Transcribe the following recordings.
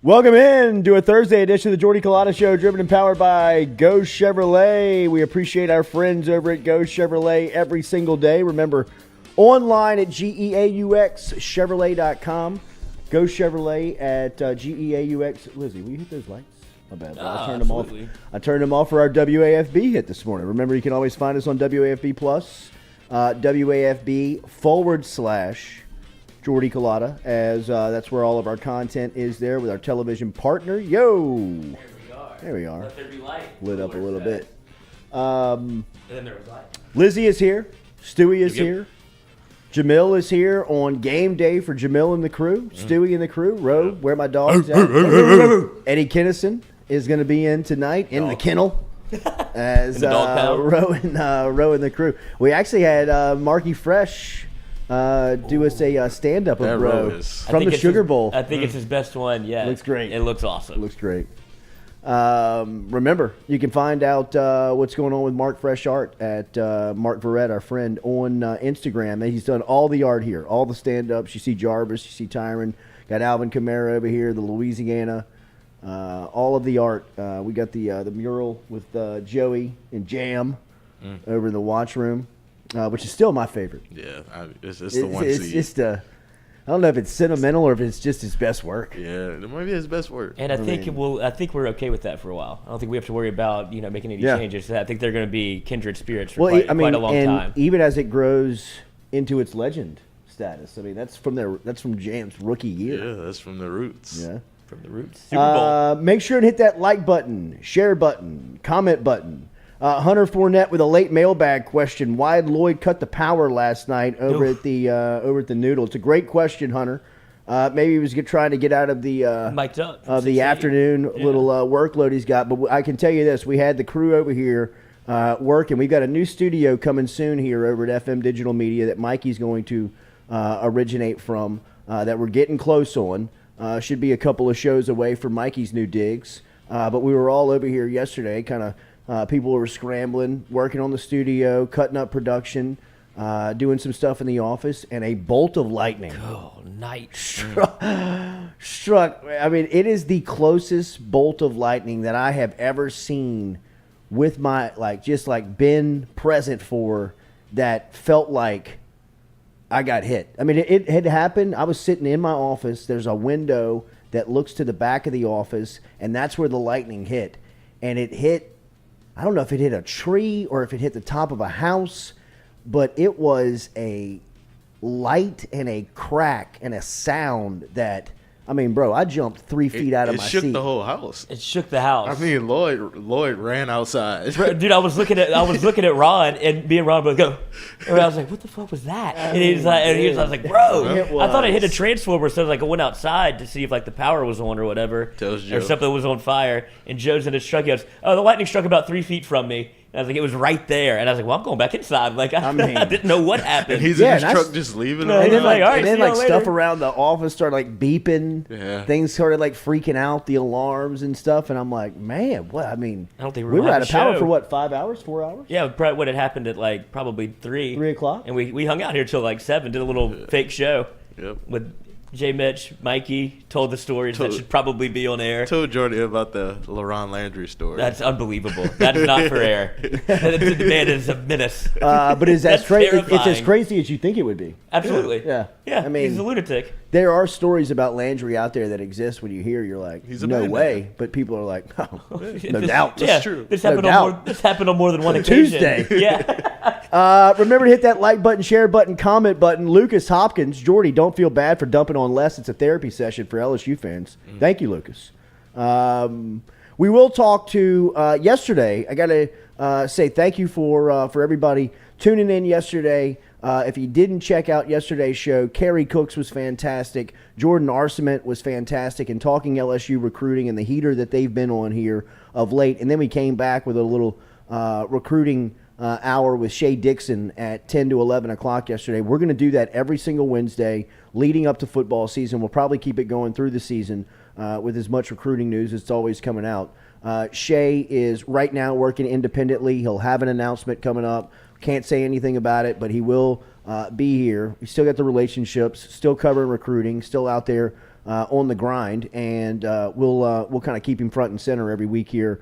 Welcome in to a Thursday edition of the Jordy Culotta Show, driven and powered by Go Chevrolet. We appreciate our friends over at Go Chevrolet every single day. Remember, online at GEAUXChevrolet.com. Go Chevrolet at GEAUX. Lizzie, will you hit those lights? My bad. I turned them off. I turned them off for our WAFB hit this morning. Remember, you can always find us on WAFB Plus, WAFB/Jordy Culotta, as that's where all of our content is there with our television partner. Yo! There we are. Let there be light. Lit up a little bit. And then there was light. Lizzie is here. Stewie is here. Jamil is here on game day for Jamil and the crew. Stewie and the crew. Roe, where my dog's at. Eddie Kinnison is going to be in tonight in the kennel. As Roe and the crew. We actually had Marky Fresh do us a stand-up of Roe from the Sugar Bowl. I think it's his best one yet. Looks great. It looks awesome. It looks great. Remember, you can find out what's going on with Mark Fresh Art at Mark Verrett, our friend, on Instagram. He's done all the art here, all the stand-ups. You see Jarvis, you see Tyron, got Alvin Kamara over here, the Louisiana, all of the art. We got the mural with Joey and Jam over in the watch room. Which is still my favorite. Yeah, it's the one. It's just I don't know if it's sentimental or if it's just his best work. Yeah, it might be his best work. And I think we're okay with that for a while. I don't think we have to worry about making any changes. I think they're going to be kindred spirits for quite a long time. Even as it grows into its legend status. I mean, that's from Jam's rookie year. Yeah, that's from the roots. Yeah, from the roots. Super Bowl. Make sure to hit that like button, share button, comment button. Hunter Fournette with a late mailbag question. Why did Lloyd cut the power last night over at the Noodle? It's a great question, Hunter. Maybe he was trying to get out of the mic'd up of the afternoon little workload he's got. But I can tell you this: we had the crew over here working. We've got a new studio coming soon here over at FM Digital Media that Mikey's going to originate from. That we're getting close on. Should be a couple of shows away from Mikey's new digs. But we were all over here yesterday, kind of. People were scrambling, working on the studio, cutting up production, doing some stuff in the office, and a bolt of lightning struck. I mean, it is the closest bolt of lightning that I have ever seen with my, been present for that felt like I got hit. I mean, it had happened. I was sitting in my office. There's a window that looks to the back of the office, and that's where the lightning hit. And it hit, I don't know if it hit a tree or if it hit the top of a house, but it was a light and a crack and a sound that, I mean, bro, I jumped 3 feet out of my seat. It shook the whole house. It shook the house. I mean, Lloyd ran outside. Dude, I was looking at Ron, and me and Ron both go. And I was like, "What the fuck was that?" And he was like, "Bro, I thought it hit a transformer." So I went outside to see if the power was on or whatever, or something was on fire. And Joe's in his truck. He goes, "Oh, the lightning struck about 3 feet from me." And I was like, it was right there. And I was like, well, I'm going back inside. I didn't know what happened. And he's in his truck just leaving. And then stuff around the office started beeping. Yeah. Things started freaking out, the alarms and stuff. And I'm like, man, what? I mean, I don't think we were out of power for what, 5 hours, 4 hours? Yeah, probably what had happened at probably 3. 3 o'clock? And we hung out here till 7, did a little fake show. Yep. With J. Mitch, Mikey, told the stories that should probably be on air. Told Jordy about the LaRon Landry story. That's unbelievable. That is not for air. The man is a menace. But is that it's as crazy as you think it would be. Absolutely. Yeah. I mean, he's a lunatic. There are stories about Landry out there that exist when you hear, you're like, no way. But people are like, oh, no doubt. That's true. This happened on more than one occasion. Tuesday. Yeah. Remember to hit that like button, share button, comment button. Lucas Hopkins, Jordy, don't feel bad for dumping on Les. It's a therapy session for LSU fans. Thank you, Lucas. We will talk to yesterday. I got to say thank you for everybody tuning in yesterday. If you didn't check out yesterday's show, Kerry Cooks was fantastic. Jordan Arcement was fantastic in talking LSU recruiting and the heater that they've been on here of late. And then we came back with a little recruiting hour with Shay Dixon at 10 to 11 o'clock yesterday. We're going to do that every single Wednesday leading up to football season. We'll probably keep it going through the season with as much recruiting news as it's always coming out. Shay is right now working independently. He'll have an announcement coming up. Can't say anything about it, but he will be here. He's still got the relationships, still covering recruiting, still out there on the grind, and we'll kind of keep him front and center every week here.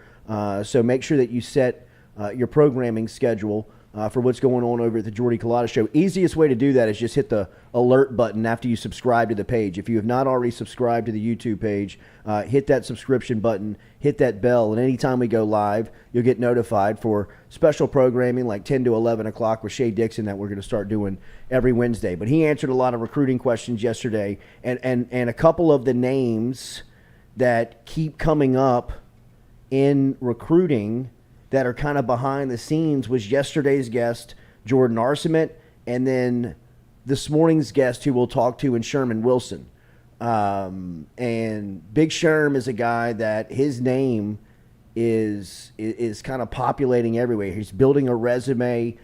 So make sure that you set your programming schedule for what's going on over at the Jordy Culotta Show. Easiest way to do that is just hit the alert button after you subscribe to the page. If you have not already subscribed to the YouTube page, hit that subscription button, hit that bell, and anytime we go live, you'll get notified for special programming like 10 to 11 o'clock with Shay Dixon that we're going to start doing every Wednesday. But he answered a lot of recruiting questions yesterday, and a couple of the names that keep coming up in recruiting that are kind of behind the scenes was yesterday's guest, Jordan Arcement, and then this morning's guest who we'll talk to in Sherman Wilson. And Big Sherm is a guy that his name is kind of populating everywhere. He's building a resume.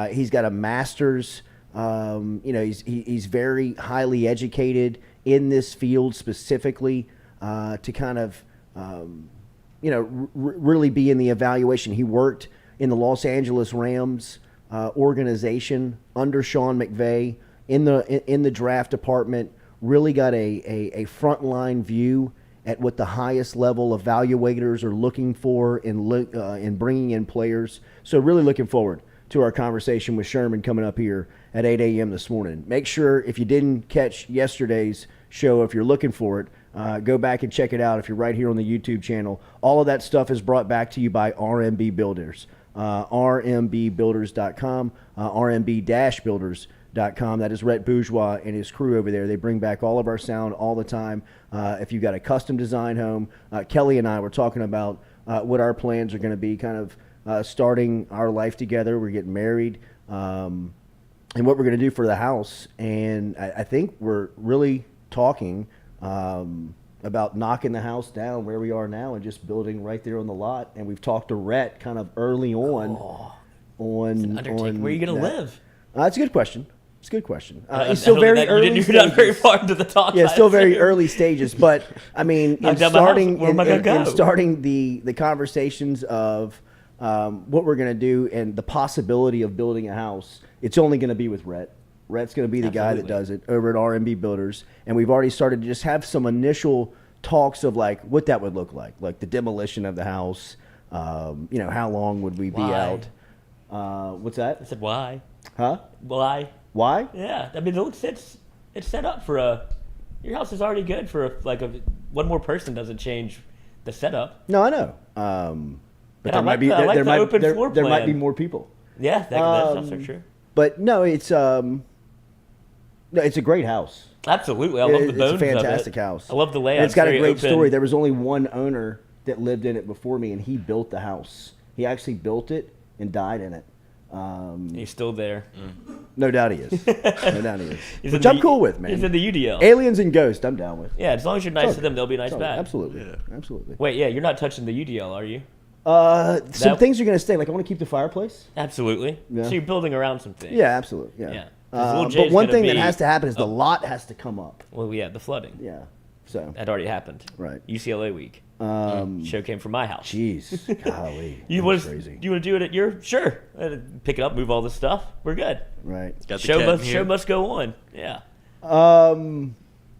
He's got a master's. He's very highly educated in this field specifically to kind of really be in the evaluation. He worked in the Los Angeles Rams organization under Sean McVay in the draft department. Really got a frontline view at what the highest level evaluators are looking for in bringing in players. So really looking forward to our conversation with Sherman coming up here at 8 a.m. this morning. Make sure if you didn't catch yesterday's show, if you're looking for it, go back and check it out if you're right here on the YouTube channel. All of that stuff is brought back to you by RMB Builders, rmbbuilders.com, rmb-builders.com. That is Rhett Bourgeois and his crew over there. They bring back all of our sound all the time. If you've got a custom design home, Kelly and I were talking about what our plans are going to be, kind of starting our life together. We're getting married, and what we're going to do for the house. And I think we're really talking about knocking the house down where we are now and just building right there on the lot. And we've talked to Rhett kind of early on. Where are you going to live? That's a good question. It's a good question. It's still very early stages. You're not very far into the talk. Yeah, still very early stages. But, I mean, in starting the conversations of what we're going to do and the possibility of building a house, it's only going to be with Rhett. Rhett's going to be the guy that does it over at R&B Builders. And we've already started to just have some initial talks of, like, what that would look like the demolition of the house. How long would we be out? What's that? I said, why? Huh? Why? Why? Yeah. I mean, it's set up for your house is already good for one more person doesn't change the setup. No, I know. But there might be more people. Yeah, that's also true. But no, it's a great house. Absolutely, I love the bones of it. It's a fantastic house. I love the layout. And it's got a great open story. There was only one owner that lived in it before me, and he built the house. He actually built it and died in it. He's still there. No doubt he is. Which I'm cool with, man. He's in the UDL. Aliens and ghosts, I'm down with. Yeah, as long as you're nice to them, they'll be nice back. Absolutely. Yeah. Absolutely. Wait, yeah, you're not touching the UDL, are you? Some things are going to stay. Like, I want to keep the fireplace. Absolutely. Yeah. So you're building around some things. Yeah, absolutely. Yeah. But one thing that has to happen is the lot has to come up. Well, yeah, the flooding. Yeah. So that already happened. Right. UCLA week. Show came from my house. Jeez, golly. Crazy. You want to do it at your sure? Pick it up, move all this stuff. We're good. Right. Show must go on. Yeah. A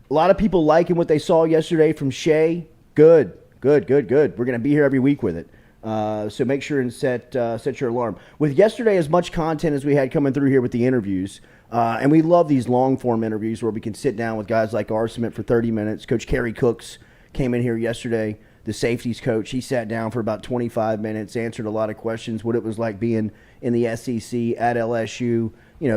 lot of people liking what they saw yesterday from Shay. Good. We're gonna be here every week with it. So make sure and set your alarm. With yesterday, as much content as we had coming through here with the interviews, and we love these long-form interviews where we can sit down with guys like Arcement for 30 minutes. Coach Kerry Cooks came in here yesterday, the safeties coach. He sat down for about 25 minutes, answered a lot of questions, what it was like being in the SEC at LSU,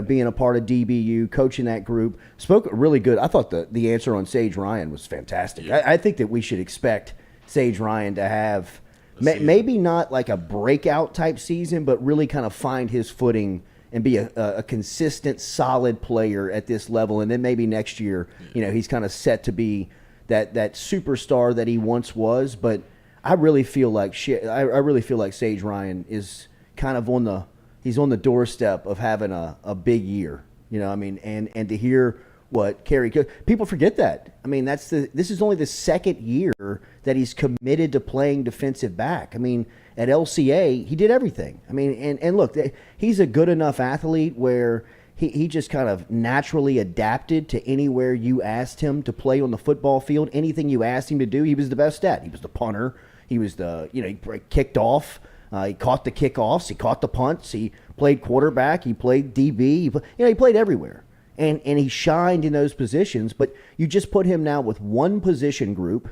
being a part of DBU, coaching that group. Spoke really good. I thought the answer on Sage Ryan was fantastic. Yeah. I think that we should expect Sage Ryan to have maybe not like a breakout type season, but really kind of find his footing and be a consistent, solid player at this level. And then maybe next year, he's kind of set to be that superstar that he once was. But I really feel like Sage Ryan is kind of on the doorstep of having a big year. And to hear what Kerry, people forget that. I mean, this is only the second year that he's committed to playing defensive back. I mean, at LCA, he did everything. I mean, and look, he's a good enough athlete where he just kind of naturally adapted to anywhere you asked him to play on the football field. Anything you asked him to do, he was the best at. He was the punter. He was he kicked off. He caught the kickoffs. He caught the punts. He played quarterback. He played DB. He played everywhere. And he shined in those positions. But you just put him now with one position group.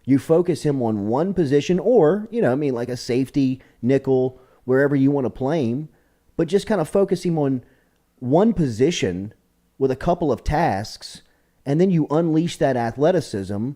You focus him on one position or, like a safety, nickel, wherever you want to play him. But just kind of focus him on one position with a couple of tasks. And then you unleash that athleticism.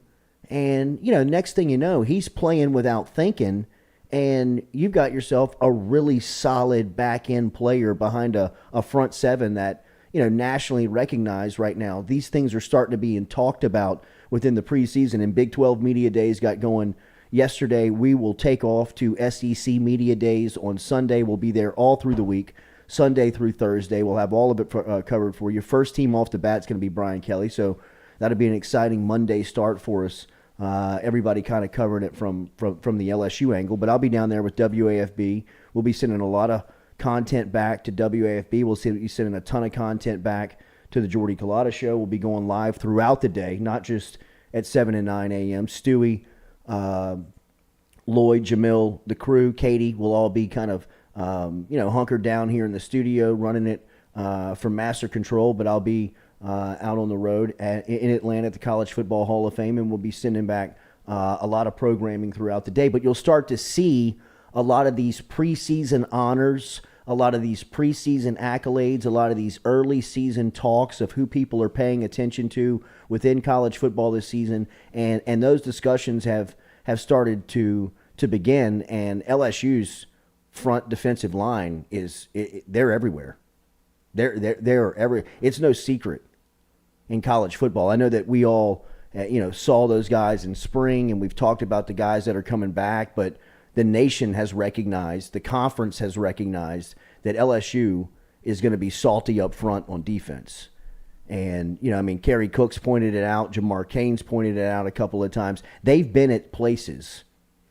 And, next thing you know, he's playing without thinking. And you've got yourself a really solid back-end player behind a front seven that, nationally recognized right now. These things are starting to be talked about within the preseason, and Big 12 Media Days got going yesterday. We will take off to SEC Media Days on Sunday. We'll be there all through the week, Sunday through Thursday. We'll have all of it covered for you. First team off the bat is going to be Brian Kelly, so that'll be an exciting Monday start for us. Everybody kind of covering it from the LSU angle, but I'll be down there with WAFB. We'll be sending a lot of content back to WAFB. We'll be sending a ton of content back to the Jordy Culotta show. We'll be going live throughout the day, not just at 7 and 9 a.m. Stewie, Lloyd, Jamil, the crew, Katie will all be kind of hunkered down here in the studio running it from Master Control, but I'll be out on the road in Atlanta at the College Football Hall of Fame, and we'll be sending back a lot of programming throughout the day. But you'll start to see a lot of these preseason honors, a lot of these preseason accolades, a lot of these early season talks of who people are paying attention to within college football this season, and those discussions have started to begin. And LSU's front defensive line they're everywhere. They're every. It's no secret in college football. I know that we all saw those guys in spring, and we've talked about the guys that are coming back, but the nation has recognized, the conference has recognized that LSU is going to be salty up front on defense. And, Kerry Cook's pointed it out. JaMarcus pointed it out a couple of times. They've been at places,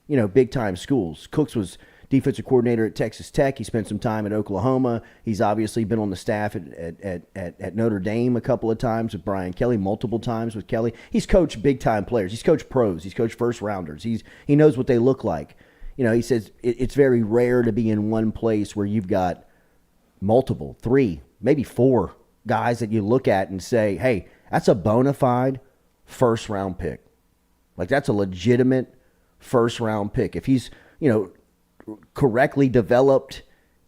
big-time schools. Cooks was defensive coordinator at Texas Tech. He spent some time at Oklahoma. He's obviously been on the staff at Notre Dame a couple of times with Brian Kelly, multiple times with Kelly. He's coached big-time players. He's coached pros. He's coached first-rounders. He knows what they look like. He says it's very rare to be in one place where you've got multiple, 3, maybe 4 guys that you look at and say, hey, that's a bona fide first-round pick. Like, that's a legitimate first-round pick. If he's, correctly developed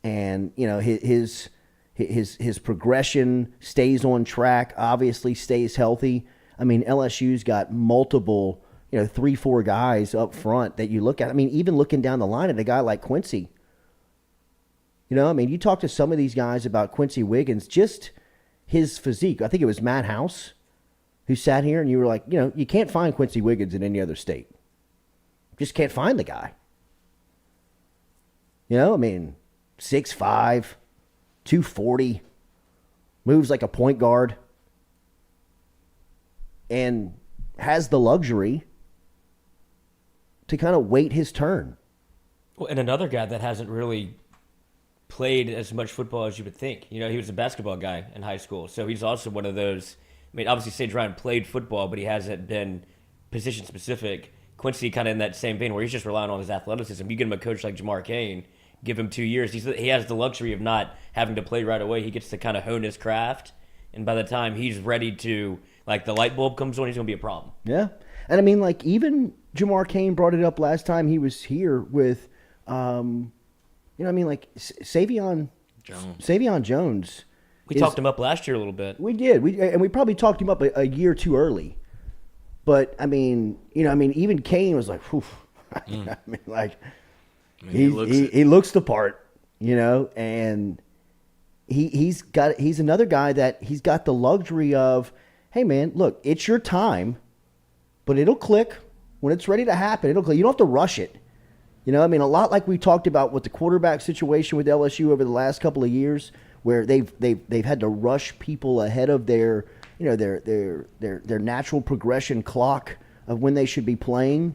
and, his progression stays on track, obviously stays healthy. LSU's got multiple 3-4 guys up front that you look at. Even looking down the line at a guy like Quincy. You talk to some of these guys about Quincy Wiggins, just his physique. I think it was Matt House who sat here and you were like, you can't find Quincy Wiggins in any other state. Just can't find the guy. 6'5", 240, moves like a point guard, and has the luxury to kind of wait his turn. Well, and another guy that hasn't really played as much football as you would think. He was a basketball guy in high school, so he's also one of those. Obviously Sage Ryan played football, but he hasn't been position specific. Quincy kind of in that same vein where he's just relying on his athleticism. You get him a coach like JaMarcus, give him 2 years. He has the luxury of not having to play right away. He gets to kind of hone his craft, and by the time he's ready to, the light bulb comes on, he's going to be a problem. Yeah. And even JaMarcus brought it up last time he was here with, Savion Jones. Savion Jones. We talked him up last year a little bit. We did. We probably talked him up a year too early. But, even Kane was like, whew. He looks the part, and he's another guy that he's got the luxury of, hey, man, look, it's your time, but it'll click. When it's ready to happen, it'll click. You don't have to rush it. A lot like we talked about with the quarterback situation with LSU over the last couple of years, where they've had to rush people ahead of their natural progression clock of when they should be playing.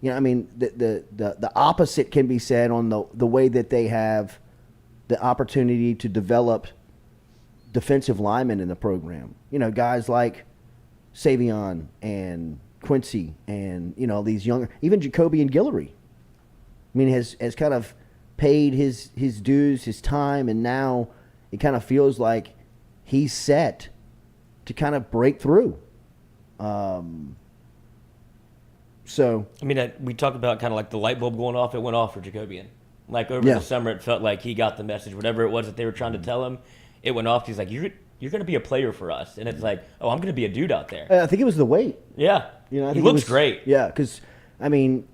The opposite can be said on the way that they have the opportunity to develop defensive linemen in the program. Guys like Savion and Quincy and, these younger, even Jacoby and Guillory. I mean, has kind of paid his dues, his time, and now it kind of feels like he's set to kind of break through. So I mean, we talked about kind of like the light bulb going off. It went off for Jacobian. Like over the summer, it felt like he got the message. Whatever it was that they were trying to tell him, it went off. He's like, "You're going to be a player for us," and it's like, "Oh, I'm going to be a dude out there." I think it was the weight. Yeah, I think he looks great. Yeah, because I mean,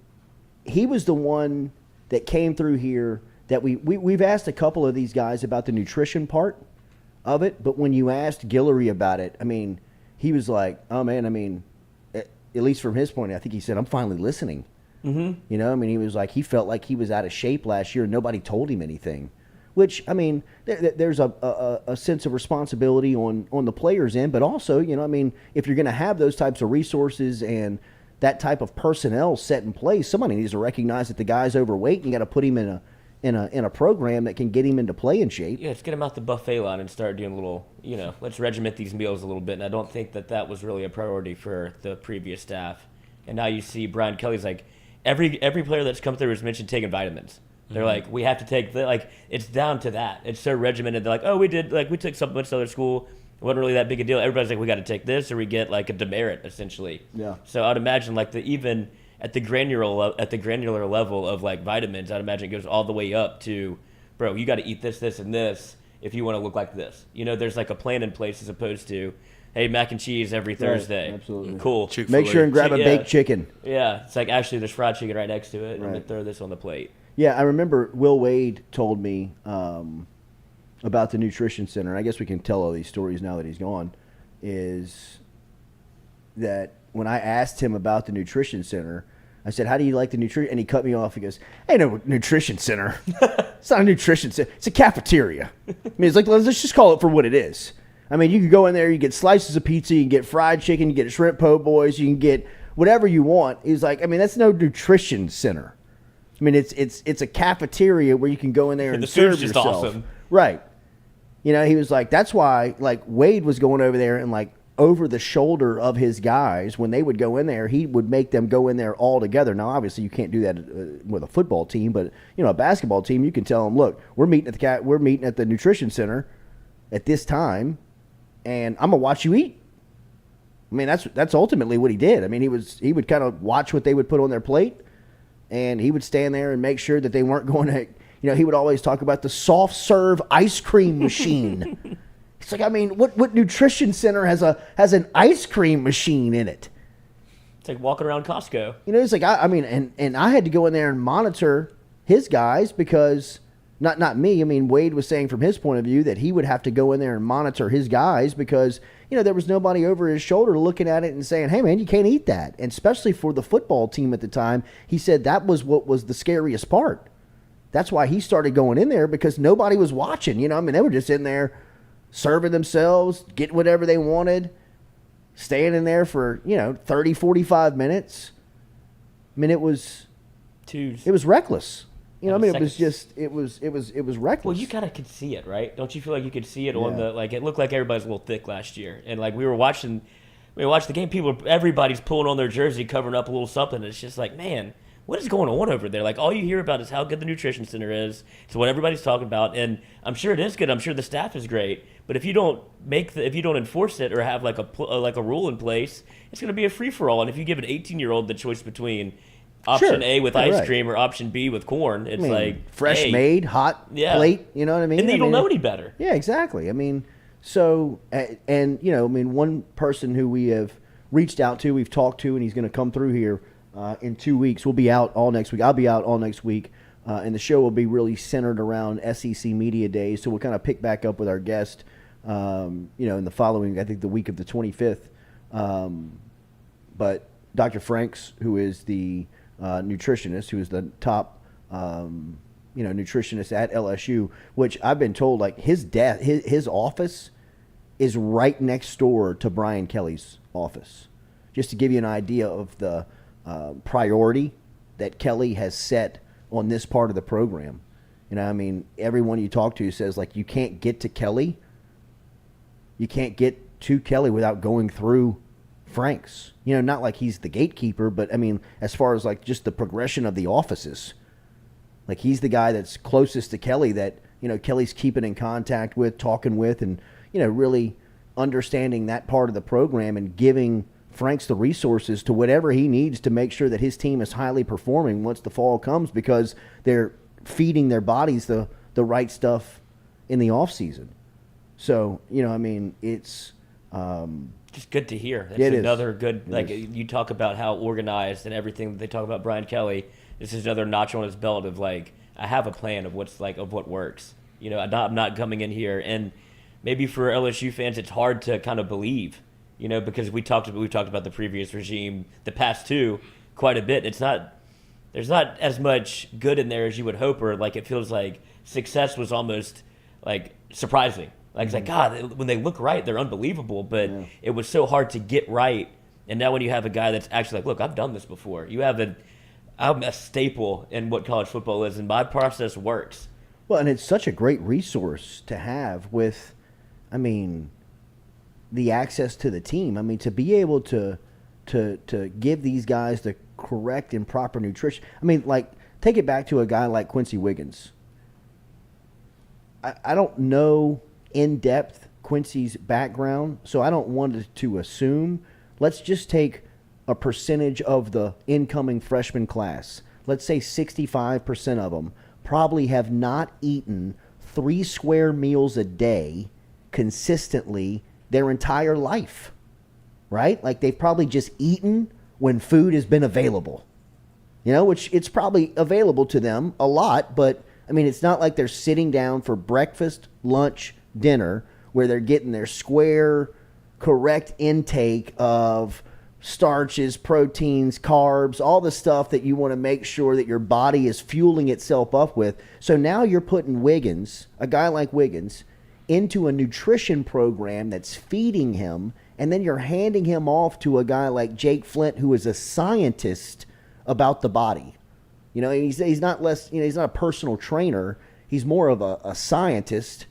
he was the one that came through here. That we've asked a couple of these guys about the nutrition part of it, but when you asked Guillory about it, I mean, he was like, "Oh man, I mean." At least from his point, I think he said, "I'm finally listening." Mm-hmm. I mean, he was like, he felt like he was out of shape last year and nobody told him anything. Which, I mean, there's a sense of responsibility on the players' end, but also, I mean, if you're going to have those types of resources and that type of personnel set in place, somebody needs to recognize that the guy's overweight and you got to put him in a program that can get him into playing shape. Yeah, let's get him out the buffet line and start doing a little, let's regiment these meals a little bit. And I don't think that was really a priority for the previous staff. And now you see Brian Kelly's like, every player that's come through has mentioned taking vitamins. They're like, we have to take it's down to that. It's so regimented. They're like, oh, we took supplements to other school. It wasn't really that big a deal. Everybody's like, we got to take this, or we get like a demerit essentially. Yeah. So I'd imagine even at the granular level of like vitamins, I'd imagine it goes all the way up to, bro, you got to eat this, this, and this if you want to look like this. There's like a plan in place as opposed to, hey, mac and cheese every Thursday. Absolutely. Cool. Chick-fil-A. Make sure and grab a baked chicken. Yeah. It's like, actually, there's fried chicken right next to it. And I'm going to throw this on the plate. Yeah, I remember Will Wade told me about the nutrition center. And I guess we can tell all these stories now that he's gone. Is that when I asked him about the nutrition center, I said, how do you like the nutrition? And he cut me off. He goes, ain't no nutrition center. It's not a nutrition center. It's a cafeteria. I mean, it's like, let's just call it for what it is. I mean, you can go in there, you get slices of pizza, you can get fried chicken, you get shrimp po' boys, you can get whatever you want. He's like, I mean, that's no nutrition center. I mean, it's a cafeteria where you can go in there and the serve food's just yourself. awesome. Right. He was like, that's why, like, Wade was going over there and, like, over the shoulder of his guys, when they would go in there, he would make them go in there all together. Now, obviously, you can't do that with a football team, but, a basketball team, you can tell them, look, we're meeting at the nutrition center at this time, and I'm going to watch you eat. I mean, that's ultimately what he did. I mean, he would kind of watch what they would put on their plate, and he would stand there and make sure that they weren't going to, he would always talk about the soft serve ice cream machine. It's like, I mean, what nutrition center has an ice cream machine in it? It's like walking around Costco. It's like, I mean, and I had to go in there and monitor his guys because, not me, I mean, Wade was saying from his point of view that he would have to go in there and monitor his guys because, there was nobody over his shoulder looking at it and saying, hey, man, you can't eat that. And especially for the football team at the time, he said that was what was the scariest part. That's why he started going in there because nobody was watching. I mean, they were just in there serving themselves, getting whatever they wanted, staying in there for, 30, 45 minutes. I mean, it was reckless. I mean, it was reckless. Well, you kind of could see it, right? Don't you feel like you could see it on it looked like everybody's a little thick last year. And like we watched the game, everybody's pulling on their jersey, covering up a little something. And it's just like, man, what is going on over there? Like all you hear about is how good the nutrition center is. It's what everybody's talking about. And I'm sure it is good. I'm sure the staff is great. But if you don't enforce it or have like a rule in place, it's going to be a free for all. And if you give an 18-year-old the choice between option A with ice cream or option B with corn, it's like fresh made, hot plate. You know what I mean? And then you don't know any better. Yeah, exactly. I mean, so and one person who we have reached out to, we've talked to, and he's going to come through here in 2 weeks. We'll be out all next week. I'll be out all next week. And the show will be really centered around SEC Media Days. So we'll kind of pick back up with our guest, in the following, I think, the week of the 25th. But Dr. Franks, who is the nutritionist, who is the top, nutritionist at LSU, which I've been told, like, his office is right next door to Brian Kelly's office. Just to give you an idea of the priority that Kelly has set on this part of the program. I mean, everyone you talk to says, like, you can't get to Kelly you can't get to Kelly without going through Franks. Not like he's the gatekeeper, but I mean, as far as like just the progression of the offices, like he's the guy that's closest to Kelly that, Kelly's keeping in contact with, talking with, and, really understanding that part of the program and giving Franks the resources to whatever he needs to make sure that his team is highly performing once the fall comes, because they're feeding their bodies the right stuff in the off season. So, it's just good to hear. That's another good, you talk about how organized and everything that they talk about Brian Kelly. This is another notch on his belt of like, I have a plan of what works. I'm not coming in here, and maybe for LSU fans, it's hard to kind of believe, because we've talked about the previous regime, the past two, quite a bit. There's not as much good in there as you would hope, or like it feels like success was almost like surprising. Like, it's like, God, when they look right, they're unbelievable, but it was so hard to get right. And now when you have a guy that's actually like, look, I've done this before. I'm a staple in what college football is, and my process works. Well, and it's such a great resource to have with, the access to the team. To be able to give these guys the correct and proper nutrition. Take it back to a guy like Quincy Wiggins. I don't know in depth Quincy's background, so I don't want to assume. Let's just take a percentage of the incoming freshman class. Let's say 65% of them probably have not eaten 3 square meals a day consistently their entire life, right? Like they've probably just eaten when food has been available, which it's probably available to them a lot, but it's not like they're sitting down for breakfast, lunch, dinner, where they're getting their square, correct intake of starches, proteins, carbs, all the stuff that you want to make sure that your body is fueling itself up with. So now you're putting Wiggins, a guy like Wiggins, into a nutrition program that's feeding him, and then you're handing him off to a guy like Jake Flint, who is a scientist about the body. He's not he's not a personal trainer. He's more of a scientist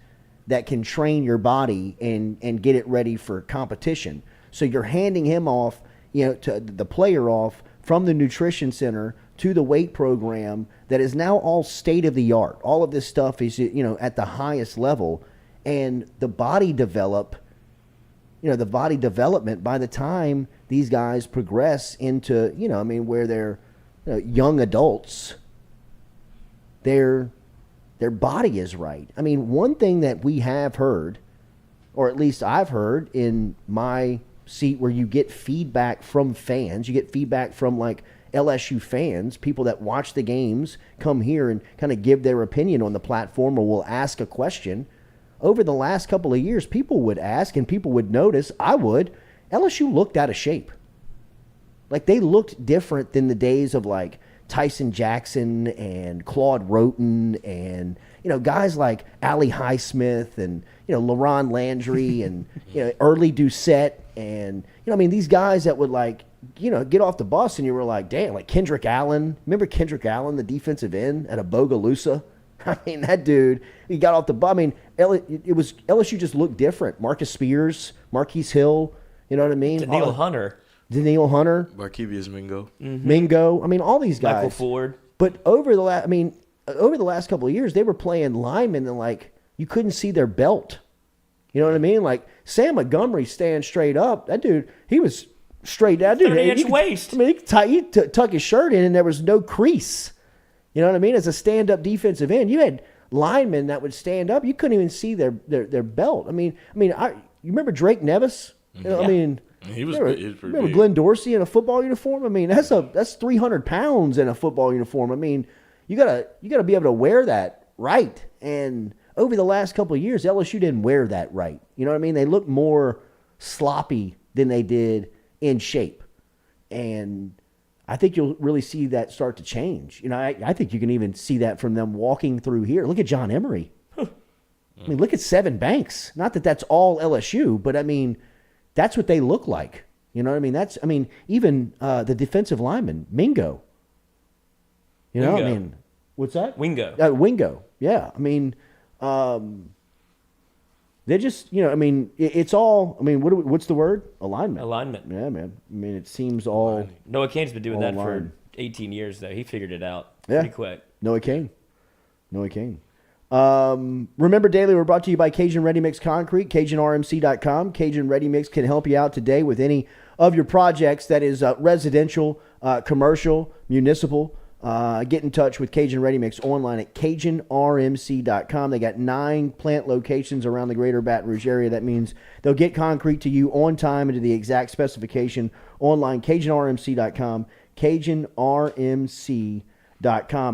that can train your body and get it ready for competition. So you're handing him off, to the player off from the nutrition center to the weight program that is now all state of the art. All of this stuff is, at the highest level, and the body development by the time these guys progress into, where they're young adults, their body is right. One thing that we have heard, or at least I've heard in my seat, where you get feedback from fans, you get feedback from like LSU fans, people that watch the games, come here and kind of give their opinion on the platform, or will ask a question. Over the last couple of years, people would ask and people would notice, LSU looked out of shape. Like they looked different than the days of like Tyson Jackson and Claude Roten and, guys like Ali Highsmith and, LaRon Landry and, Early Doucette and, these guys that would like, get off the bus and you were like, damn, like Kendrick Allen. Remember Kendrick Allen, the defensive end at Bogalusa? That dude, he got off the bus. LSU just looked different. Marcus Spears, Marquise Hill, you know what I mean? Daniil Hunter. Markevius Mingo. Mm-hmm. Mingo. All these guys. Michael Ford. But over the last couple of years, they were playing linemen and like you couldn't see their belt. You know what I mean? Like Sam Montgomery standing straight up. That dude, he was straight down. 30-inch waist. He could tuck his shirt in and there was no crease. You know what I mean? As a stand-up defensive end, you had linemen that would stand up. You couldn't even see their belt. You remember Drake Nevis? He was pretty remember big. Glenn Dorsey in a football uniform? That's 300 pounds in a football uniform. You gotta be able to wear that right. And over the last couple of years, LSU didn't wear that right. You know what I mean? They looked more sloppy than they did in shape. And I think you'll really see that start to change. I think you can even see that from them walking through here. Look at John Emery. Look at Seven Banks. Not that that's all LSU, but that's what they look like. You know what I mean? Even the defensive lineman, Mingo. What's that? Wingo. Wingo. Yeah. They just, I mean, it's all. I mean, what's the word? Alignment. Alignment. Yeah, man. I mean, it seems all. Noah Kane's been doing that aligned. for 18 years, though. He figured it out Yeah. pretty quick. Noah Kane. Remember Daily, we're brought to you by Cajun Ready Mix Concrete, CajunRMC.com. Cajun Ready Mix can help you out today with any of your projects that is residential, commercial, municipal. Get in touch with Cajun Ready Mix online at CajunRMC.com. They got 9 plant locations around the greater Baton Rouge area. That means they'll get concrete to you on time and to the exact specification online, CajunRMC.com, CajunRMC.com.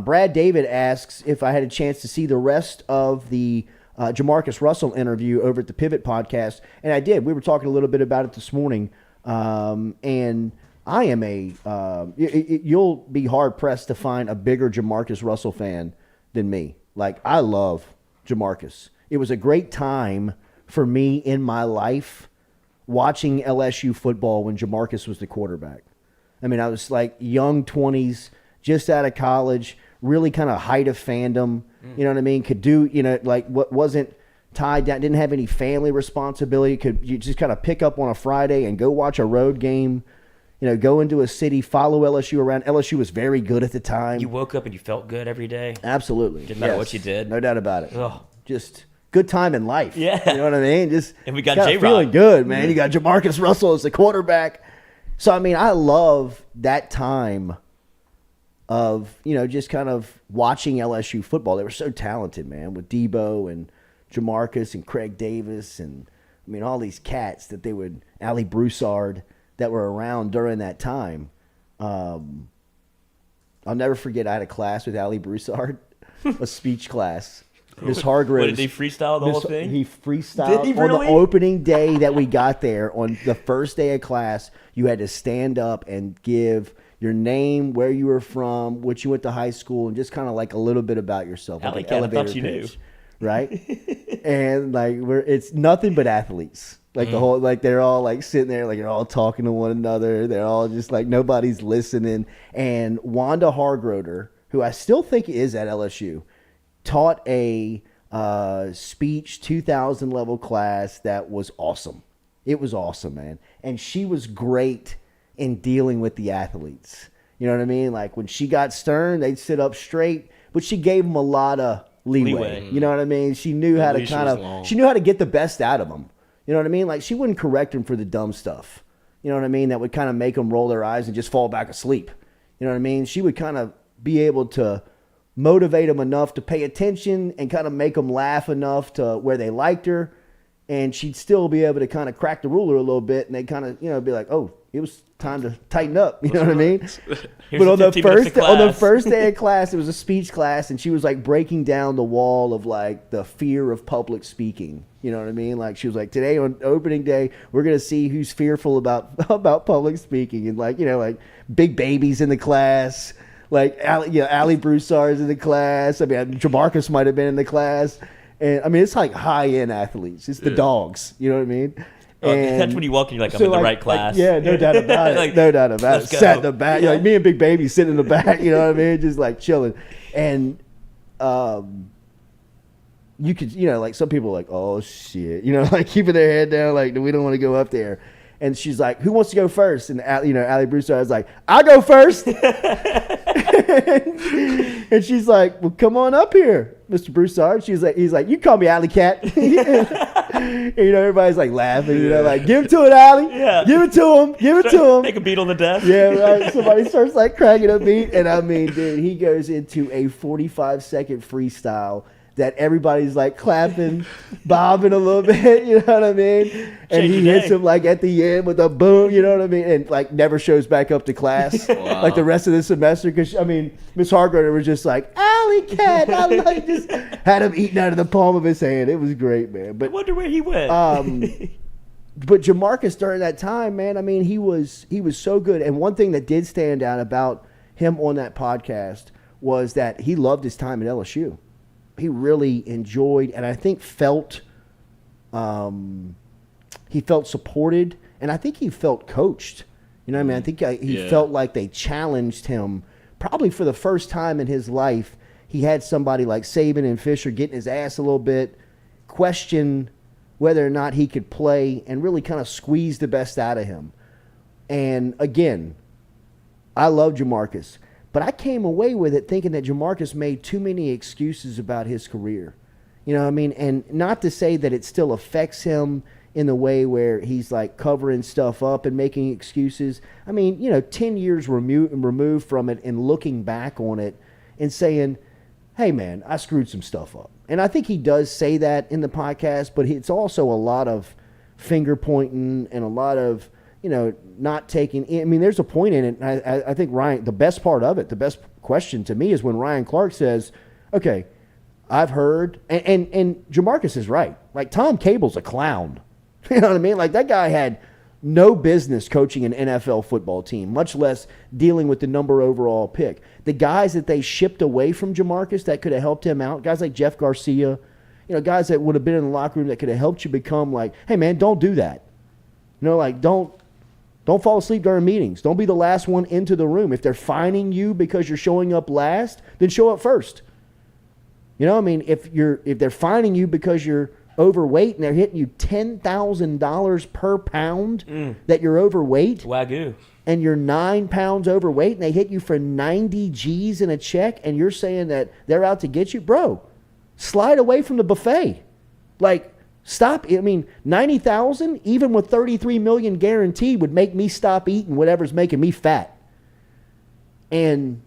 Brad David asks if I had a chance to see the rest of the JaMarcus Russell interview over at the Pivot podcast, and I did. We were talking a little bit about it this morning, and I am you'll be hard-pressed to find a bigger JaMarcus Russell fan than me. Like, I love JaMarcus. It was a great time for me in my life watching LSU football when JaMarcus was the quarterback. I mean, I was like young 20s, just out of college, really kind of height of fandom. You know what I mean? Could do, like what wasn't tied down, didn't have any family responsibility. You just kind of pick up on a Friday and go watch a road game. Go into a city, follow LSU around. LSU was very good at the time. You woke up and you felt good every day. Absolutely. Didn't matter what you did. No doubt about it. Oh. Just good time in life. Yeah. You know what I mean? And we got J-Rod. Feeling good, man. You got JaMarcus Russell as the quarterback. So, I mean, I love that time of, just kind of watching LSU football. They were so talented, man, with Debo and JaMarcus and Craig Davis and, I mean, all these cats that they would, Ali Broussard, that were around during that time. I'll never forget, I had a class with Ali Broussard, a speech class. Miss Hargroves. What, did he freestyle the whole thing? He freestyled. Did he really? On the opening day that we got there, on the first day of class, you had to stand up and give your name, where you were from, what you went to high school, and just kind of like a little bit about yourself. Ali, like an elevator I thought you pitch, knew. Right? And like it's nothing but athletes. Like the whole, like they're all like sitting there, like they're all talking to one another. They're all just like nobody's listening. And Wanda Hargroder, who I still think is at LSU, taught a speech 2000 level class that was awesome. It was awesome, man. And she was great in dealing with the athletes. You know what I mean? Like when she got stern, they'd sit up straight, but she gave them a lot of leeway. You know what I mean? She knew how to she knew how to get the best out of them. You know what I mean? Like, she wouldn't correct them for the dumb stuff. You know what I mean? That would kind of make them roll their eyes and just fall back asleep. You know what I mean? She would kind of be able to motivate them enough to pay attention and kind of make them laugh enough to where they liked her. And she'd still be able to kind of crack the ruler a little bit, and they'd kind of, be like, oh, it was time to tighten up. You know what I mean? But on the first day of class, it was a speech class, and she was like breaking down the wall of like the fear of public speaking. You know what I mean? Like, she was like, today on opening day, we're going to see who's fearful about public speaking. And like, like big babies in the class, like Ali Broussard's in the class. I mean, JaMarcus might have been in the class. And I mean, it's like high-end athletes. It's the dogs. You know what I mean? And that's when you walk in, you're like, I'm in the right class. Yeah, no doubt about it. Like, no doubt about it. Sat in the back. Yeah. Like me and Big Baby sitting in the back. You know what I mean? Just like chilling. And you could, like some people are like, oh, shit. Like keeping their head down, like, we don't want to go up there. And she's like, who wants to go first? And, Ali Broussard is like, I'll go first. And she's like, well, come on up here, Mr. Broussard. He's like, you call me Alley Cat. And, everybody's like laughing, like, give it to it, Allie. Yeah. Give it to him. Give it to him. Make a beat on the desk. Yeah, right. Somebody starts like cracking a beat. And I mean, dude, he goes into a 45-second freestyle that everybody's like clapping, bobbing a little bit, you know what I mean? And he hits him like at the end with a boom, you know what I mean? And like never shows back up to class like the rest of the semester. Because, I mean, Miss Hargroder was just like, Alley Cat, I like just had him eating out of the palm of his hand. It was great, man. But I wonder where he went. But JaMarcus during that time, man, I mean, he was so good. And one thing that did stand out about him on that podcast was that he loved his time at LSU. He really enjoyed, and I think felt supported, and I think he felt coached. You know what I mean? I think he felt like they challenged him. Probably for the first time in his life, he had somebody like Saban and Fisher getting his ass a little bit, question whether or not he could play and really kind of squeeze the best out of him. And again, I love JaMarcus, but I came away with it thinking that JaMarcus made too many excuses about his career. You know what I mean? And not to say that it still affects him in the way where he's like covering stuff up and making excuses. I mean, 10 years removed from it and looking back on it and saying, hey, man, I screwed some stuff up. And I think he does say that in the podcast, but it's also a lot of finger pointing and a lot of, not taking – I mean, there's a point in it. I think Ryan – the best part of it, the best question to me is when Ryan Clark says, okay, I've heard – and JaMarcus is right. Like, Tom Cable's a clown. You know what I mean? Like, that guy had no business coaching an NFL football team, much less dealing with the number overall pick. The guys that they shipped away from JaMarcus that could have helped him out, guys like Jeff Garcia, guys that would have been in the locker room that could have helped you become like, hey, man, don't do that. Like, don't fall asleep during meetings. Don't be the last one into the room. If they're fining you because you're showing up last, then show up first. I mean, if they're fining you because you're overweight and they're hitting you $10,000 per pound that you're overweight. Wagyu. And you're 9 pounds overweight and they hit you for 90 G's in a check and you're saying that they're out to get you. Bro, slide away from the buffet. Like, stop. I mean, 90,000, even with 33 million guaranteed, would make me stop eating whatever's making me fat. And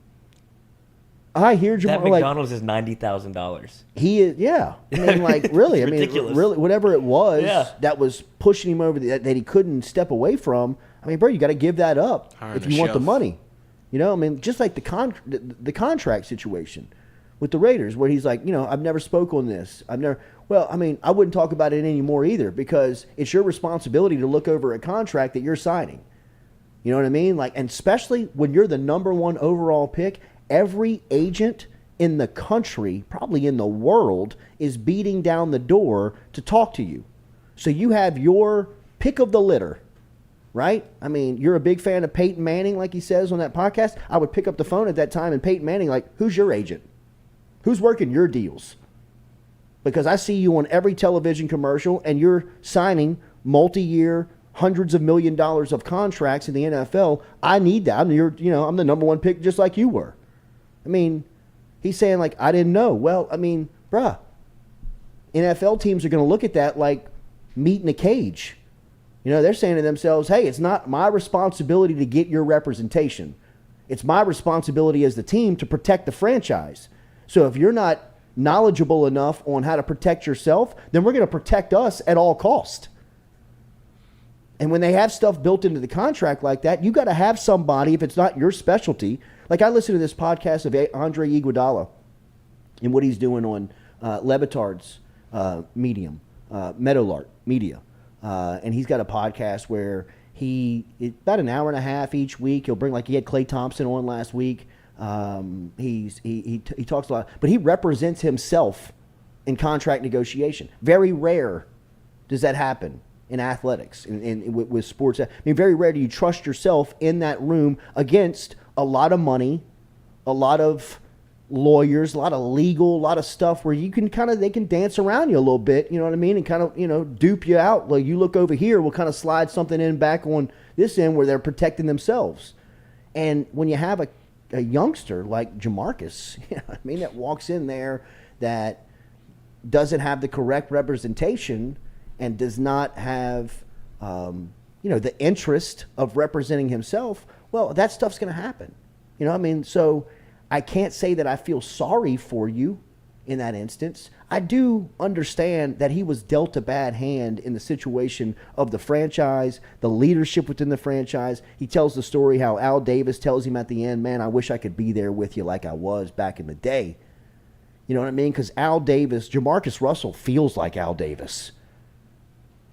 I hear that McDonald's is $90,000. He is, yeah. I mean, like, really. I mean, ridiculous. Really, whatever it was that was pushing him over that he couldn't step away from. I mean, bro, you got to give that up if you want the money. I mean, just like the contract situation with the Raiders, where he's like, I've never spoke on this. Well, I mean, I wouldn't talk about it anymore either because it's your responsibility to look over a contract that you're signing. You know what I mean? Like, and especially when you're the number 1 overall pick. Every agent in the country, probably in the world, is beating down the door to talk to you. So you have your pick of the litter, right? I mean, you're a big fan of Peyton Manning, like he says on that podcast. I would pick up the phone at that time and Peyton Manning, like, who's your agent? Who's working your deals? Because I see you on every television commercial and you're signing multi-year, hundreds of $1 million of contracts in the NFL. I need that. I'm the number 1 pick just like you were. I mean, he's saying, like, I didn't know. Well, I mean, bruh, NFL teams are going to look at that like meat in a cage. They're saying to themselves, hey, it's not my responsibility to get your representation. It's my responsibility as the team to protect the franchise. So if you're not knowledgeable enough on how to protect yourself, then we're going to protect us at all cost. And when they have stuff built into the contract like that, you got to have somebody, if it's not your specialty. Like, I listened to this podcast of Andre Iguodala and what he's doing on Levitard's medium, Meadowlark Media. And he's got a podcast where about an hour and a half each week, he'll bring, like, he had Klay Thompson on last week. He talks a lot, but he represents himself in contract negotiation. Very rare does that happen in athletics, with sports. I mean, very rare do you trust yourself in that room against a lot of money, a lot of lawyers, a lot of legal, a lot of stuff where you can they can dance around you a little bit, you know what I mean, and kind of, dupe you out. Like, you look over here, we'll kind of slide something in back on this end where they're protecting themselves. And when you have a youngster like JaMarcus, that walks in there that doesn't have the correct representation and does not have, the interest of representing himself, well, that stuff's going to happen. So I can't say that I feel sorry for you in that instance. I do understand that he was dealt a bad hand in the situation of the franchise, the leadership within the franchise. He tells the story how Al Davis tells him at the end, man, I wish I could be there with you like I was back in the day. You know what I mean? Because Al Davis, JaMarcus Russell feels like Al Davis.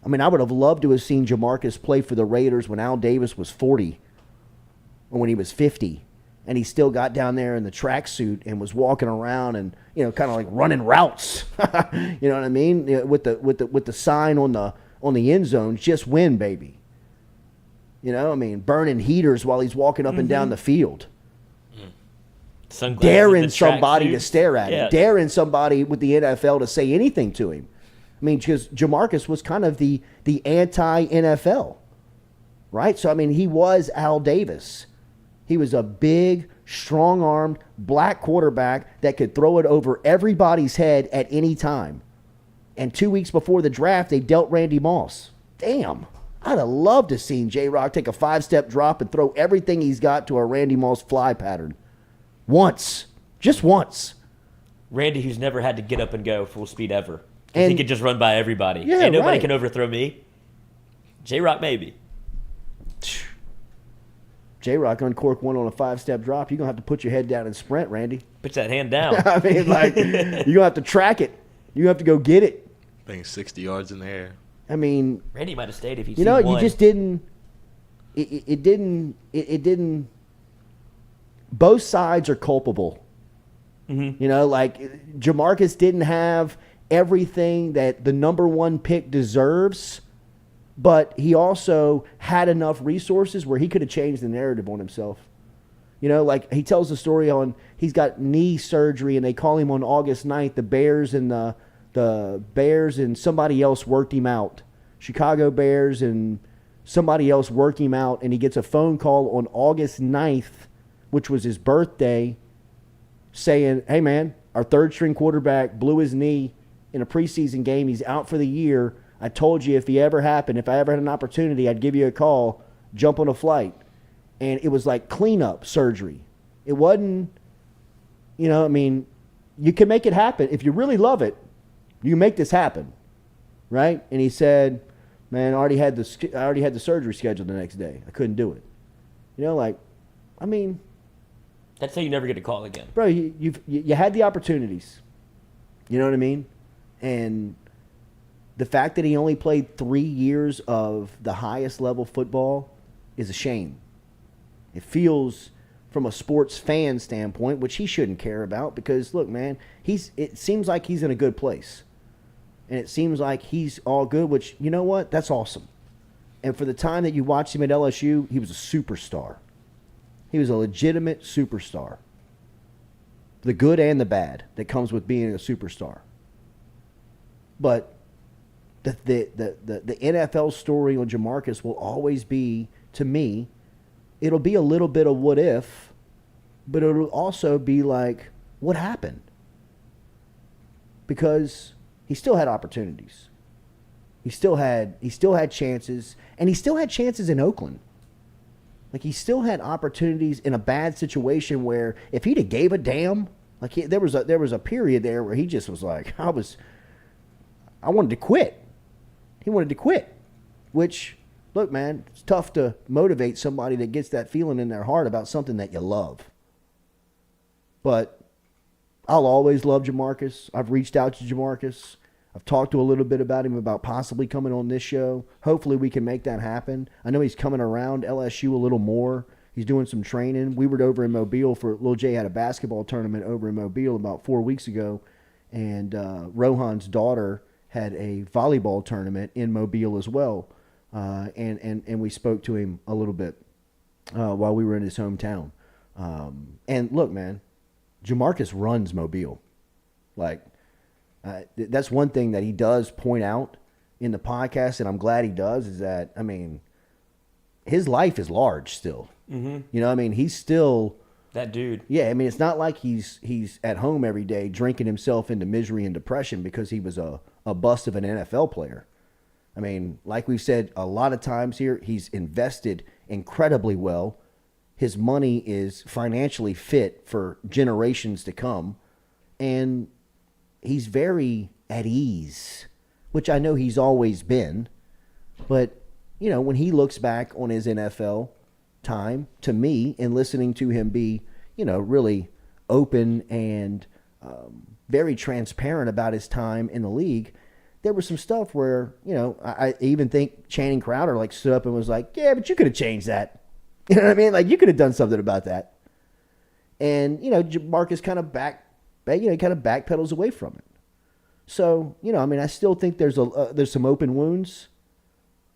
I mean, I would have loved to have seen JaMarcus play for the Raiders when Al Davis was 40 or when he was 50. And he still got down there in the tracksuit and was walking around and, kind of like running routes. You know what I mean? With the sign on the end zone, just win, baby. Burning heaters while he's walking up and down the field. Daring somebody to stare at him. Daring somebody with the NFL to say anything to him. I mean, because JaMarcus was kind of the anti-NFL, right? So, I mean, he was Al Davis. He was a big, strong-armed, black quarterback that could throw it over everybody's head at any time. And 2 weeks before the draft, they dealt Randy Moss. Damn. I'd have loved to have seen J-Rock take a 5-step drop and throw everything he's got to a Randy Moss fly pattern. Once. Just once. Randy, who's never had to get up and go full speed ever. And he could just run by everybody. Yeah, and nobody right. can overthrow me. J-Rock, maybe. J-Rock uncork one on a 5-step drop. You're going to have to put your head down and sprint, Randy. Put that hand down. I mean, like, you're going to have to track it. You have to go get it. I think 60 yards in the air. I mean, Randy might have stayed if he'd you know, seen you one. just didn't. It didn't. Both sides are culpable. Mm-hmm. You know, like JaMarcus didn't have everything that the number one pick deserves, but he also had enough resources where he could have changed the narrative on himself. You know, like he tells the story on he's got knee surgery and they call him on August 9th. The Bears and the Bears and somebody else worked him out. Chicago Bears and somebody else worked him out, and he gets a phone call on August 9th, which was his birthday, saying, hey, man, our third-string quarterback blew his knee in a preseason game. He's out for the year. I told you if he ever happened, if I ever had an opportunity, I'd give you a call, jump on a flight. And it was like cleanup surgery. It wasn't, you know, I mean, you can make it happen. If you really love it, you make this happen, right? And he said, man, I already had the surgery scheduled the next day. I couldn't do it. You know, like, I mean, That's how you never get a call again. bro, you had the opportunities. You know what I mean? And the fact that he only played 3 years of the highest level football is a shame. It feels, from a sports fan standpoint, which he shouldn't care about, because look, man, it seems like he's in a good place. And it seems like he's all good, which, you know what? That's awesome. And for the time that you watched him at LSU, he was a superstar. He was a legitimate superstar. The good and the bad that comes with being a superstar. But the NFL story on JaMarcus will always be, to me, it'll be a little bit of what if, but it'll also be like, what happened? Because he still had opportunities. He still had chances, and he still had chances in Oakland. Like, he still had opportunities in a bad situation where if he'd have gave a damn, like there was a period there where he just was like, I wanted to quit. He wanted to quit, which, look, man, it's tough to motivate somebody that gets that feeling in their heart about something that you love. But I'll always love JaMarcus. I've reached out to JaMarcus. I've talked to a little bit about him about possibly coming on this show. Hopefully we can make that happen. I know he's coming around LSU a little more. He's doing some training. We were over in Mobile for Lil J had a basketball tournament over in Mobile about 4 weeks ago, and Rohan's daughter had a volleyball tournament in Mobile as well. And we spoke to him a little bit while we were in his hometown. And look, man, JaMarcus runs Mobile. Like, that's one thing that he does point out in the podcast, and I'm glad he does, is that, I mean, his life is large still. Mm-hmm. You know, I mean, he's still that dude. Yeah, I mean, it's not like he's at home every day drinking himself into misery and depression because he was a bust of an NFL player. I mean, like we've said a lot of times here, he's invested incredibly well. His money is financially fit for generations to come. And he's very at ease, which I know he's always been. But, you know, when he looks back on his NFL time, to me, and listening to him be, you know, really open and very transparent about his time in the league, there was some stuff where, you know, I even think Channing Crowder like stood up and was like, yeah, but you could have changed that. You know what I mean? Like, you could have done something about that. And, you know, Marcus kind of backpedals away from it. So, you know, I mean, I still think there's some open wounds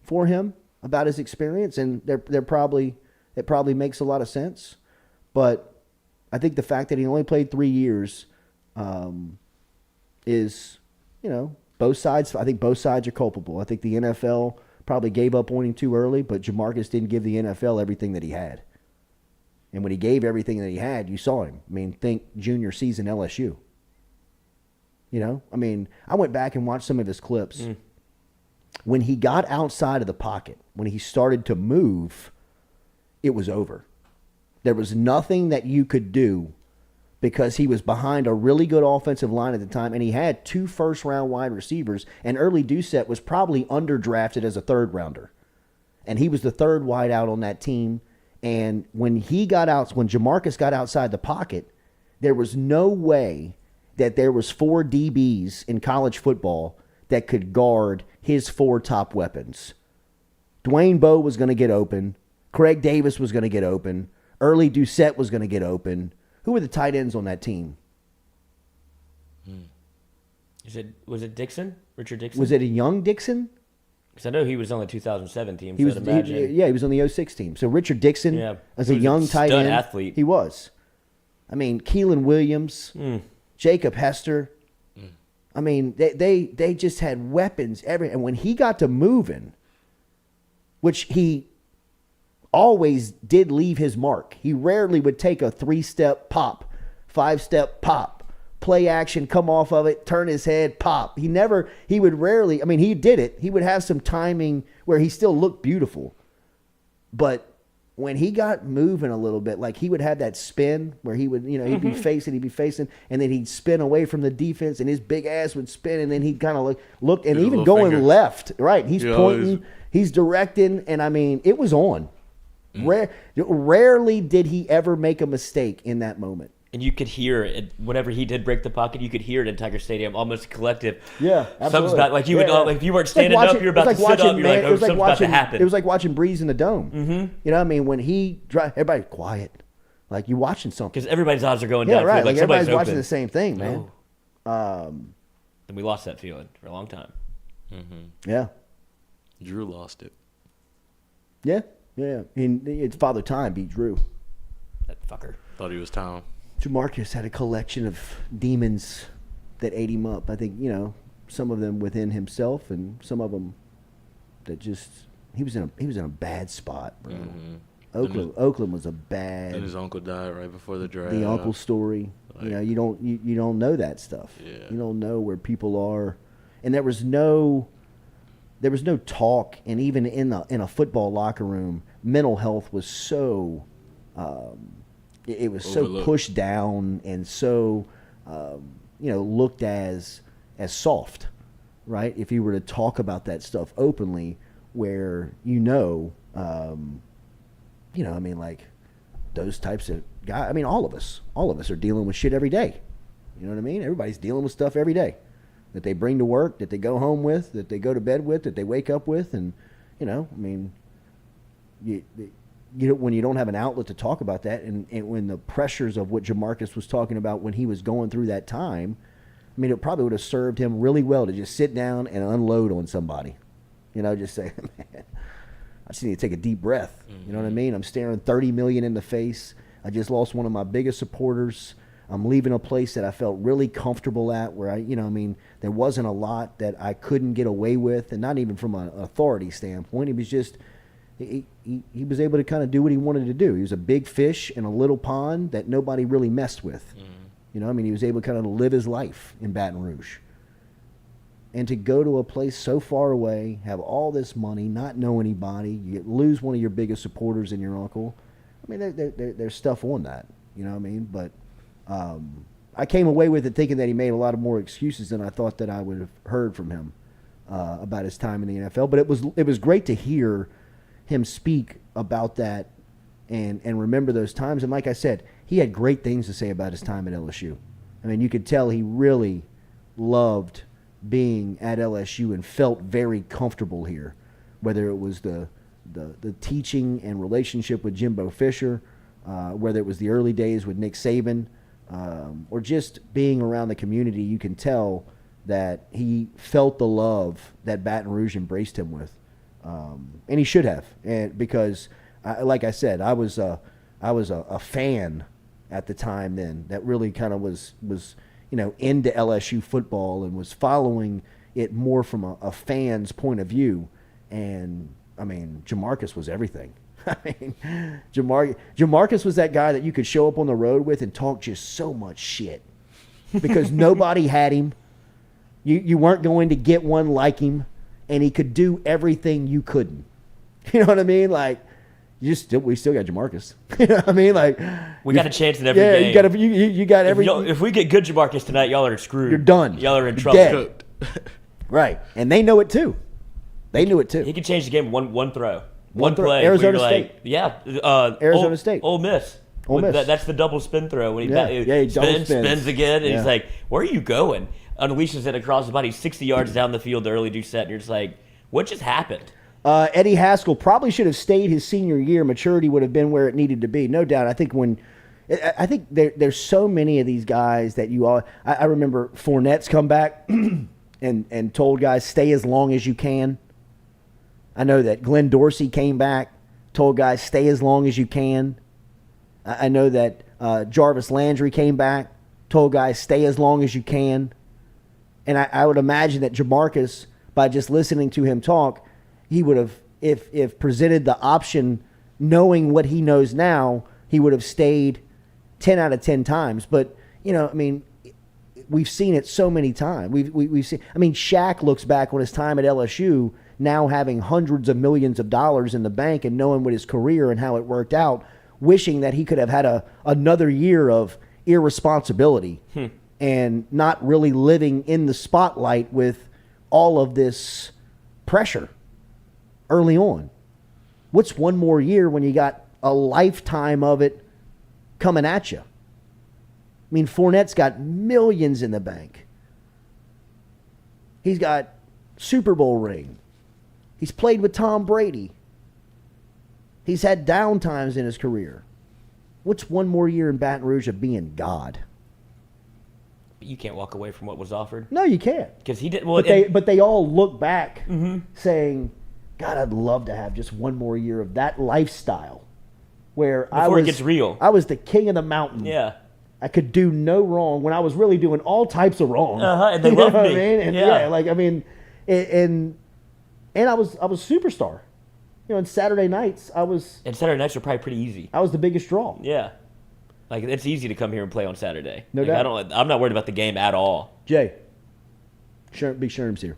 for him about his experience, and it probably makes a lot of sense. But I think the fact that he only played 3 years is, you know, both sides. I think both sides are culpable. I think the NFL probably gave up on him too early, but JaMarcus didn't give the NFL everything that he had. And when he gave everything that he had, you saw him. I mean, think junior season LSU. You know, I mean, I went back and watched some of his clips. When he got outside of the pocket, when he started to move, it was over. There was nothing that you could do because he was behind a really good offensive line at the time, and he had 2 first-round wide receivers, and early Doucette was probably underdrafted as a third-rounder. And he was the third wide out on that team. And when JaMarcus got outside the pocket, there was no way that there was 4 DBs in college football that could guard his 4 top weapons. Dwayne Bowe was going to get open. Craig Davis was going to get open. Early Doucette was going to get open. Who were the tight ends on that team? Was it Dixon? Richard Dixon? Was it a young Dixon? Because I know he was on the 2007 team. He was on the 06 team. So Richard Dixon as a young tight end. Athlete. He was. I mean, Keelan Williams, Jacob Hester. I mean, they just had weapons. And when he got to moving, which he always did leave his mark. He rarely would take a 3-step pop, 5-step pop, play action, come off of it, turn his head, pop. He would rarely, I mean, he did it. He would have some timing where he still looked beautiful. But when he got moving a little bit, like he would have that spin where he would, he'd be facing, and then he'd spin away from the defense, and his big ass would spin, and then he'd kind of look, and even going finger. Left, right? He's pointing, he's directing, and I mean, it was on. Rarely did he ever make a mistake in that moment. And you could hear it whenever he did break the pocket. You could hear it in Tiger Stadium, almost collective. Yeah, absolutely. Something's about like you would like if you weren't standing up, you're about to sit up. You're like, oh, something's about to happen. It was like watching Breeze in the Dome. You know what I mean? When he everybody quiet, like you're watching something because everybody's odds are going down. Yeah, right. Like everybody's watching the same thing, man. And we lost that feeling for a long time. Yeah, Drew lost it. Yeah. It's Father Time beat Drew. That fucker. Thought he was Tom. JaMarcus had a collection of demons that ate him up. I think, some of them within himself and some of them that just he was in a bad spot, bro. Oakland was a bad. And his uncle died right before the draft. The uncle story. Like, you don't know that stuff. Yeah. You don't know where people are. And there was no talk, and even in a football locker room, mental health was so it was overlooked. So pushed down and so looked as soft, right? If you were to talk about that stuff openly, where I mean, like those types of guys. I mean, all of us are dealing with shit every day. You know what I mean? Everybody's dealing with stuff every day that they bring to work, that they go home with, that they go to bed with, that they wake up with, and I mean, when you don't have an outlet to talk about that, and when the pressures of what JaMarcus was talking about when he was going through that time, I mean, it probably would have served him really well to just sit down and unload on somebody, just say, man, I just need to take a deep breath. You know what I mean? I'm staring 30 million in the face. I just lost one of my biggest supporters. I'm leaving a place that I felt really comfortable at, where there wasn't a lot that I couldn't get away with, and not even from an authority standpoint. He was just, he was able to kind of do what he wanted to do. He was a big fish in a little pond that nobody really messed with. He was able to kind of live his life in Baton Rouge. And to go to a place so far away, have all this money, not know anybody, you lose one of your biggest supporters in your uncle. I mean, there's stuff on that, you know what I mean? But I came away with it thinking that he made a lot of more excuses than I thought that I would have heard from him about his time in the NFL. But it was great to hear him speak about that and remember those times. And like I said, he had great things to say about his time at LSU. I mean, you could tell he really loved being at LSU and felt very comfortable here, whether it was the teaching and relationship with Jimbo Fisher, whether it was the early days with Nick Saban, or just being around the community. You can tell that he felt the love that Baton Rouge embraced him with, and he should have. And because, like I said, I was a fan at the time then that really kind of was into LSU football and was following it more from a fan's point of view. And, I mean, JaMarcus was everything. I mean, JaMarcus was that guy that you could show up on the road with and talk just so much shit because nobody had him. You weren't going to get one like him, and he could do everything you couldn't. You know what I mean? Like, we still got JaMarcus. You know what I mean? Like, we got a chance in every game. You got every. If we get good JaMarcus tonight, y'all are screwed. You're done. Y'all are in You're trouble. Dead. Right, and they know it too. They knew it too. He could change the game one throw. One throw. Play. Arizona State. Arizona State. Ole Miss. Ole Miss. That's the double spin throw. When he spins again, and he's like, where are you going? Unleashes it across the body 60 yards down the field, the early do set, and you're just like, what just happened? Eddie Haskell probably should have stayed his senior year. Maturity would have been where it needed to be. No doubt. I think there's so many of these guys that you all – I remember Fournette's come back and told guys, stay as long as you can. I know that Glenn Dorsey came back, told guys, stay as long as you can. I know that Jarvis Landry came back, told guys, stay as long as you can. And I would imagine that JaMarcus, by just listening to him talk, he would have, if presented the option, knowing what he knows now, he would have stayed 10 out of 10 times. But, you know, I mean, we've seen it so many times. We've seen. I mean, Shaq looks back on his time at LSU, now having hundreds of millions of dollars in the bank and knowing what his career and how it worked out, wishing that he could have had another year of irresponsibility and not really living in the spotlight with all of this pressure early on. What's one more year when you got a lifetime of it coming at you? I mean, Fournette's got millions in the bank. He's got Super Bowl ring. He's played with Tom Brady. He's had down times in his career. What's one more year in Baton Rouge of being God? You can't walk away from what was offered. No, you can't. Because he did. Well, but they all look back saying, God, I'd love to have just one more year of that lifestyle where before it gets real. I was the king of the mountain. Yeah. I could do no wrong when I was really doing all types of wrong. And they loved me. I mean? And and I was superstar. You know, and Saturday nights And Saturday nights are probably pretty easy. I was the biggest draw. Yeah. Like, it's easy to come here and play on Saturday. No doubt. I'm not worried about the game at all. Jay, Big Sherm's here.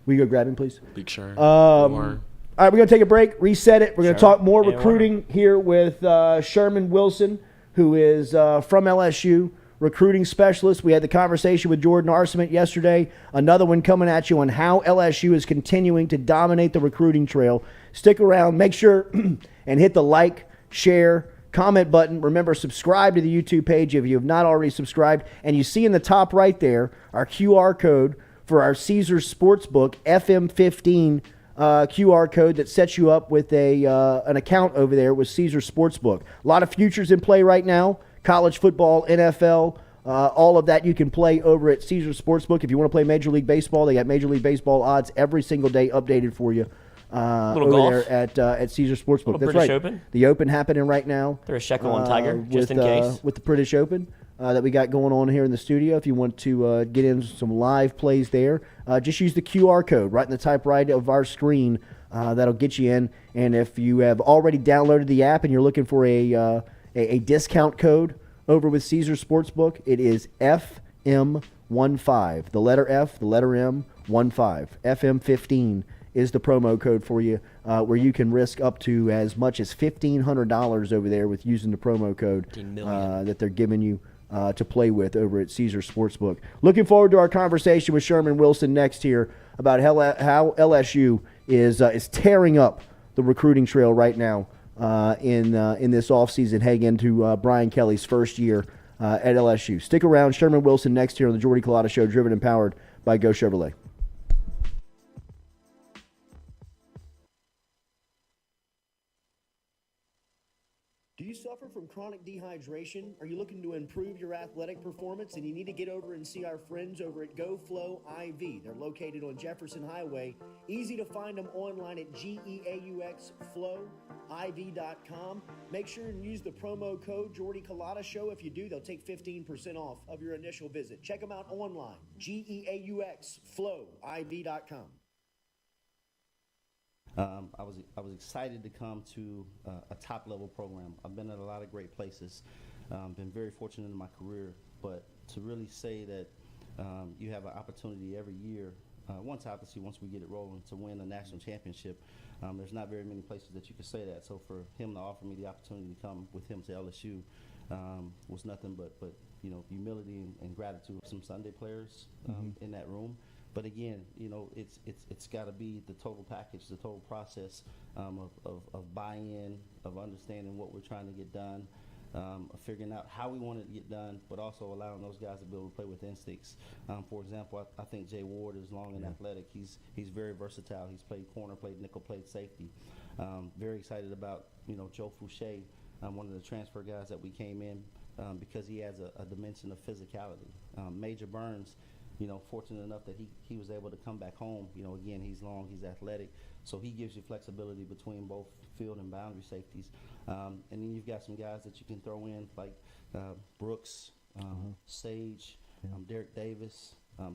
Will you go grab him, please? Big Sherm. All right, we're going to take a break, reset it. We're going to talk more recruiting here with Sherman Wilson, who is from LSU, recruiting specialist. We had the conversation with Jordan Arcement yesterday. Another one coming at you on how LSU is continuing to dominate the recruiting trail. Stick around. Make sure and hit the like, share, comment button. Remember, subscribe to the YouTube page if you have not already subscribed. And you see in the top right there our QR code for our Caesars Sportsbook FM15 QR code that sets you up with an account over there with Caesars Sportsbook. A lot of futures in play right now. College football, NFL, all of that you can play over at Caesars Sportsbook. If you want to play Major League Baseball, they got Major League Baseball odds every single day updated for you. Over golf. there at Caesars Sportsbook. That's British right. Open. The Open happening right now. They're a shekel on Tiger, just in case. With the British Open that we got going on here in the studio. If you want to get in some live plays there, just use the QR code right in the top right of our screen. That'll get you in. And if you have already downloaded the app and you're looking for a discount code over with Caesars Sportsbook, it is FM15. The letter F, the letter M, 15. FM15 is the promo code for you, where you can risk up to as much as $1,500 over there with using the promo code that they're giving you to play with over at Caesars Sportsbook. Looking forward to our conversation with Sherman Wilson next here about how LSU is tearing up the recruiting trail right now in this offseason, heading into Brian Kelly's first year at LSU. Stick around. Sherman Wilson next here on the Jordy Culotta Show, driven and powered by Go Chevrolet. Do you suffer Suffering from chronic dehydration? Are you looking to improve your athletic performance? And you need to get over and see our friends over at GoFlow IV. They're located on Jefferson Highway. Easy to find them online at GEAUXFlowIV.com. Make sure and use the promo code Jordy Culotta Show. If you do, they'll take 15% off of your initial visit. Check them out online, GEAUXFlowIV.com. I was excited to come to a top level program. I've been at a lot of great places, been very fortunate in my career, but to really say that you have an opportunity every year, once we get it rolling, to win a national championship, there's not very many places that you can say that. So for him to offer me the opportunity to come with him to LSU was nothing but humility and gratitude. Some Sunday players in that room. But again, it's got to be the total package, the total process of buy-in, of understanding what we're trying to get done, of figuring out how we want it to get done, but also allowing those guys to be able to play with instincts. For example, I think Jay Ward is long and athletic. He's very versatile. He's played corner, played nickel, played safety. Very excited about Joe Fouché, one of the transfer guys that we came in because he has a dimension of physicality. Major Burns. Fortunate enough that he was able to come back home. Again, he's long, he's athletic, so he gives you flexibility between both field and boundary safeties. And then you've got some guys that you can throw in like Brooks, Sage, Derek Davis.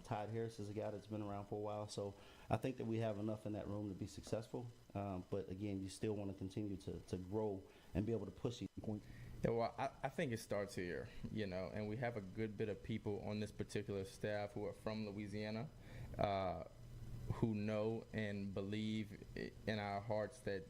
Todd Harris is a guy that's been around for a while. So I think that we have enough in that room to be successful. But again, you still want to continue to grow and be able to push these points. Yeah, well, I think it starts here, and we have a good bit of people on this particular staff who are from Louisiana, who know and believe in our hearts that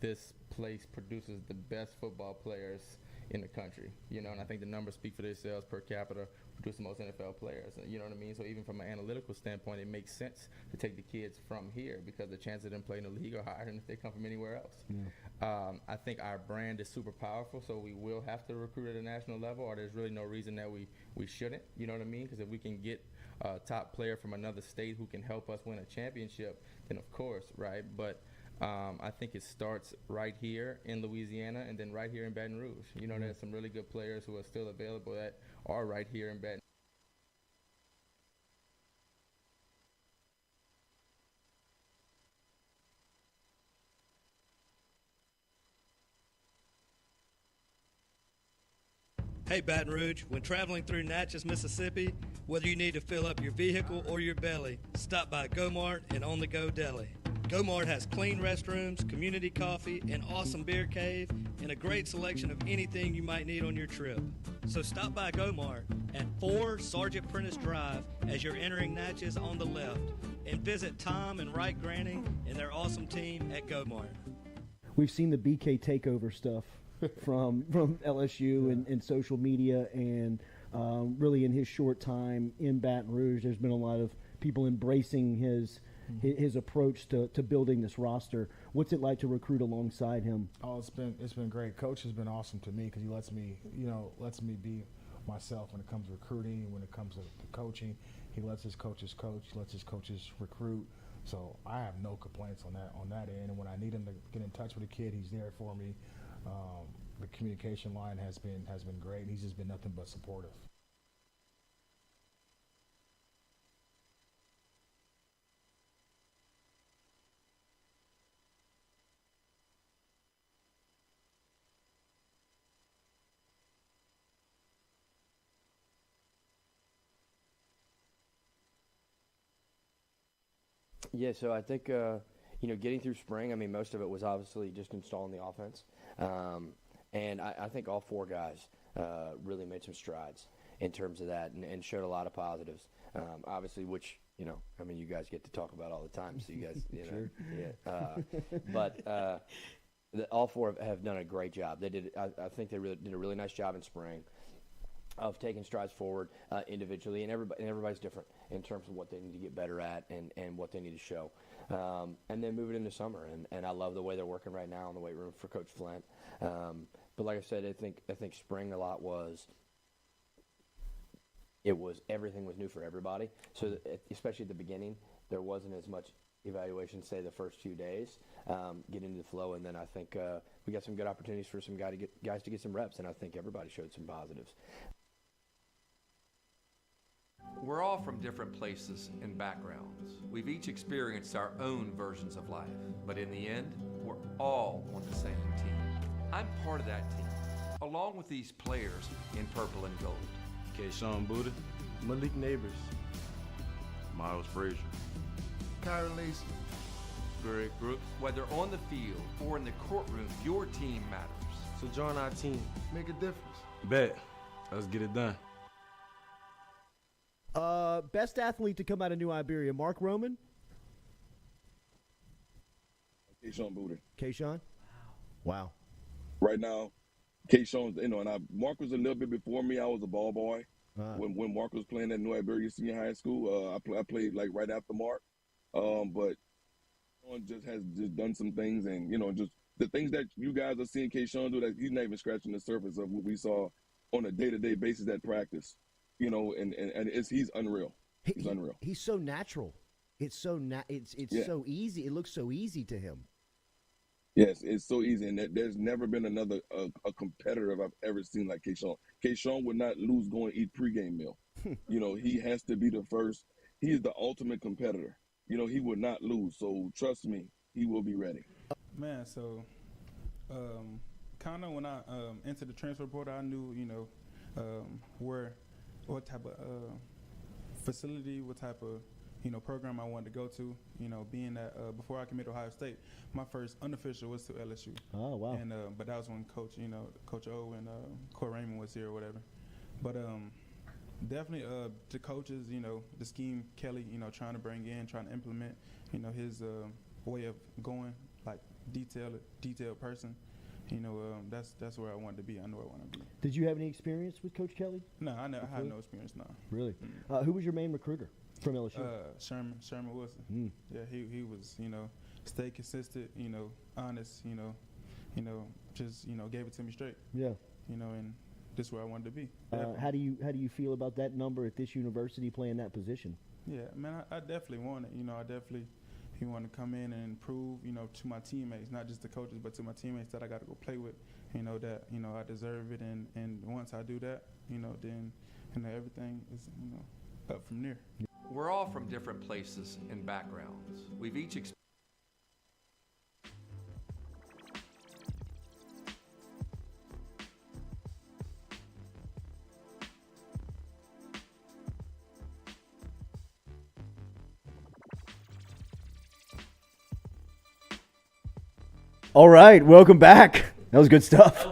this place produces the best football players in the country, and I think the numbers speak for themselves. Per capita, produce the most NFL players, you know what I mean? So even from an analytical standpoint, it makes sense to take the kids from here because the chances of them playing in the league are higher than if they come from anywhere else. I think our brand is super powerful, so we will have to recruit at a national level, or there's really no reason that we shouldn't, you know what I mean? Because if we can get a top player from another state who can help us win a championship, then of course, right? But I think it starts right here in Louisiana and then right here in Baton Rouge. There's some really good players who are still available that are right here in Baton. Hey Baton Rouge, when traveling through Natchez, Mississippi, whether you need to fill up your vehicle or your belly, stop by Go-Mart and On The Go Deli. Go-Mart has clean restrooms, community coffee, an awesome beer cave, and a great selection of anything you might need on your trip. So stop by Go-Mart at 4 Sergeant Prentice Drive as you're entering Natchez on the left, and visit Tom and Wright Granning and their awesome team at Go-Mart. We've seen the BK takeover stuff from LSU and social media, and really in his short time in Baton Rouge, there's been a lot of people embracing his approach to building this roster. What's it like to recruit alongside him? Oh, it's been great. Coach has been awesome to me because he lets me be myself when it comes to recruiting, when it comes to coaching. He lets his coaches coach, he lets his coaches recruit. So I have no complaints on that end. And when I need him to get in touch with a kid, he's there for me. The communication line has been great. He's just been nothing but supportive. Yeah, so I think, getting through spring, most of it was obviously just installing the offense. And I think all 4 guys really made some strides in terms of that and showed a lot of positives. Obviously, which, you guys get to talk about all the time, so you guys, Sure. Yeah. But all 4 have done a great job. They did. I think they really did a really nice job in spring of taking strides forward individually, and everybody's different in terms of what they need to get better at and what they need to show. And then move it into summer, and I love the way they're working right now in the weight room for Coach Flint. But like I said, I think spring a lot was everything was new for everybody. So especially at the beginning, there wasn't as much evaluation, say the first few days, get into the flow, and then I think we got some good opportunities for some guys to get some reps, and I think everybody showed some positives. We're all from different places and backgrounds. We've each experienced our own versions of life, but in the end, we're all on the same team. I'm part of that team, along with these players in purple and gold. Kayshawn Buddha, Malik Neighbors, Miles Frazier, Kyron Lacy, Greg Brooks. Whether on the field or in the courtroom, your team matters. So join our team. Make a difference. Bet. Let's get it done. Best athlete to come out of New Iberia, Mark Roman? Kayshawn Buddha. Kayshawn? Wow. Right now, Kayshawn, and Mark was a little bit before me. I was a ball boy. When Mark was playing at New Iberia Senior High School, I played like right after Mark. But Kayshawn just has done some things, and just the things that you guys are seeing Kayshawn do, that he's not even scratching the surface of what we saw on a day-to-day basis at practice. And he's unreal. He's unreal. He's so natural. It's so so easy. It looks so easy to him. Yes, it's so easy, and there's never been another a competitor I've ever seen like Kayshawn. Kayshawn would not lose going to eat pregame meal. He has to be the first. He is the ultimate competitor. He would not lose. So trust me, he will be ready. Man, so kind of when I entered the transfer portal, I knew what type of facility, what type of program I wanted to go to. Being that before I committed to Ohio State, my first unofficial was to LSU. Oh wow! And but that was when Coach O and Court Raymond was here or whatever. But definitely the coaches, the scheme Kelly, trying to bring in, trying to implement, his way of going, like detailed person. That's where I wanted to be. I know I want to be. Did you have any experience with Coach Kelly? No, I had no experience. No. Really? Who was your main recruiter from LSU? Sherman Wilson. Yeah, he was. Stay consistent. Honest. Just gave it to me straight. Yeah. And this is where I wanted to be. How do you feel about that number at this university playing that position? Yeah, man, I definitely want it. I definitely. He wanted to come in and prove, to my teammates, not just the coaches, but to my teammates that I got to go play with, that, I deserve it. And once I do that, then, everything is, up from there. We're all from different places and backgrounds. We've each experienced. All right, welcome back. That was good stuff.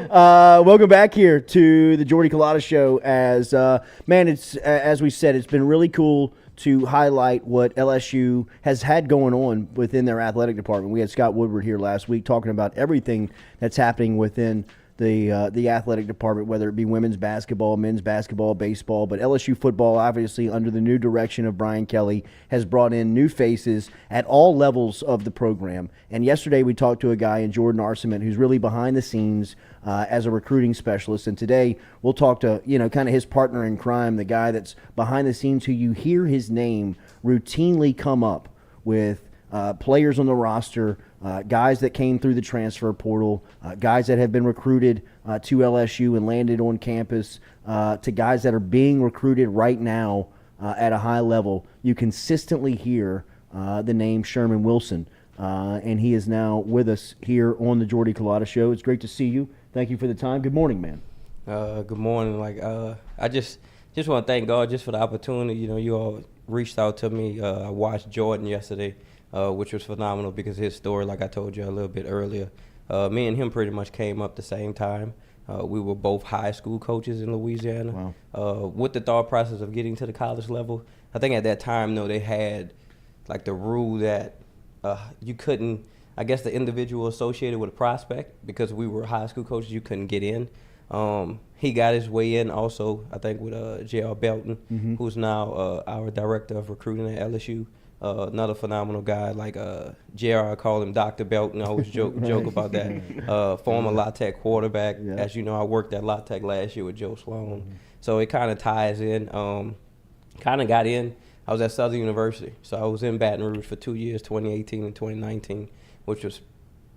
Welcome back here to the Jordy Culotta Show. It's as we said, it's been really cool to highlight what LSU has had going on within their athletic department. We had Scott Woodward here last week talking about everything that's happening within the athletic department, whether it be women's basketball, men's basketball, baseball. But LSU football, obviously under the new direction of Brian Kelly, has brought in new faces at all levels of the program. And yesterday we talked to a guy in Jordan Arcement who's really behind the scenes as a recruiting specialist. And today we'll talk to, kind of his partner in crime, the guy that's behind the scenes who you hear his name routinely come up with players on the roster, guys that came through the transfer portal, guys that have been recruited to LSU and landed on campus, to guys that are being recruited right now at a high level. You consistently hear the name Sherman Wilson, and he is now with us here on the Jordy Culotta Show. It's great to see you. Thank you for the time. Good morning, man. Good morning. I just want to thank God just for the opportunity. You all reached out to me. I watched Jordan yesterday, which was phenomenal because his story, like I told you a little bit earlier, me and him pretty much came up the same time. We were both high school coaches in Louisiana. Wow. With the thought process of getting to the college level, I think at that time, they had like the rule that you couldn't, I guess the individual associated with a prospect, because we were high school coaches, you couldn't get in. He got his way in also, I think, with J.R. Belton, who's now our director of recruiting at LSU. Another phenomenal guy, like JR, I call him Dr. Belton. I always joke about that. Former La Tech quarterback. Yeah. As you know, I worked at La Tech last year with Joe Sloan. So it kind of ties in. Kind of got in I was at Southern University. So I was in Baton Rouge for 2 years, 2018 and 2019, which was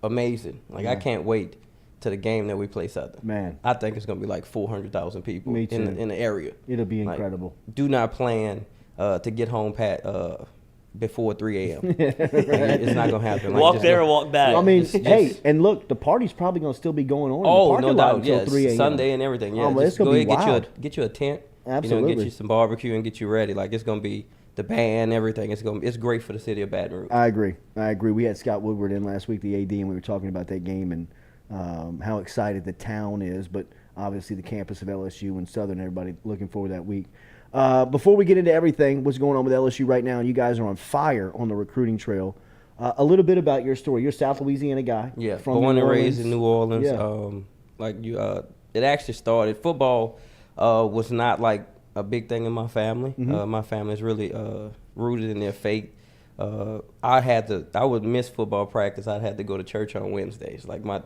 amazing. Like, I can't wait to the game that we play Southern. Man. I think it's going to be like 400,000 people in the area. It'll be incredible. Like, do not plan to get home before 3 a.m. It's not going to happen. Like, walk there or walk back. I mean, hey, and look, the party's probably going to still be going on. Oh, in the no doubt. until 3 a.m. Sunday and everything. Yeah, it's just go gonna ahead, be get you a tent. Absolutely. Get you some barbecue and get you ready. Like, it's going to be the band, everything. It's great for the city of Baton Rouge. I agree. We had Scott Woodward in last week, the AD, and we were talking about that game and how excited the town is, but obviously the campus of LSU and Southern, everybody looking forward to that week. Before we get into everything, what's going on with LSU right now, and you guys are on fire on the recruiting trail, a little bit about your story. You're a South Louisiana guy. Yeah, from born New and Orleans. raised in New Orleans. Yeah. It actually started, football was not like a big thing in my family. My family is really rooted in their faith. I would miss football practice. I'd have to go to church on Wednesdays. Like, my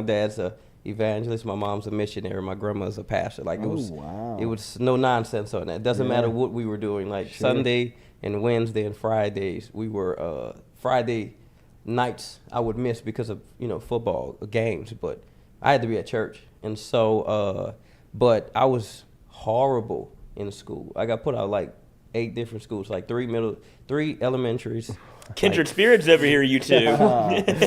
dad's a evangelist, my mom's a missionary, my grandma's a pastor. Like, it was no nonsense on that. It doesn't matter what we were doing. Like, Sunday and Wednesday and Fridays, we were Friday nights I would miss because of football games, but I had to be at church. And so but I was horrible in school. I got put out like 8 different schools, like 3 elementaries. Kindred spirits over here, you two.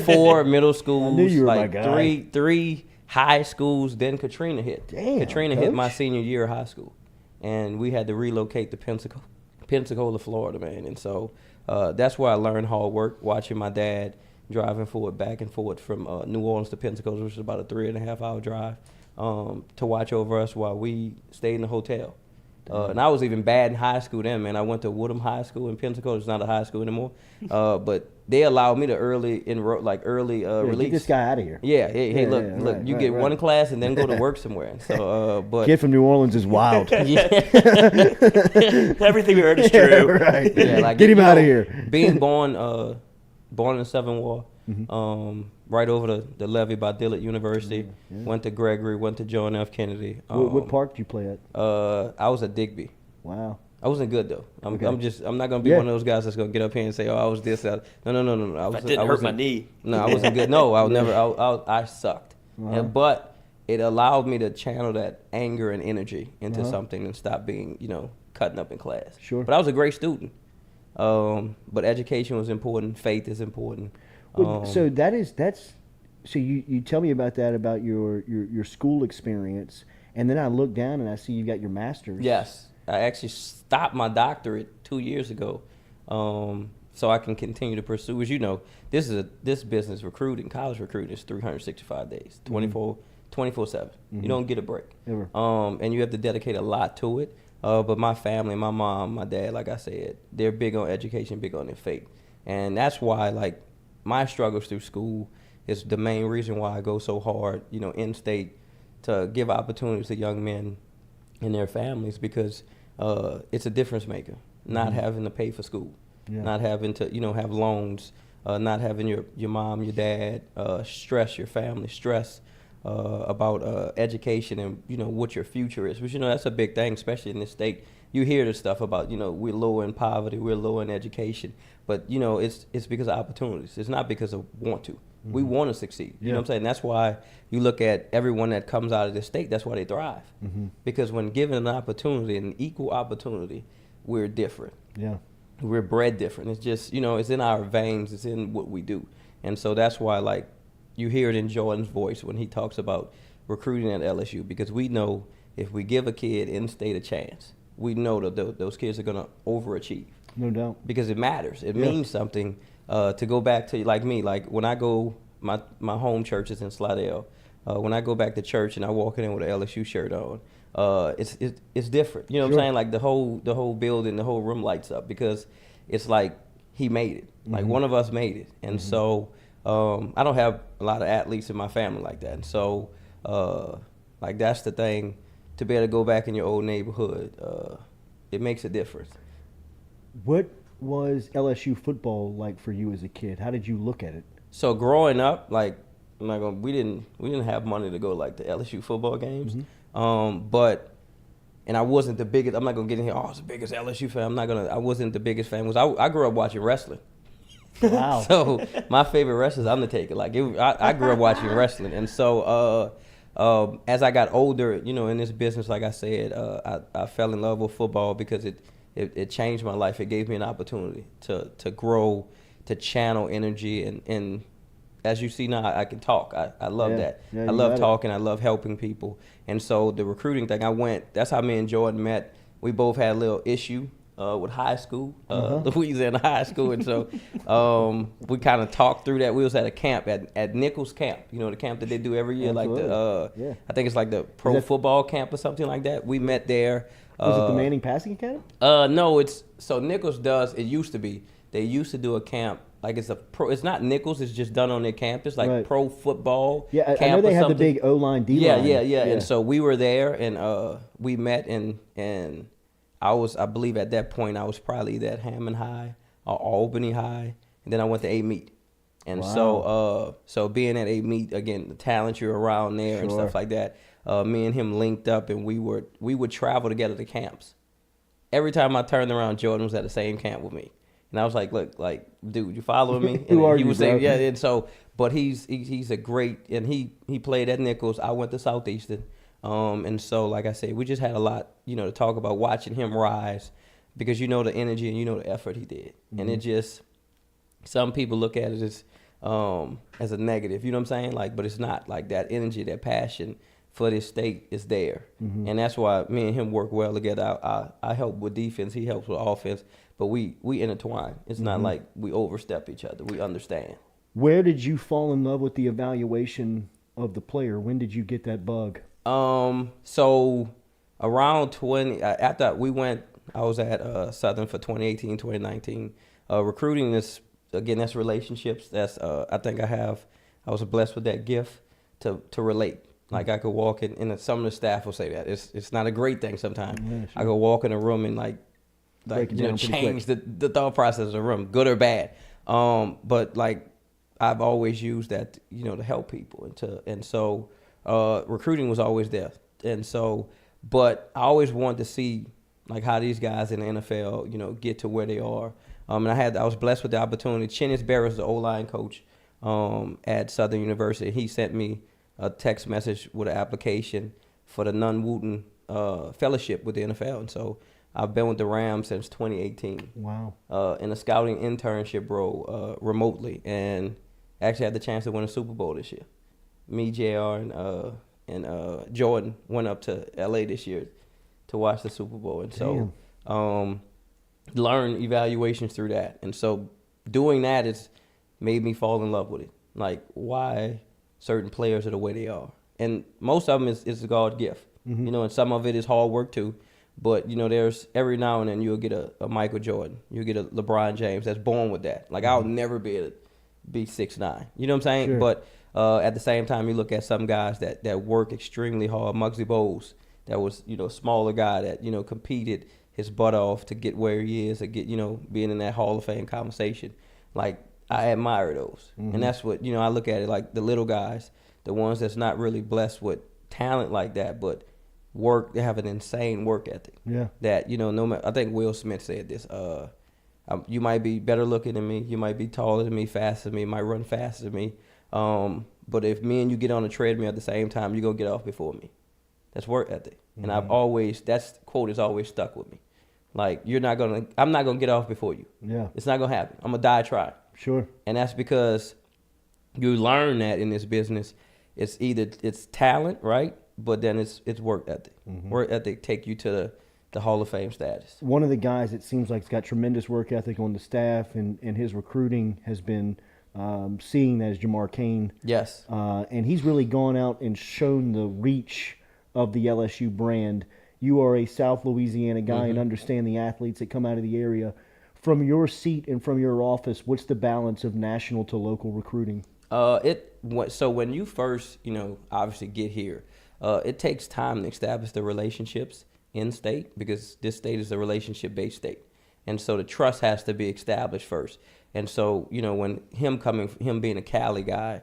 4 middle schools, I knew you were like my guy. 3 high schools. Then Katrina hit. Damn, Katrina hit my Coach. senior year of high school, and we had to relocate to Pensacola, Florida, man. And so that's where I learned hard work, watching my dad driving back and forth from New Orleans to Pensacola, which is about a 3.5-hour drive, to watch over us while we stayed in the hotel. And I was even bad in high school then, man. I went to Woodham High School in Pensacola. It's not a high school anymore. But they allowed me to early release. Get this guy out of here. Yeah. Hey, look, right, you right, get right. one class and then go to work somewhere. And so, but Kid from New Orleans is wild. Everything we heard is true. Right. yeah, like, Get him out of here. Being born in the Seven Ward, right over the levee by Dillard University. Went to Gregory, went to John F. Kennedy. What park did you play at? I was at Digby. Wow. I wasn't good though. I'm not gonna be Yeah. one of those guys that's gonna get up here and say, "Oh, I was this." No. I didn't hurt my knee. No, I wasn't good. No, I sucked. But it allowed me to channel that anger and energy into something and stop being, cutting up in class. Sure. But I was a great student. But education was important. Faith is important. So so you tell me about that, about your school experience, and then I look down and I see you got your master's. Yes, I actually stopped my doctorate 2 years ago, so I can continue to pursue. As you know, this business, recruiting, college recruiting, is 365 days, 24/7. You don't get a break. Ever. And you have to dedicate a lot to it. But my family, my mom, my dad, like I said, they're big on education, big on their faith, and that's why, like, my struggles through school is the main reason why I go so hard, in state, to give opportunities to young men and their families, because it's a difference maker. Not having to pay for school, not having to, have loans, not having your mom, your dad stress your family, stress about education and what your future is. Which that's a big thing, especially in this state. You hear this stuff about we're low in poverty, we're low in education, but it's because of opportunities. It's not because of want to. We want to succeed. You know what I'm saying? That's why you look at everyone that comes out of this state. That's why they thrive, because when given an opportunity, an equal opportunity, we're different. Yeah. We're bred different. It's just it's in our veins. It's in what we do, and so that's why, like, you hear it in Jordan's voice when he talks about recruiting at LSU, because we know if we give a kid in state a chance, we know that those kids are going to overachieve. No doubt. Because it matters. It means something to go back to, like me, like when I go, my home church is in Slidell. When I go back to church and I walk in with an LSU shirt on, it's different. You know what I'm saying? Like the whole building, the whole room lights up, because it's like he made it. Like one of us made it. And so I don't have a lot of athletes in my family like that. And so like that's the thing, to be able to go back in your old neighborhood, it makes a difference. What was LSU football like for you as a kid? How did you look at it? So growing up, like, we didn't have money to go like to LSU football games, but And I wasn't the biggest. I'm not gonna get in here. Oh, I was the biggest LSU fan. I wasn't the biggest fan. I grew up watching wrestling. Wow. So my favorite wrestler is Undertaker. I grew up watching wrestling, and so as I got older, in this business, like I said, I fell in love with football because it changed my life. It gave me an opportunity to grow, to channel energy, and as you see now, I can talk. I love that. Yeah, I love talking. I love helping people. And so the recruiting thing, that's how me and Jordan met. We both had a little issue with high school, Louisiana high school. And so we kind of talked through that. We was at a camp, at Nichols Camp, the camp that they do every year. Absolutely. I think it's like the pro football camp or something like that. We met there. Was it the Manning Passing Academy? No, so Nichols it used to be. They used to do a camp. Like it's not Nichols, it's just done on their campus, like pro football. Yeah, camp I know they or have the something. big O-line, D-line. Yeah. And so we were there, and we met, and I believe at that point I was probably at Hammond High or Albany High, and then I went to A-Meet. And so being at A-Meet, again, the talent you're around there and stuff like that, me and him linked up, and we would travel together to camps. Every time I turned around, Jordan was at the same camp with me. And I was like, look, dude, you following me? And Who are he you, was saying, bro? yeah. And so, but he's a great, and he played at Nichols. I went to Southeastern. And so, like I said, we just had a lot, to talk about, watching him rise, because the energy and the effort he did. Mm-hmm. And it just, some people look at it as a negative, you know what I'm saying? But it's not. Like, that energy, that passion for this state is there. Mm-hmm. And that's why me and him work well together. I help with defense, he helps with offense. But we intertwine. It's not like we overstep each other. We understand. Where did you fall in love with the evaluation of the player? When did you get that bug? So around 20, after we went, I was at Southern for 2018, 2019. Recruiting is, again, that's relationships. That's I think I was blessed with that gift to relate. Like, I could walk in, and some of the staff will say that. It's not a great thing sometimes. Yeah, sure. I could walk in a room and change the thought process of the room, good or bad. But I've always used that, to help people, and so recruiting was always there. And so, but I always wanted to see how these guys in the NFL, get to where they are. And I was blessed with the opportunity. Chennis Barrett is the O-line coach at Southern University. He sent me a text message with an application for the Nunn-Wooten fellowship with the NFL, and so I've been with the Rams since 2018. Wow. In a scouting internship role remotely, and actually had the chance to win a Super Bowl this year. Me, JR, and Jordan went up to LA this year to watch the Super Bowl. And so learn evaluations through that. And so doing that has made me fall in love with it. Why certain players are the way they are. And most of them is a God gift. Mm-hmm. And some of it is hard work too. But, there's every now and then you'll get a Michael Jordan. You'll get a LeBron James that's born with that. I'll never be able to be 6'9". You know what I'm saying? Sure. But at the same time, you look at some guys that work extremely hard. Muggsy Bogues, that was, smaller guy that, competed his butt off to get where he is, to get, being in that Hall of Fame conversation. I admire those. Mm-hmm. And that's what, I look at it the little guys, the ones that's not really blessed with talent like that, but they have an insane work ethic. Yeah. That, no matter, I think Will Smith said this, you might be better looking than me, you might be taller than me, faster than me, you might run faster than me, but if me and you get on a treadmill at the same time, you're going to get off before me. That's work ethic. Mm-hmm. And that quote has always stuck with me. I'm not going to get off before you. Yeah. It's not going to happen. I'm going to die trying. Sure. And that's because you learn that in this business. It's either it's talent, right? But then it's work ethic. Mm-hmm. Work ethic take you to the Hall of Fame status. One of the guys that seems like he's got tremendous work ethic on the staff, and his recruiting has been seeing that as Jamar Cain. Yes. And he's really gone out and shown the reach of the LSU brand. You are a South Louisiana guy mm-hmm. and understand the athletes that come out of the area. From your seat and from your office, what's the balance of national to local recruiting? So when you first, obviously get here, it takes time to establish the relationships in state, because this state is a relationship-based state. And so the trust has to be established first. And so, when him being a Cali guy,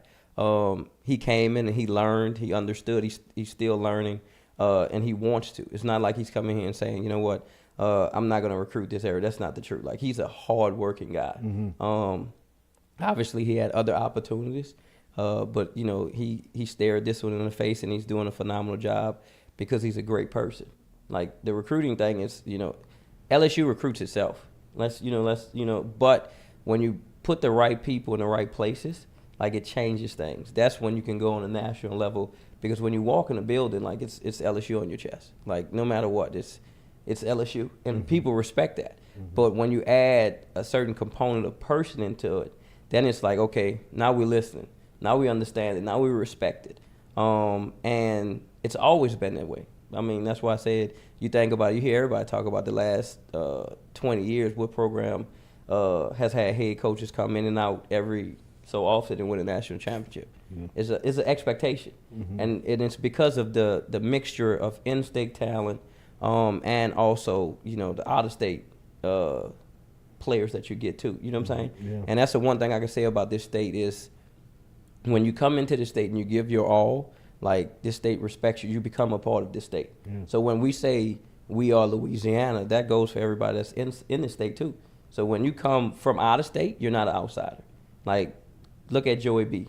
he came in and he learned, he understood, he's still learning. and he wants to. It's not like he's coming here and saying, you know what, I'm not going to recruit this area. That's not the truth. Like, he's a hard-working guy. Obviously, he had other opportunities, but, you know, he stared this one in the face, and he's doing a phenomenal job because he's a great person. Like, the recruiting thing is, you know, LSU recruits itself. But when you put the right people in the right places, like, it changes things. That's when you can go on a national level, because when you walk in a building, like, it's LSU on your chest. Like, no matter what, it's LSU, and people respect that. But when you add a certain component of person into it, then it's like, okay, now we're listening. Now we understand it. Now we respect it. And it's always been that way. I mean, that's why I said, you think about it, you hear everybody talk about the last 20 years, what program has had head coaches come in and out every so often and win a national championship. It's an expectation. And it's because of the mixture of in-state talent and also, you know, the out-of-state players that you get too. You know what I'm saying? Yeah. And that's the one thing I can say about this state is when you come into the state and you give your all, like, this state respects you, you become a part of this state. So when we say we are Louisiana, that goes for everybody that's in the state too. So when you come from out of state, you're not an outsider. Like, look at Joey B.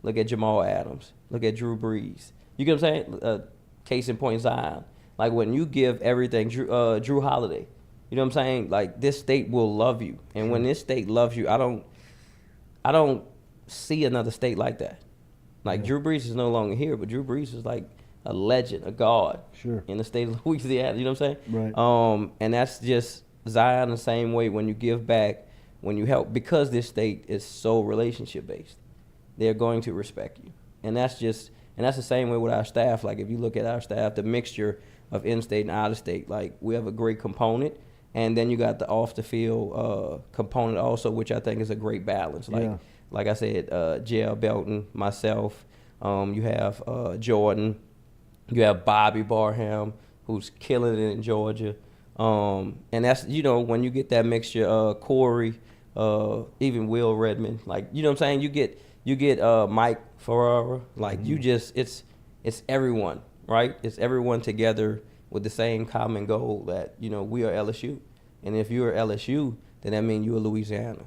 Look at Jamal Adams. Look at Drew Brees. You get what I'm saying? Case in point, Zion. Like, when you give everything, Drew Holiday, you know what I'm saying? Like, this state will love you. And when this state loves you, I don't see another state like that. Like, Drew Brees is no longer here, but Drew Brees is like a legend, a god in the state of Louisiana. You know what I'm saying? Right. And that's just Zion the same way. When you give back, when you help, because this state is so relationship based, they're going to respect you. And that's the same way with our staff. Like, if you look at our staff, the mixture of in-state and out-of-state, like, we have a great component. And then you got the off-the-field component also, which I think is a great balance. Like I said, J.L. Belton, myself, you have Jordan, you have Bobby Barham, who's killing it in Georgia. And that's, you know, when you get that mixture, Corey, even Will Redmond, like, you know what I'm saying? You get Mike Ferrara, like, you just, it's everyone, right? It's everyone together with the same common goal that, you know, we are LSU. And if you're LSU, then that means you're Louisiana.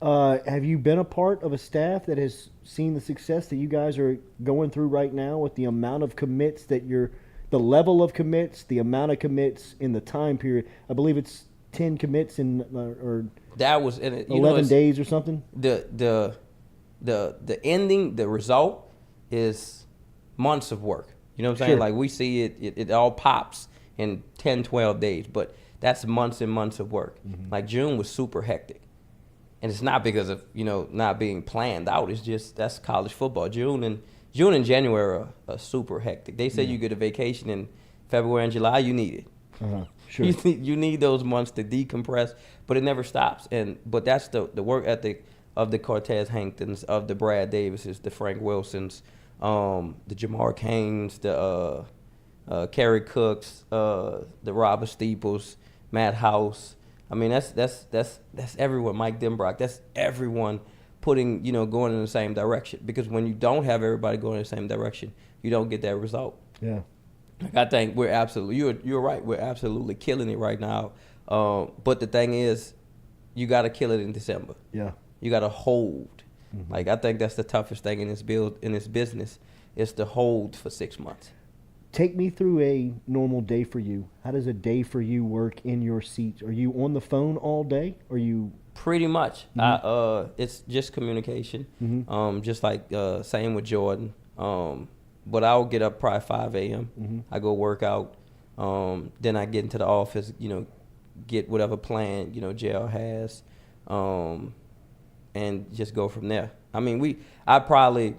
Have you been a part of a staff that has seen the success that you guys are going through right now with the amount of commits the level of commits, the amount of commits in the time period? I believe it's 10 commits in or that was in 11 days or something. The ending, the result is months of work. You know what I'm saying? Like, we see it all pops in 10, 12 days, but that's months and months of work. Like, June was super hectic. And it's not because of, you know, not being planned out. It's just, that's college football. June and January are super hectic. They say you get a vacation in February and July, you need it. Sure. You need those months to decompress, but it never stops. But that's the work ethic of the Cortez Hanktons, of the Brad Davises, the Frank Wilsons, the Jamar Canes, the Kerry Cooks, the Robert Steeples, Matt House. I mean, that's everyone. Mike Denbrock. That's everyone putting, you know, going in the same direction. Because when you don't have everybody going in the same direction, you don't get that result. Yeah. I think we're absolutely. You're right. We're absolutely killing it right now. But the thing is, you got to kill it in December. Yeah. You got to hold. Like, I think that's the toughest thing in this business, is to hold for 6 months. Take me through a normal day for you. How does a day for you work in your seat? Are you on the phone all day? Are you pretty much? It's just communication. Just like same with Jordan. But I'll get up probably 5 a.m. I go work out. Then I get into the office. You know, get whatever plan, you know, JL has, and just go from there. I mean, I probably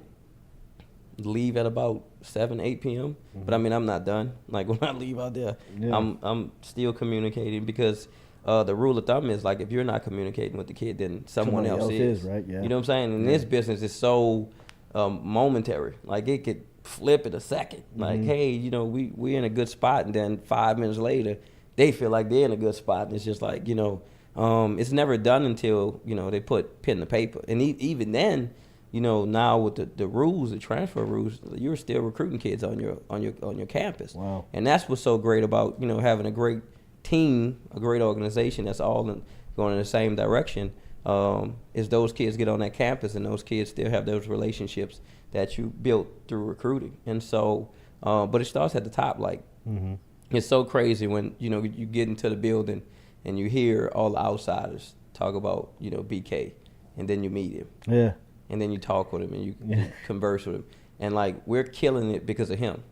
leave at about 7, 8 p.m. But I mean, I'm not done. Like, when I leave out there, I'm still communicating, because the rule of thumb is, like, if you're not communicating with the kid, then someone else is. Right? Yeah. You know what I'm saying? And this business is so momentary. Like, it could flip in a second. Like, hey, you know, we're in a good spot, and then 5 minutes later, they feel like they're in a good spot, and it's just like, you know, it's never done until, you know, they put pen to paper. And even then, now with the rules, the transfer rules, you're still recruiting kids on your campus. Wow. And that's what's so great about having a great team, a great organization that's all going in the same direction. Is those kids get on that campus and those kids still have those relationships that you built through recruiting. And so, but it starts at the top. Like, it's so crazy when, you get into the building and you hear all the outsiders talk about, BK, and then you meet him. Yeah. And then you talk with him and you converse with him. And, like, we're killing it because of him.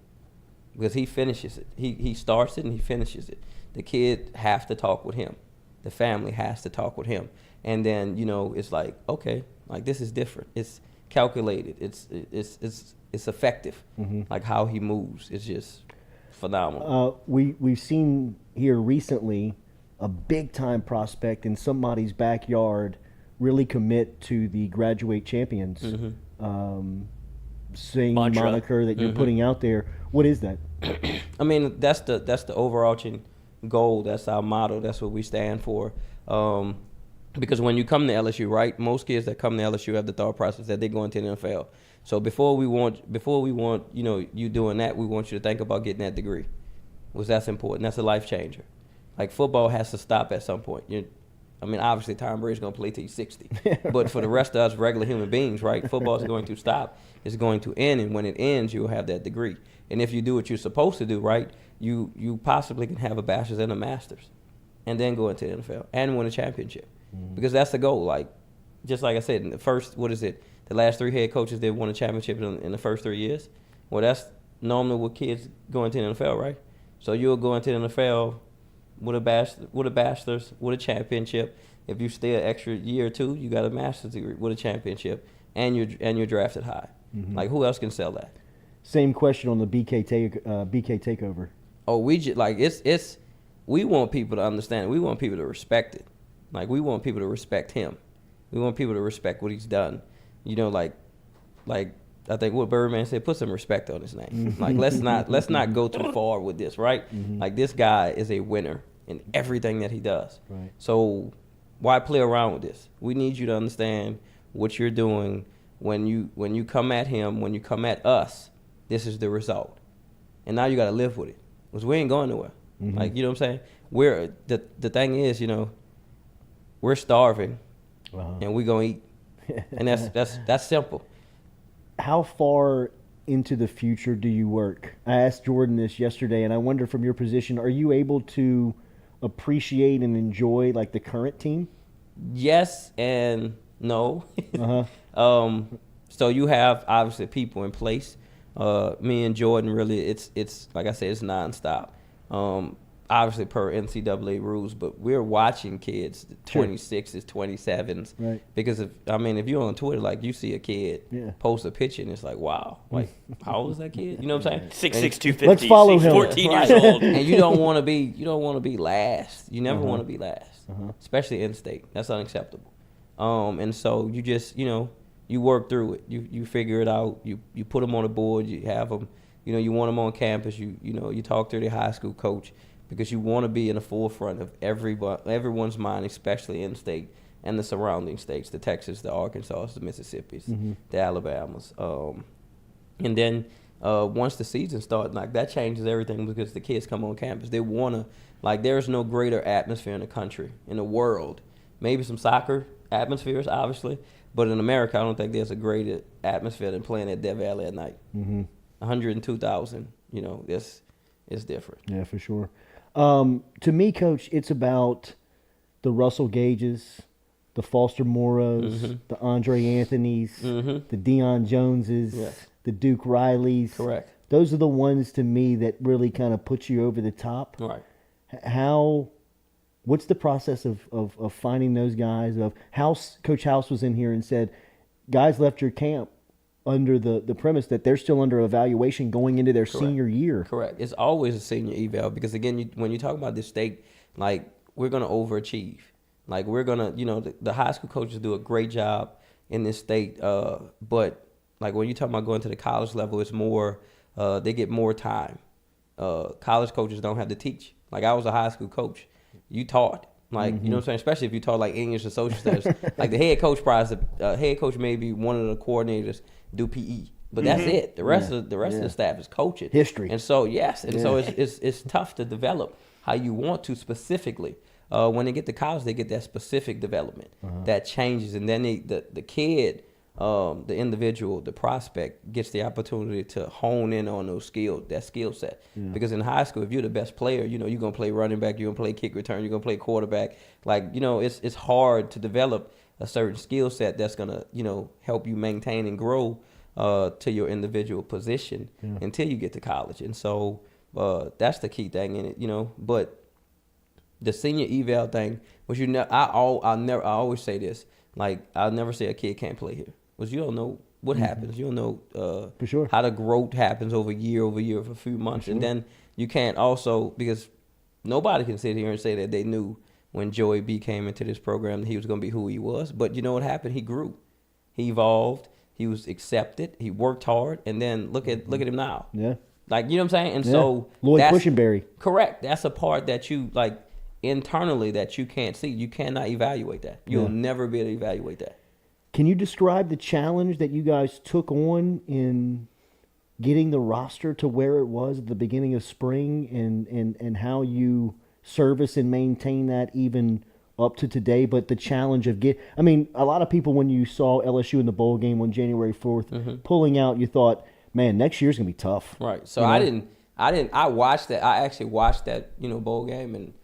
Because he finishes it. He starts it and he finishes it. The kid has to talk with him. The family has to talk with him. And then, it's like, okay, like, this is different. It's calculated. It's effective. Like, how he moves is just phenomenal. We've seen here recently a big-time prospect in somebody's backyard really commit to the graduate champions saying moniker that you're putting out there. What is that? I mean, that's the overarching goal. That's our motto. That's what we stand for. Because when you come to LSU, right, most kids that come to LSU have the thought process that they're going to the NFL. So before we want you doing that, we want you to think about getting that degree, because that's important. That's a life changer. Like, football has to stop at some point. Obviously Tom Brady's going to play till he's 60, but for the rest of us regular human beings, right, football is going to stop. It's going to end, and when it ends, you'll have that degree. And if you do what you're supposed to do, right, you possibly can have a bachelor's and a master's, and then go into the NFL and win a championship, because that's the goal. Like, just like I said, in the last 3 head coaches that won a championship in the first 3 years. Well, that's normally what kids go into the NFL, right? So you'll go into the NFL with a bachelor's, with a championship. If you stay an extra year or two, you got a master's degree with a championship, and you're drafted high. Like, who else can sell that? Same question on the BK takeover. Oh, we want people to understand it. We want people to respect it. Like, we want people to respect him. We want people to respect what he's done. Like I think what Birdman said, put some respect on his name. Like, let's not go too far with this, right? Like, this guy is a winner in everything that he does. Right. So why play around with this? We need you to understand what you're doing. When you come at him, when you come at us, this is the result. And now you got to live with it, because we ain't going nowhere. Like, you know what I'm saying? The thing is, we're starving, and we're gonna eat, and that's simple. How far into the future do you work? I asked Jordan this yesterday, and I wonder, from your position, are you able to appreciate and enjoy, like, the current team? Yes and no. So you have, obviously, people in place. Me and Jordan, really, it's like I said, it's nonstop. Obviously per NCAA rules, but we're watching kids, 26s, 27s. Right. Because if you're on Twitter, like, you see a kid post a picture and it's like, wow, like, how old is that kid? You know what I'm saying? 6'6", 250. Let's follow him. 14 years old. And you don't want to be last. You never want to be last, especially in state. That's unacceptable. And so you just, you work through it. You figure it out. You put them on the board. You have them. You want them on campus. You talk to the high school coach, because you want to be in the forefront of everyone's mind, especially in state and the surrounding states, the Texas, the Arkansas, the Mississippis, the Alabamas. And then once the season starts, like, that changes everything, because the kids come on campus. They want to, like, there's no greater atmosphere in the country, in the world. Maybe some soccer atmospheres, obviously, but in America, I don't think there's a greater atmosphere than playing at Death Valley at night. 102,000, this is different. Yeah, for sure. To me, Coach, it's about the Russell Gages, the Foster Moreaus, the Andre Anthonys, the Deion Joneses, the Duke Rileys. Correct. Those are the ones, to me, that really kind of put you over the top. Right. What's the process of finding those guys? Coach House was in here and said, guys left your camp under the premise that they're still under evaluation going into their senior year. Correct. It's always a senior eval, because, again, when you talk about this state, like, we're going to overachieve. Like, we're going to, the high school coaches do a great job in this state. But, like, when you talk about going to the college level, it's more, they get more time. College coaches don't have to teach. Like, I was a high school coach. You taught. Like, you know what I'm saying? Especially if you talk like English or social studies. Like the head coach head coach may be one of the coordinators do PE. But that's it. The rest of the staff is coaching. History. And so so it's tough to develop how you want to specifically. When they get to college, they get that specific development that changes, and then the kid, the individual, the prospect gets the opportunity to hone in on those skills, that skill set. Because in high school, if you're the best player, you know you're gonna play running back, you're gonna play kick return, you're gonna play quarterback. Like, you know, it's hard to develop a certain skill set that's gonna, you know, help you maintain and grow to your individual position until you get to college. And so that's the key thing in it, you know. But the senior eval thing was, I always say this, like, I'll never say a kid can't play here, because you don't know what happens. You don't know for sure how the growth happens over year for a few months. And then you can't also, because nobody can sit here and say that they knew when Joey B came into this program that he was going to be who he was. But you know what happened? He grew, he evolved, he was accepted, he worked hard, and then look at him now. Yeah, like, you know what I'm saying? And so Lloyd Cushenberry. Correct. That's a part that you, like, internally, that you can't see. You cannot evaluate that. You'll never be able to evaluate that. Can you describe the challenge that you guys took on in getting the roster to where it was at the beginning of spring, and how you service and maintain that even up to today? But the challenge of a lot of people, when you saw LSU in the bowl game on January 4th pulling out, you thought, man, next year's gonna be tough. Right. So I watched that. I actually watched that, you know, bowl game, and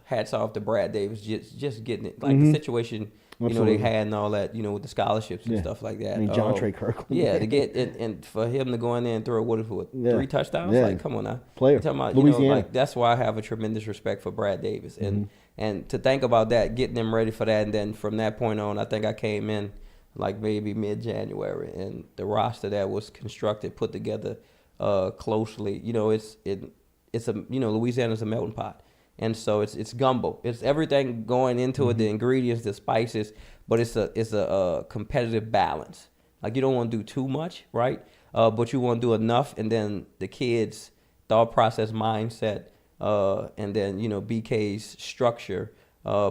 hats off to Brad Davis, just getting it, like the situation, you know, they had and all that, you know, with the scholarships and stuff like that. I mean, John Trey Kirkland. Yeah, to get and for him to go in there and throw 3 touchdowns, like, come on now. Player. Talking about, Louisiana. you know, like, that's why I have a tremendous respect for Brad Davis, and to think about that, getting them ready for that, and then from that point on, I think I came in like maybe mid-January, and the roster that was constructed, put together closely. You know, it's a, you know, Louisiana's a melting pot. And so it's gumbo. It's everything going into it, the ingredients, the spices, but it's a competitive balance. Like, you don't want to do too much, right? But you want to do enough, and then the kids' thought process, mindset, and then, you know, BK's structure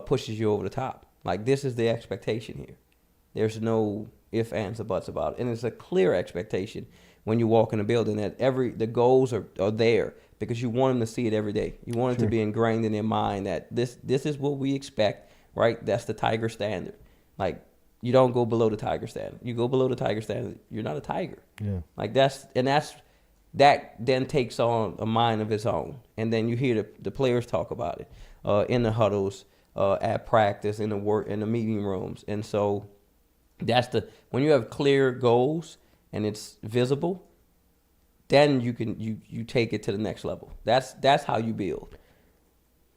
pushes you over the top. Like, this is the expectation here. There's no ifs, ands, or buts about it. And it's a clear expectation when you walk in the building that the goals are there, because you want them to see it every day. You want it to be ingrained in their mind that this is what we expect, right? That's the Tiger standard. Like, you don't go below the Tiger standard. You go below the Tiger standard, you're not a Tiger. Yeah. Like, that then takes on a mind of its own. And then you hear the players talk about it in the huddles, at practice, in the meeting rooms. And so when you have clear goals and it's visible, then you take it to the next level. That's how you build.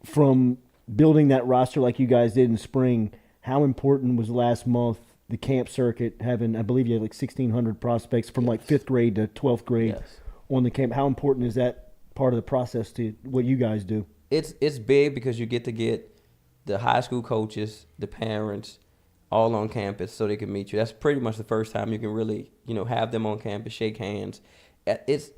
From building that roster like you guys did in spring, how important was last month the camp circuit, having, I believe you had like 1,600 prospects from like 5th grade to 12th grade on the camp? How important is that part of the process to what you guys do? It's big, because you get the high school coaches, the parents, all on campus so they can meet you. That's pretty much the first time you can really, you know, have them on campus, shake hands. It's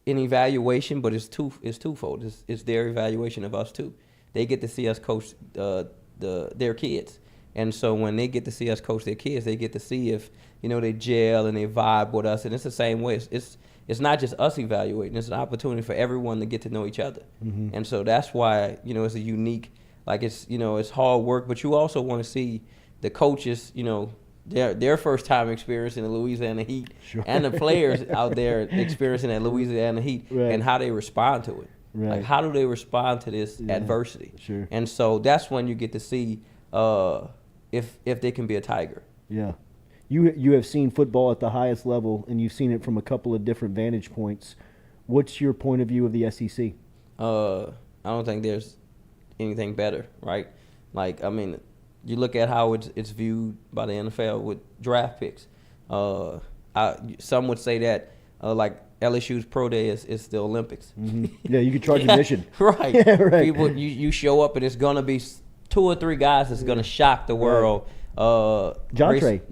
an evaluation, but it's twofold. It's their evaluation of us too. They get to see us coach their kids, and so when they get to see us coach their kids, they get to see if, you know, they gel and they vibe with us. And it's the same way. It's not just us evaluating. It's an opportunity for everyone to get to know each other. And so that's why, you know, it's a unique, like, it's, you know, it's hard work, but you also want to see the coaches, you know, their first time experiencing the Louisiana heat, and the players out there experiencing that Louisiana heat, and how they respond to it. Like, how do they respond to this adversity? And so that's when you get to see if they can be a Tiger. Yeah. You have seen football at the highest level, and you've seen it from a couple of different vantage points. What's your point of view of the SEC? I don't think there's anything better, right? Like, I mean, you look at how it's viewed by the NFL with draft picks. Some would say that like LSU's pro day is the Olympics. Yeah, you could charge admission. Right. Yeah, right. People, you show up and it's gonna be 2 or 3 guys that's gonna shock the world. John Trey,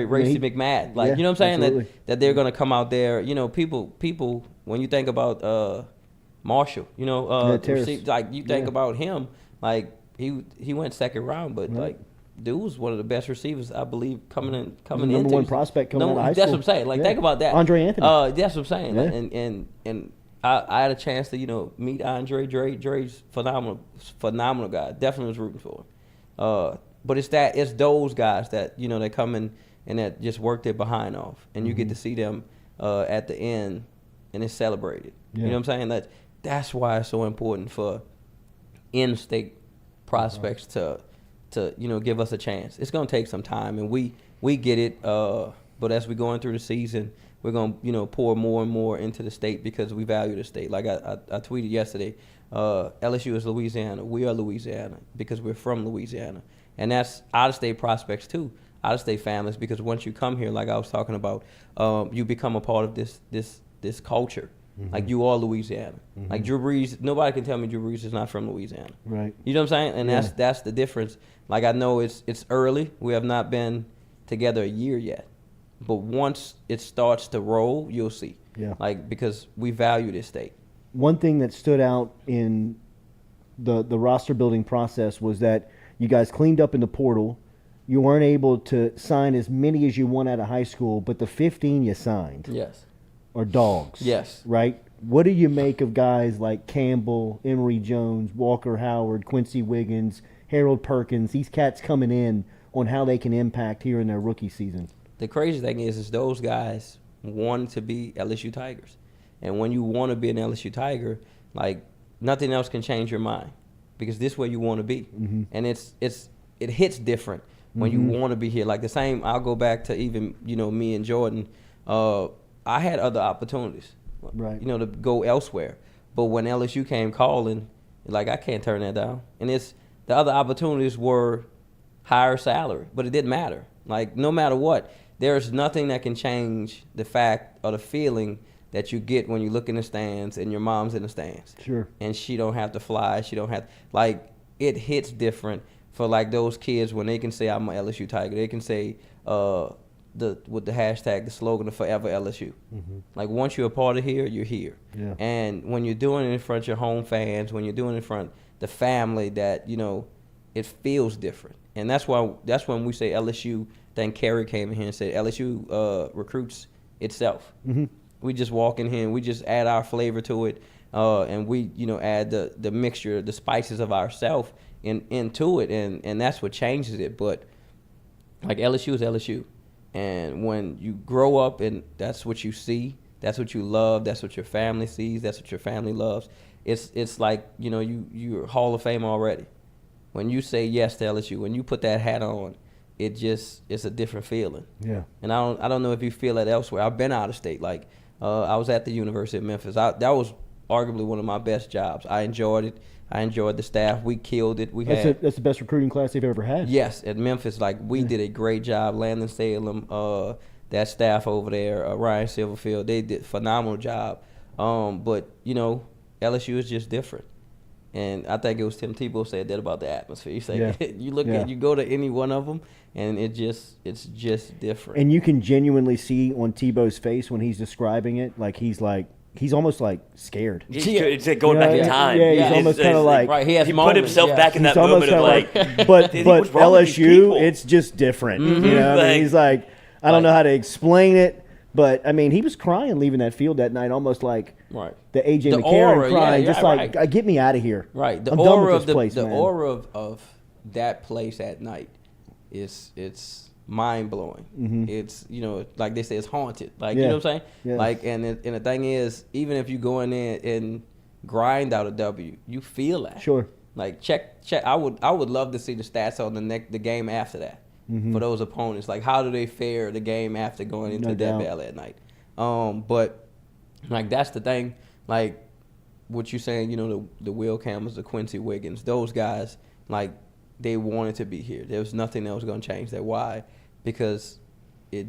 Racy McMahon. Like, you know what I'm saying? Absolutely. That they're gonna come out there. You know, people. When you think about Marshall, you know, like, you think about him, like, he went second round, but like dude was one of the best receivers I believe coming in. Number one prospect coming out of high school. That's what I'm saying. Like think about that. Andre Anthony. That's what I'm saying. Yeah. And I had a chance to meet Andre. Dre's phenomenal guy. Definitely was rooting for him. But it's those guys that they come in and that just work their behind off, and you get to see them at the end, and it's celebrated. Yeah. You know what I'm saying? That's why it's so important for in-state prospects to give us a chance. It's gonna take some time, and we get it. But as we're going through the season, we're gonna pour more and more into the state because we value the state. Like I tweeted yesterday, LSU is Louisiana. We are Louisiana because we're from Louisiana, and that's out-of-state prospects too, out-of-state families. Because once you come here, like I was talking about, you become a part of this culture. Mm-hmm. Like you are Louisiana. Mm-hmm. Like Drew Brees, nobody can tell me Drew Brees is not from Louisiana. Right. You know what I'm saying? And that's the difference. Like I know it's early. We have not been together a year yet. But once it starts to roll, you'll see. Yeah. Like because we value this state. One thing that stood out in the roster building process was that you guys cleaned up in the portal. You weren't able to sign as many as you want out of high school, but the 15 you signed. Yes. Are dogs. Yes. Right? What do you make of guys like Campbell, Emory Jones, Walker Howard, Quincy Wiggins, Harold Perkins, these cats coming in on how they can impact here in their rookie season? The crazy thing is those guys want to be LSU Tigers. And when you want to be an LSU Tiger, like nothing else can change your mind because this is where you want to be. Mm-hmm. And it hits different when you want to be here. Like the same, I'll go back to even, me and Jordan. I had other opportunities, right? To go elsewhere. But when LSU came calling, like I can't turn that down. And the other opportunities were higher salary, but it didn't matter. Like no matter what, there's nothing that can change the fact or the feeling that you get when you look in the stands and your mom's in the stands. Sure. And she don't have to fly. She don't have like it hits different for like those kids when they can say I'm an LSU Tiger. They can say with the hashtag, the slogan of Forever LSU. Mm-hmm. Like once you're a part of here, you're here. Yeah. And when you're doing it in front of your home fans, when you're doing it in front of the family, that it feels different. And that's when we say LSU. Then Kerry came in here and said LSU recruits itself. Mm-hmm. We just walk in here and we just add our flavor to it, and we add the mixture, the spices of ourself into it, and that's what changes it. But like LSU is LSU. And when you grow up and that's what you see, that's what you love, that's what your family sees, that's what your family loves, it's like, you're Hall of Fame already. When you say yes to LSU, when you put that hat on, it's a different feeling. Yeah. And I don't know if you feel that elsewhere. I've been out of state. Like I was at the University of Memphis. That was arguably one of my best jobs. I enjoyed it. I enjoyed the staff. We killed it. That's the best recruiting class they've ever had. Yes, at Memphis, like we did a great job. Landon Salem, that staff over there, Ryan Silverfield, they did a phenomenal job. But LSU is just different, and I think it was Tim Tebow said that about the atmosphere. He said you go to any one of them, and it's just different. And you can genuinely see on Tebow's face when he's describing it, like he's almost like scared. It's like going back in time. Yeah, he's almost kind of like right. He put himself back in that he's moment of like, but LSU, it's just different. Mm-hmm. I mean, he's like, I don't know how to explain it, but I mean, he was crying leaving that field that night, almost like the AJ McCarron crying, just like, get me out of here. Right. The I'm aura done with of this place, the man. aura of that place at night it's mind blowing. Mm-hmm. It's like they say, it's haunted. Like you know what I'm saying? Yeah. Like and the thing is, even if you go in there and grind out a W, you feel that. Sure. Like check. I would love to see the stats on the game after that for those opponents. Like how do they fare the game after going into that battle at night? But like that's the thing. Like what you saying? The Will Campbells, the Quincy Wiggins, those guys. Like they wanted to be here. There was nothing that was going to change that. Why? Because you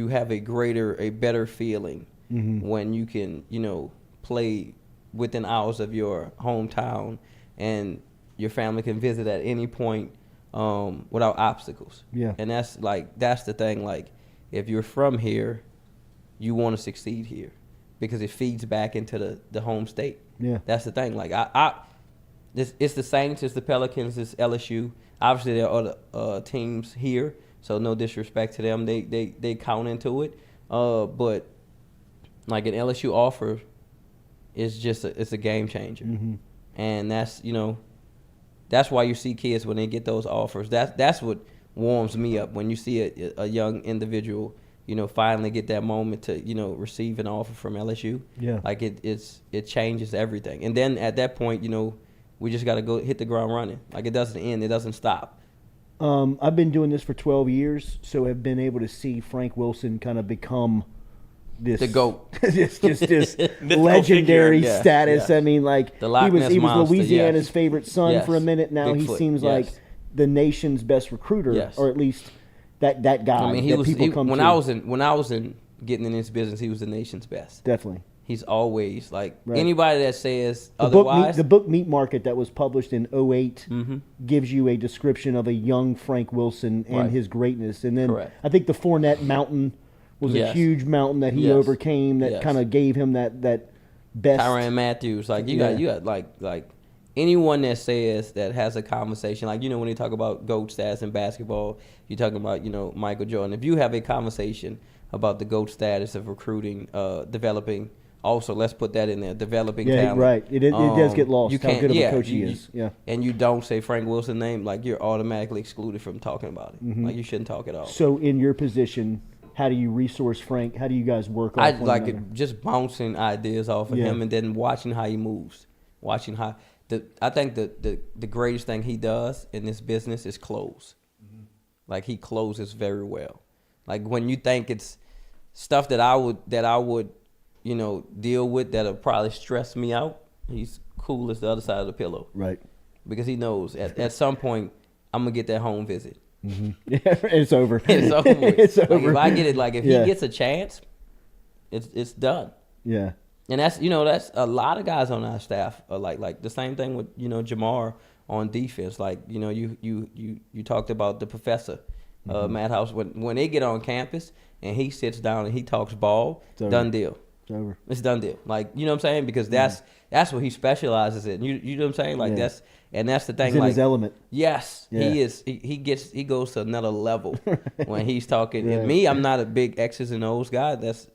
have a better feeling when you can, play within hours of your hometown and your family can visit at any point without obstacles. Yeah. And that's the thing. Like if you're from here, you want to succeed here because it feeds back into the home state. Yeah. That's the thing. Like it's the Saints, it's the Pelicans, it's LSU. Obviously, there are other teams here, so no disrespect to them. They count into it. But like an LSU offer is just it's a game changer, and that's that's why you see kids when they get those offers. That's what warms me up when you see a young individual finally get that moment to receive an offer from LSU. Yeah, like it changes everything, and then at that point we just got to go hit the ground running. Like it doesn't end, it doesn't stop. I've been doing this for 12 years, so have been able to see Frank Wilson kind of become this the GOAT, this legendary figure. status. Yeah. I mean, like the Loch Ness he was Monster, Louisiana's yes. favorite son Yes. for a minute. Now Bigfoot, he seems yes. like the nation's best recruiter, Yes. or at least that guy. I mean, when I was in getting in this business, he was the nation's best. Definitely. He's always like Right. anybody that says otherwise. The book Meat Market that was published in 2008 gives you a description of a young Frank Wilson and Right. his greatness. And then Correct. I think the Fournette Mountain was a Yes. huge mountain that he Yes. overcame that Yes. kind of gave him that best. Tyrann Matthews, like you Yeah. got like anyone that says that has a conversation, like when they talk about GOAT status in basketball, you're talking about Michael Jordan. If you have a conversation about the GOAT status of recruiting, developing. Also, let's put that in there. Developing talent. Right. It does get lost how good of a coach he is. Yeah. And you don't say Frank Wilson's name, like you're automatically excluded from talking about it. Like you shouldn't talk at all. So in your position, how do you resource Frank? How do you guys work off I one like another? it, just bouncing ideas off of him and then watching how he moves. Watching how I think the greatest thing he does in this business is close. Like he closes very well. Like when you think it's stuff that I would deal with that'll probably stress me out, he's cool as the other side of the pillow. Right. Because he knows at some point I'm gonna get that home visit. Yeah, it's over. It's over. It's Like, over. if I get it, like if he gets a chance, it's done. Yeah. And that's a lot of guys on our staff are like the same thing with Jamar on defense. Like you talked about the professor, Matt House. When they get on campus and he sits down and he talks ball, done deal. It's over. It's done deal. Like what I'm saying, because that's what he specializes in. You know what I'm saying? Like that's the thing. He's in like his element. Yes, Yeah. he is. He goes to another level when he's talking. And me, I'm not a big X's and O's guy. That's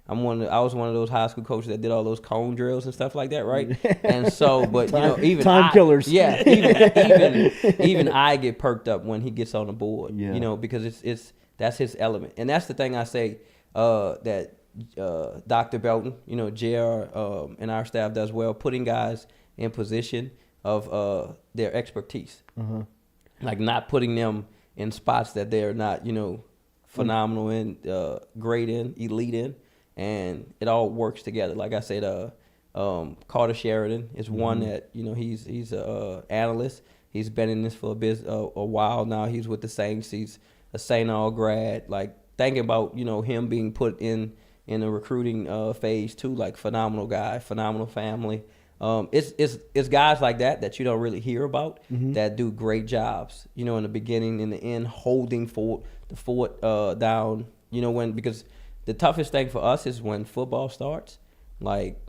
I was one of those high school coaches that did all those cone drills and stuff like that, right? And so, but even time killers. Yeah, even I get perked up when he gets on the board. Yeah. Because it's that's his element, and that's the thing I say that Dr. Belton, JR, and our staff does well, putting guys in position of their expertise, like not putting them in spots that they're not, phenomenal in, great in, elite in. And it all works together. Like I said, Carter Sheridan is one that he's a analyst. He's been in this for a while now. He's with the Saints. He's a St. Aug grad. Like thinking about him being put in a recruiting phase too. Like phenomenal guy, phenomenal family. It's guys like that you don't really hear about that do great jobs. In the beginning, in the end, holding the fort down. Because the toughest thing for us is when football starts, like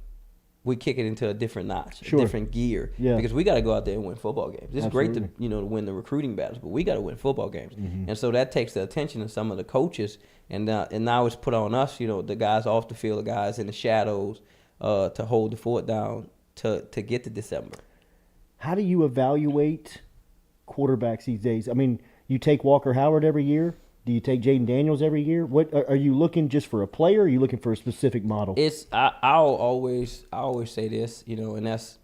we kick it into a different notch, a different gear. Yeah. Because we got to go out there and win football games. It's great to to win the recruiting battles, but we got to win football games. And so that takes the attention of some of the coaches, and now it's put on us, the guys off the field, the guys in the shadows, to hold the fort down to get to December. How do you evaluate quarterbacks these days? I mean, you take Walker Howard every year. Do you take Jaden Daniels every year? What are you looking just for a player? Or are you looking for a specific model? I'll always say this, and that's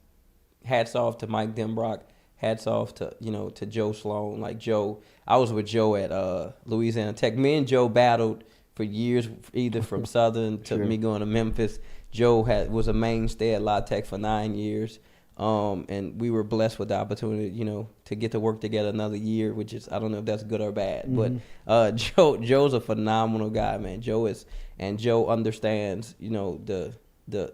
hats off to Mike Denbrock, hats off to to Joe Sloan. Like Joe, I was with Joe at Louisiana Tech. Me and Joe battled for years, either from Southern to me going to Memphis. Joe was a mainstay at La Tech for 9 years. And we were blessed with the opportunity, to get to work together another year, which is, I don't know if that's good or bad, but Joe's a phenomenal guy, man. Joe understands, the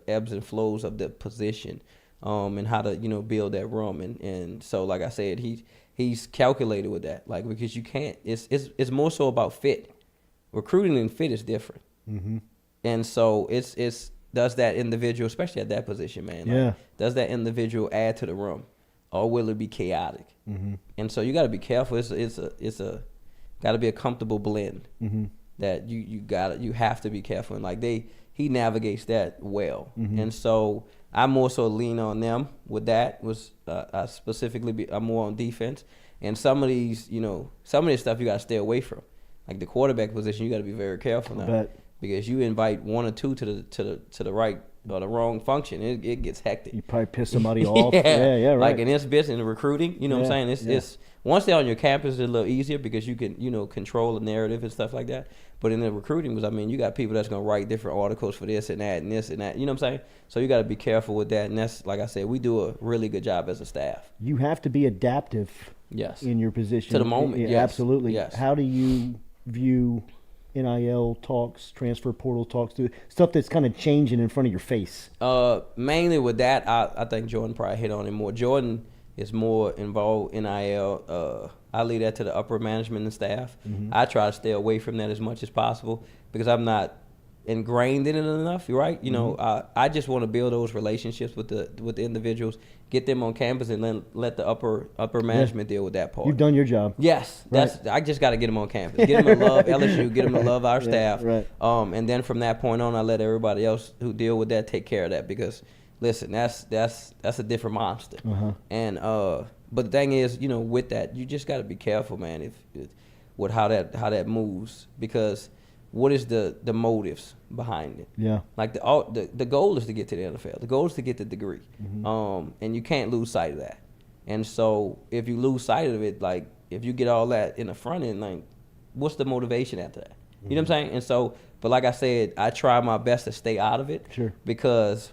ebbs and flows of the position, and how to, build that room. And so, like I said, he's calculated with that, like, because you can't, it's more so about fit. Recruiting and fit is different. And so it's does that individual, especially at that position, man? Like, does that individual add to the room? or will it be chaotic? Mm-hmm. And so you got to be careful. It's a got to be a comfortable blend that you have to be careful. And like he navigates that well. And so I more so lean on them with that. I specifically I'm more on defense. And some of this stuff you got to stay away from. Like the quarterback position, you got to be very careful now because you invite one or two to the right or the wrong function, it gets hectic. You probably piss somebody off. Yeah, right. Like in this business, in the recruiting, you know what I'm saying? It's once they're on your campus, it's a little easier because you can, control the narrative and stuff like that. But in the recruiting, you got people that's going to write different articles for this and that and this and that. You know what I'm saying? So you got to be careful with that. And that's, like I said, we do a really good job as a staff. You have to be adaptive in your position. To the moment, yes. Absolutely. Yes. How do you view NIL talks, transfer portal talks, stuff that's kind of changing in front of your face? Mainly with that, I think Jordan probably hit on it more. Jordan is more involved in NIL. I leave that to the upper management and staff. I try to stay away from that as much as possible because I'm not ingrained in it enough. Right? I just want to build those relationships with the individuals, get them on campus, and then let the upper management deal with that part. You've done your job. Yes, I just got to get them on campus, get them to love LSU, get them to love our staff, and then from that point on, I let everybody else who deal with that take care of that because, listen, that's a different monster. And but the thing is, with that, you just got to be careful, man, with how that moves because. What is the motives behind it? Yeah. Like the goal is to get to the NFL. The goal is to get the degree. And you can't lose sight of that. And so if you lose sight of it, like if you get all that in the front end, like what's the motivation after that? You know what I'm saying? And so, but like I said, I try my best to stay out of it. Sure. Because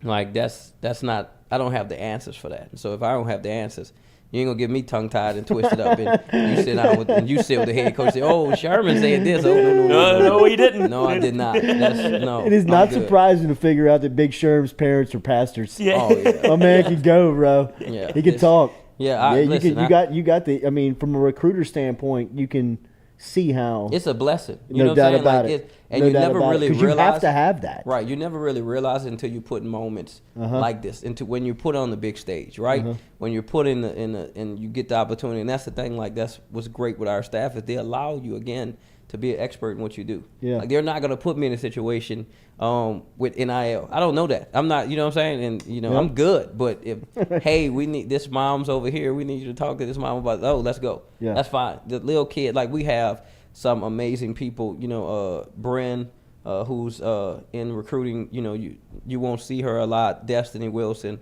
like that's not, I don't have the answers for that. And so if I don't have the answers, you ain't gonna get me tongue tied and twisted up, and you sit down with the head coach. Say, "Oh, Sherman said this." Oh, no, he didn't. No, I did not. It is not surprising to figure out that Big Sherm's parents are pastors. Yeah. Oh, yeah. My man can go, bro. Yeah, he can talk. Yeah, listen, you got the. I mean, from a recruiter standpoint, you can see how it's a blessing. You no know doubt what I'm saying? about it. And you never really realize you have to have that, right? You never really realize it until you put in moments like this, when you put on the big stage, right? When you're put in and you get the opportunity, and that's the thing. Like that's what's great with our staff is they allow you again to be an expert in what you do. Yeah. Like they're not gonna put me in a situation with NIL. I don't know that. I'm not. You know what I'm saying? And I'm good. But if hey, we need this mom's over here. We need you to talk to this mom about. Oh, let's go. Yeah. That's fine. The little kid, like we have. Some amazing people, Bren, who's in recruiting. You won't see her a lot. Destiny Wilson,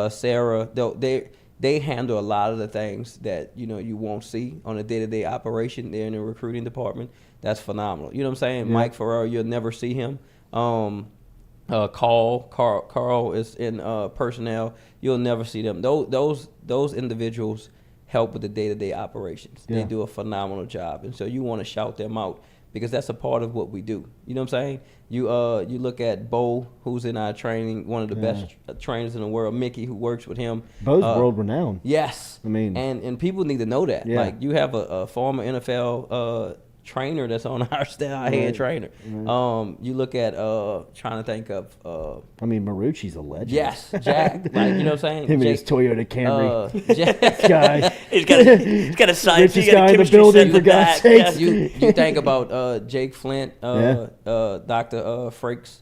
Sarah. They handle a lot of the things that you won't see on a day-to-day operation. They're in the recruiting department. That's phenomenal. You know what I'm saying? Yeah. Mike Farrell, you'll never see him. Carl is in personnel. You'll never see them. Those individuals help with the day-to-day operations. Yeah. They do a phenomenal job, and so you want to shout them out because that's a part of what we do. You know what I'm saying? You look at Bo, who's in our training, one of the best trainers in the world. Mickey, who works with him. Bo's world renowned. Yes, I mean, and people need to know that. Yeah. Like you have a former NFL trainer that's on our staff, head trainer. Right. You look at trying to think of. I mean, Marucci's a legend. Yes, Jack. Like you know what I'm saying? Him and his Toyota Camry. Jack guy. He's got a science. Richest guy in the building for God's sakes. You think about Jake Flint, Dr. Frakes.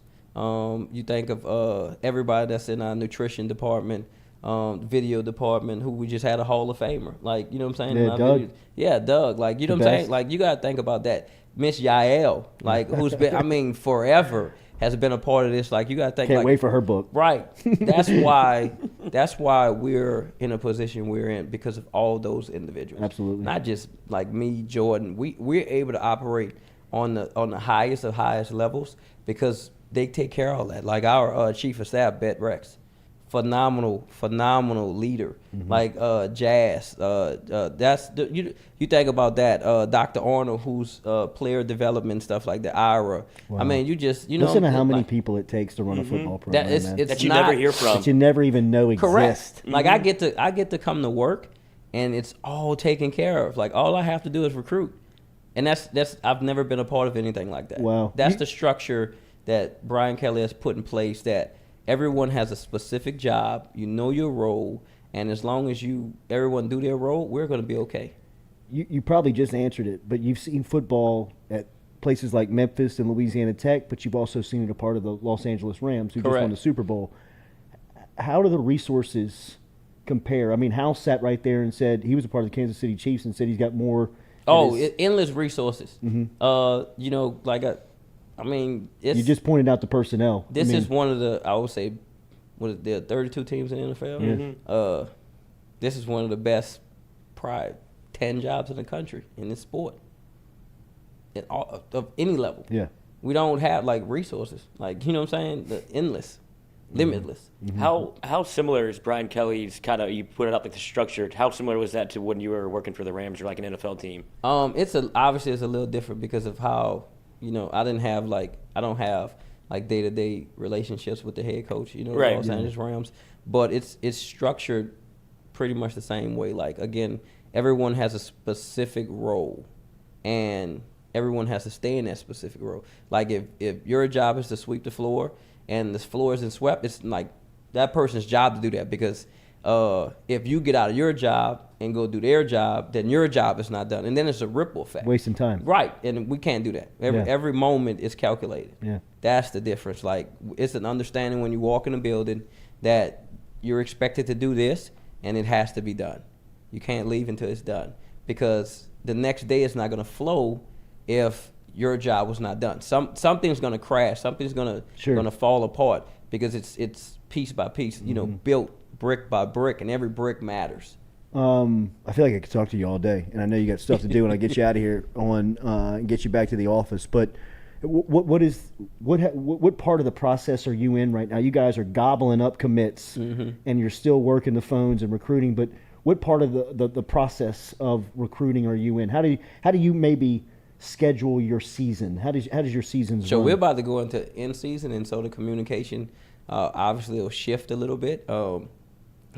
You think of everybody that's in our nutrition department. Video department, who we just had a Hall of Famer. Like, you know what I'm saying? Yeah, Doug. Doug. Like, you know what I'm saying? Like, you got to think about that. Miss Yael, like, who's been, forever has been a part of this. Like, you got to think. Can't wait for her book. Right. That's why we're in a position we're in because of all those individuals. Absolutely. Not just like me, Jordan. We're able to operate on the highest of highest levels because they take care of all that. Like our chief of staff, Bet Rex. Phenomenal leader. Like Jazz. That's you think about that. Dr. Arnold, who's player development stuff like that. Ira. Wow. I mean, listen to how many people it takes to run a football program. That you never hear from. That you never even know exist. Correct. Like I get to come to work, and it's all taken care of. Like all I have to do is recruit, and that's I've never been a part of anything like that. Wow. That's the structure that Brian Kelly has put in place. That everyone has a specific job. You know your role, And as long as everyone do their role, we're going to be okay. You probably just answered it, but you've seen football at places like Memphis and Louisiana Tech, but you've also seen it a part of the Los Angeles Rams, who just won the Super Bowl. How do the resources compare? I mean, Hal sat right there and said he was a part of the Kansas City Chiefs and said he's got more. Endless resources. Mm-hmm. You know, like I mean, it's, you just pointed out the personnel. This is one of the, I would say, there are 32 teams in the NFL. Mm-hmm. This is one of the best, probably 10 jobs in the country in this sport. Of any level. Yeah. We don't have like resources, like, you know what I'm saying? The endless, limitless. Mm-hmm. How similar is Brian Kelly's kind of, you put it up like the structure, how similar was that to when you were working for the Rams or like an NFL team? Obviously it's a little different because of how, you know, I don't have like day-to-day relationships with the head coach, you know, the Los Angeles Rams, but it's structured pretty much the same way. Like, again, everyone has a specific role, and everyone has to stay in that specific role. Like, if your job is to sweep the floor and the floor isn't swept, it's like that person's job to do that, because if you get out of your job and go do their job, then your job is not done, and then it's a ripple effect. Wasting time. Right, and we can't do that. Every moment is calculated. Yeah. That's the difference. Like, it's an understanding when you walk in a building that you're expected to do this, and it has to be done. You can't leave until it's done, because the next day is not going to flow if your job was not done. Something's going to crash. Something's going to fall apart, because it's piece by piece, you know, built brick by brick, and every brick matters. I feel like I could talk to you all day, and I know you got stuff to do when I get you out of here and get you back to the office. But what part of the process are you in right now? You guys are gobbling up commits, and you're still working the phones and recruiting. But what part of the process of recruiting are you in? How do you maybe schedule your season? How does your season? So we're about to go into in season, and so the communication obviously will shift a little bit.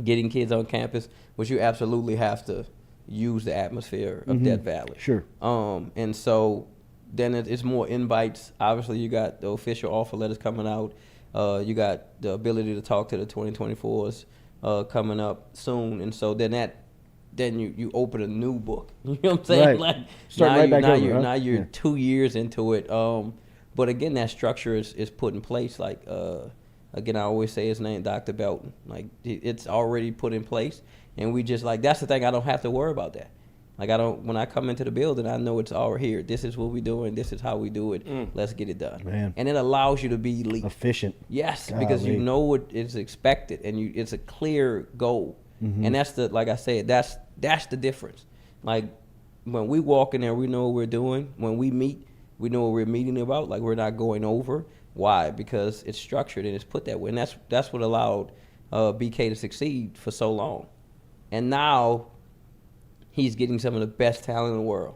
Getting kids on campus, which you absolutely have to use the atmosphere of Death Valley. Sure. And so then it's more invites. Obviously, you got the official offer letters coming out. You got the ability to talk to the 2024s coming up soon. And so then you open a new book. You know what I'm saying? Right. Like, Start right back over. Now you're 2 years into it. But again, that structure is put in place. Like, again, I always say his name, Dr. Belton. Like, it's already put in place, and we just, like, that's the thing. I don't have to worry about that. Like, when I come into the building, I know it's all here. This is what we're doing. This is how we do it. Let's get it done. Man. And it allows you to be elite. Efficient. Yes, Golly. because you know what is expected, and it's a clear goal. And that's like I said, that's the difference. Like, when we walk in there, we know what we're doing. When we meet, we know what we're meeting about. Like, we're not going over. Why? Because it's structured and it's put that way. And that's what allowed BK to succeed for so long. And now he's getting some of the best talent in the world.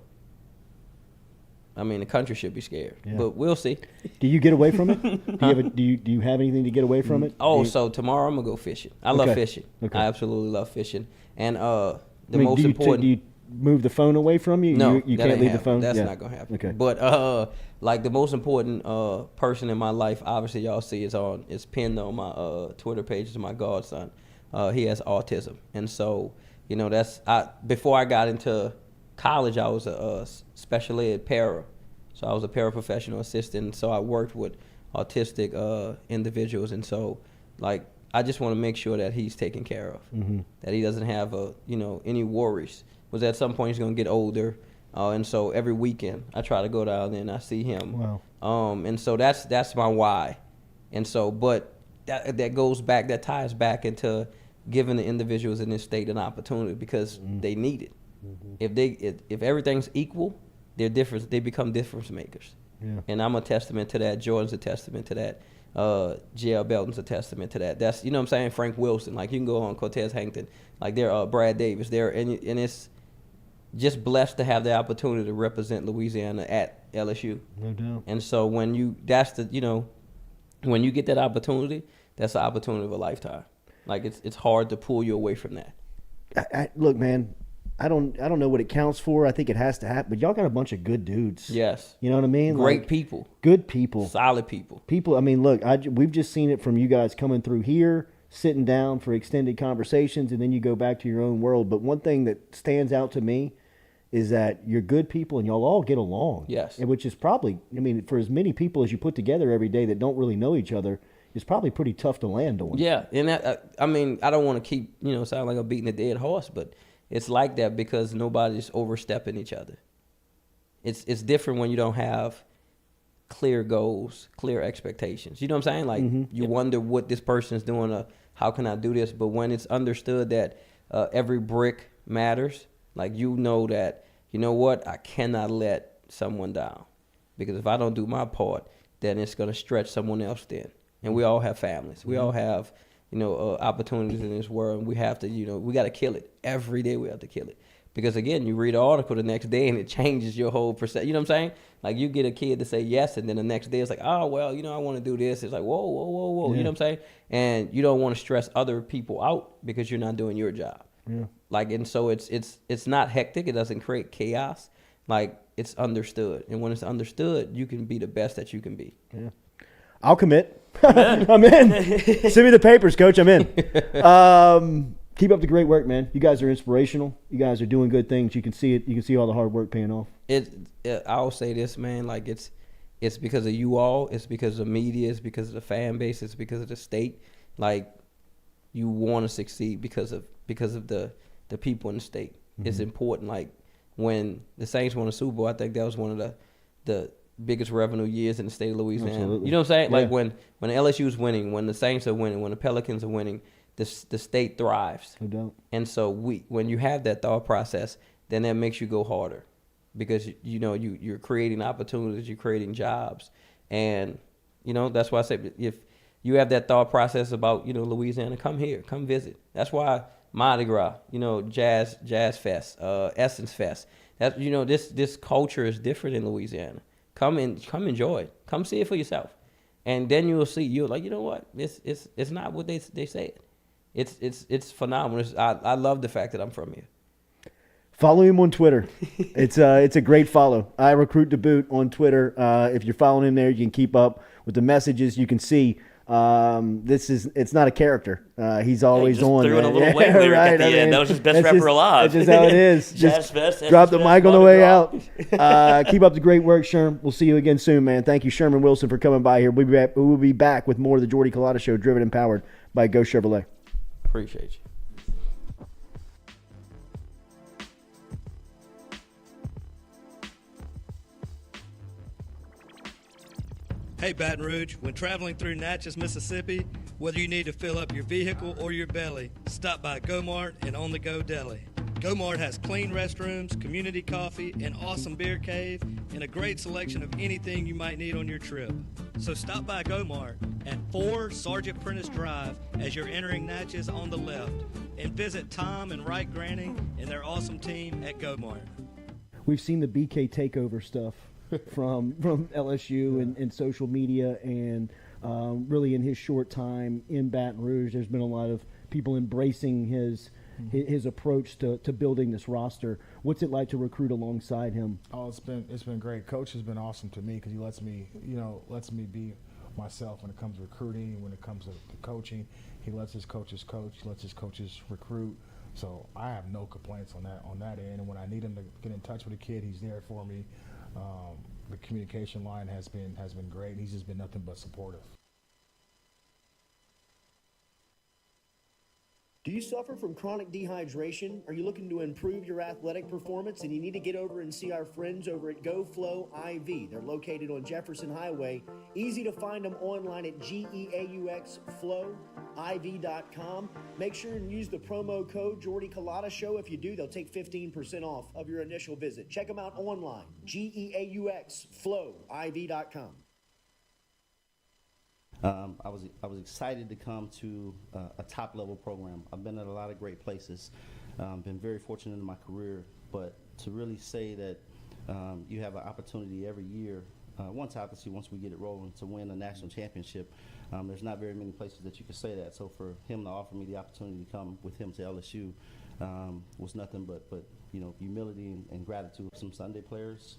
I mean, the country should be scared, but we'll see. Do you get away from it? Do you have anything to get away from it? So tomorrow I'm gonna go fishing. I love fishing. Okay. I absolutely love fishing. And most important. Do you move the phone away from you? No, you can't leave the phone. That's not gonna happen. Okay. But like, the most important person in my life, obviously y'all see, is pinned on my Twitter page, is my godson. He has autism, and so, you know, before I got into college, I was a special ed para. So I was a paraprofessional assistant. So I worked with autistic individuals, and so, like, I just want to make sure that he's taken care of, that he doesn't have any worries. Was at some point he's gonna get older, and so every weekend I try to go down there and I see him. Wow. And so that's my why, and so, but that goes back, that ties back into giving the individuals in this state an opportunity, because they need it. If everything's equal, they're different. They become difference makers. Yeah. And I'm a testament to that. Jordan's a testament to that. J.L. Belton's a testament to that. That's, you know what I'm saying, Frank Wilson. Like, you can go on Cortez Hankton. Like, they're Brad Davis. And it's just blessed to have the opportunity to represent Louisiana at LSU. No doubt. And so when you get that opportunity, that's the opportunity of a lifetime. Like, it's hard to pull you away from that. Look, man, I don't know what it counts for. I think it has to happen. But y'all got a bunch of good dudes. Yes. You know what I mean? Great people. Good people. Solid people. People. I mean, look, we've just seen it from you guys coming through here sitting down for extended conversations, and then you go back to your own world. But one thing that stands out to me is that you're good people and y'all all get along. Yes. And which is probably, I mean, for as many people as you put together every day that don't really know each other, it's probably pretty tough to land on. Yeah, and that, I mean, I don't want to keep, sound like I'm beating a dead horse, but it's like that because nobody's overstepping each other. It's different when you don't have clear goals, clear expectations. You know what I'm saying? Like, you wonder what this person is doing, or how can I do this? But when it's understood that every brick matters, like, that, what, I cannot let someone down. Because if I don't do my part, then it's going to stretch someone else thin. And we all have families. We all have, opportunities in this world. And we have to, we got to kill it. Every day we have to kill it. Because, again, you read an article the next day and it changes your whole perception. You know what I'm saying? Like, you get a kid to say yes, and then the next day it's like, oh, well, I want to do this. It's like, whoa. Yeah. You know what I'm saying? And you don't want to stress other people out because you're not doing your job. Yeah. Like, and so it's not hectic. It doesn't create chaos. Like, it's understood. And when it's understood, you can be the best that you can be. Yeah. I'll commit. I'm in. Send me the papers, Coach. I'm in. Keep up the great work, man. You guys are inspirational. You guys are doing good things. You can see it. You can see all the hard work paying off. I'll say this, man. Like, it's because of you all. It's because of the media. It's because of the fan base. It's because of the state. Like, you want to succeed because of the people in the state. It's important. Like, when the Saints won a Super Bowl, I think that was one of the biggest revenue years in the state of Louisiana. Absolutely. You know what I'm saying? Yeah. Like, when LSU is winning, when the Saints are winning, when the Pelicans are winning, the state thrives. No doubt. And so when you have that thought process, then that makes you go harder, because you're creating opportunities, you're creating jobs, and that's why I say, if you have that thought process about Louisiana, come here, come visit. That's why Mardi Gras, Jazz Fest, Essence Fest. That this culture is different in Louisiana. Come enjoy it. Come see it for yourself, and then you'll see. You're like, what? It's not what they say. It's phenomenal. I love the fact that I'm from here. Follow him on Twitter. It's a great follow. I Recruit to Boot on Twitter. If you're following him there, you can keep up with the messages. You can see it's not a character. He's always on. Threw in a little wave lyric at the end. That was his best rapper alive. That's just how it is. Just drop the mic on the way out. Keep up the great work, Sherm. We'll see you again soon, man. Thank you, Sherman Wilson, for coming by here. We will be back with more of the Jordy Culotta Show, driven and powered by Go Chevrolet. Appreciate you. Hey Baton Rouge, when traveling through Natchez, Mississippi, whether you need to fill up your vehicle or your belly, stop by Go-Mart and On The Go Deli. Go-Mart has clean restrooms, community coffee, an awesome beer cave, and a great selection of anything you might need on your trip. So stop by Go-Mart at 4 Sergeant Prentice Drive as you're entering Natchez on the left, and visit Tom and Wright Granning and their awesome team at Go-Mart. We've seen the BK takeover stuff from LSU and social media, and really in his short time in Baton Rouge, there's been a lot of people embracing his approach to building this roster. What's it like to recruit alongside him? Oh, it's been great. Coach has been awesome to me because he lets me be myself when it comes to recruiting, when it comes to coaching. He lets his coaches coach. He lets his coaches recruit. So I have no complaints on that end. And when I need him to get in touch with a kid, he's there for me. The communication line has been great. He's just been nothing but supportive. Do you suffer from chronic dehydration? Are you looking to improve your athletic performance and you need to get over and see our friends over at GoFlow IV? They're located on Jefferson Highway. Easy to find them online at GEAUXFlowIV.com. Make sure and use the promo code Jordy Culotta Show. If you do, they'll take 15% off of your initial visit. Check them out online, GEAUXFlowIV.com. I was excited to come to a top level program. I've been at a lot of great places, been very fortunate in my career, but to really say that you have an opportunity every year, once we get it rolling, to win a national championship, there's not very many places that you can say that. So for him to offer me the opportunity to come with him to LSU was nothing but humility and gratitude. Some Sunday players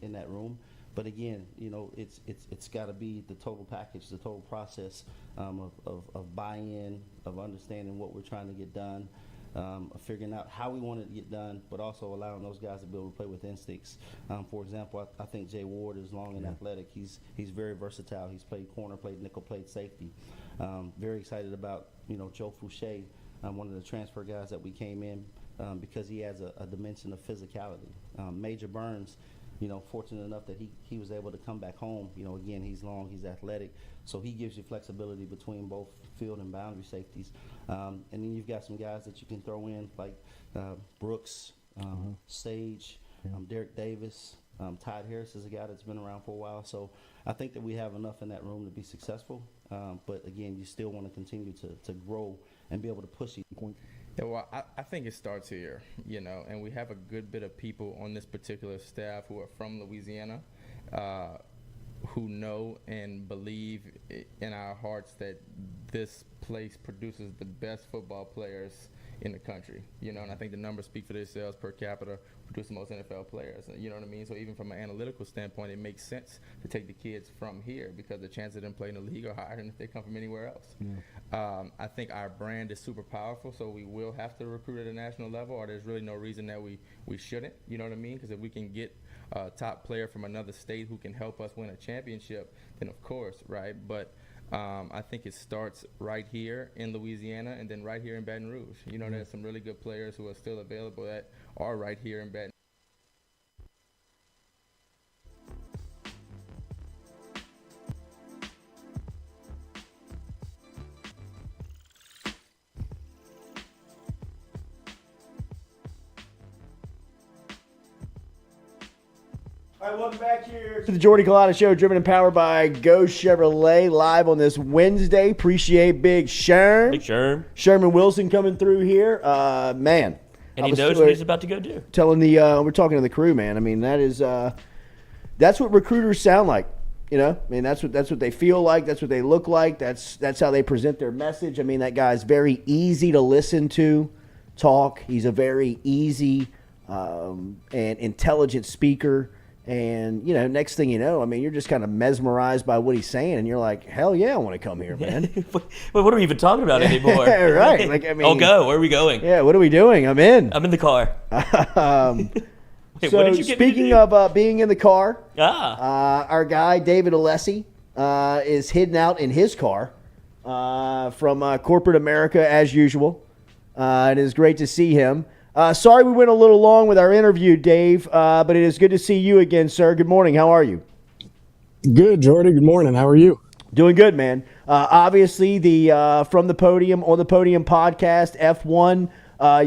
in that room, But again, it's got to be the total package, the total process of buy-in, of understanding what we're trying to get done, of figuring out how we want it to get done, but also allowing those guys to be able to play with instincts. For example, I think Jay Ward is long and athletic. He's very versatile. He's played corner, played nickel, played safety. Very excited about Joe Fouché, one of the transfer guys that we came in because he has a dimension of physicality. Major Burns, fortunate enough that he was able to come back home. Again, he's long, he's athletic, so he gives you flexibility between both field and boundary safeties. And then you've got some guys that you can throw in like Brooks, Sage, Derek Davis. Todd Harris is a guy that's been around for a while. So I think that we have enough in that room to be successful. But again, you still want to continue to grow and be able to push these points. Yeah, well, I think it starts here, and we have a good bit of people on this particular staff who are from Louisiana, who know and believe in our hearts that this place produces the best football players in the country, and I think the numbers speak for themselves. Per capita, produce the most NFL players, you know what I mean? So even from an analytical standpoint, it makes sense to take the kids from here because the chances of them playing in the league are higher than if they come from anywhere else. I think our brand is super powerful, so we will have to recruit at a national level, or there's really no reason that we shouldn't, you know what I mean? Because if we can get a top player from another state who can help us win a championship, then of course, right? But I think it starts right here in Louisiana and then right here in Baton Rouge. There's some really good players who are still available that are right here in Baton. All right, welcome back here to the Jordy Culotta Show, driven and powered by Go Chevrolet, live on this Wednesday. Appreciate Big Sherm. Big Sherm. Sherman Wilson coming through here. Man. And he knows what he's about to go do. We're talking to the crew, man. I mean, that's what recruiters sound like. I mean, that's what they feel like. That's what they look like. That's how they present their message. I mean, that guy's very easy to listen to talk. He's a very easy and intelligent speaker. And, next thing you know, I mean, you're just kind of mesmerized by what he's saying. And you're like, hell yeah, I want to come here, man. Well, what are we even talking about anymore? Right. Like, I mean. Oh, go. Where are we going? Yeah, what are we doing? I'm in. I'm in the car. Wait, so, speaking of being in the car, our guy, David Alessi, is hidden out in his car from corporate America as usual. It is great to see him. Sorry we went a little long with our interview, Dave, but it is good to see you again, sir. Good morning. How are you? Good, Jordy. Good morning. How are you? Doing good, man. Obviously, the From the Podium, on the Podium podcast, F1,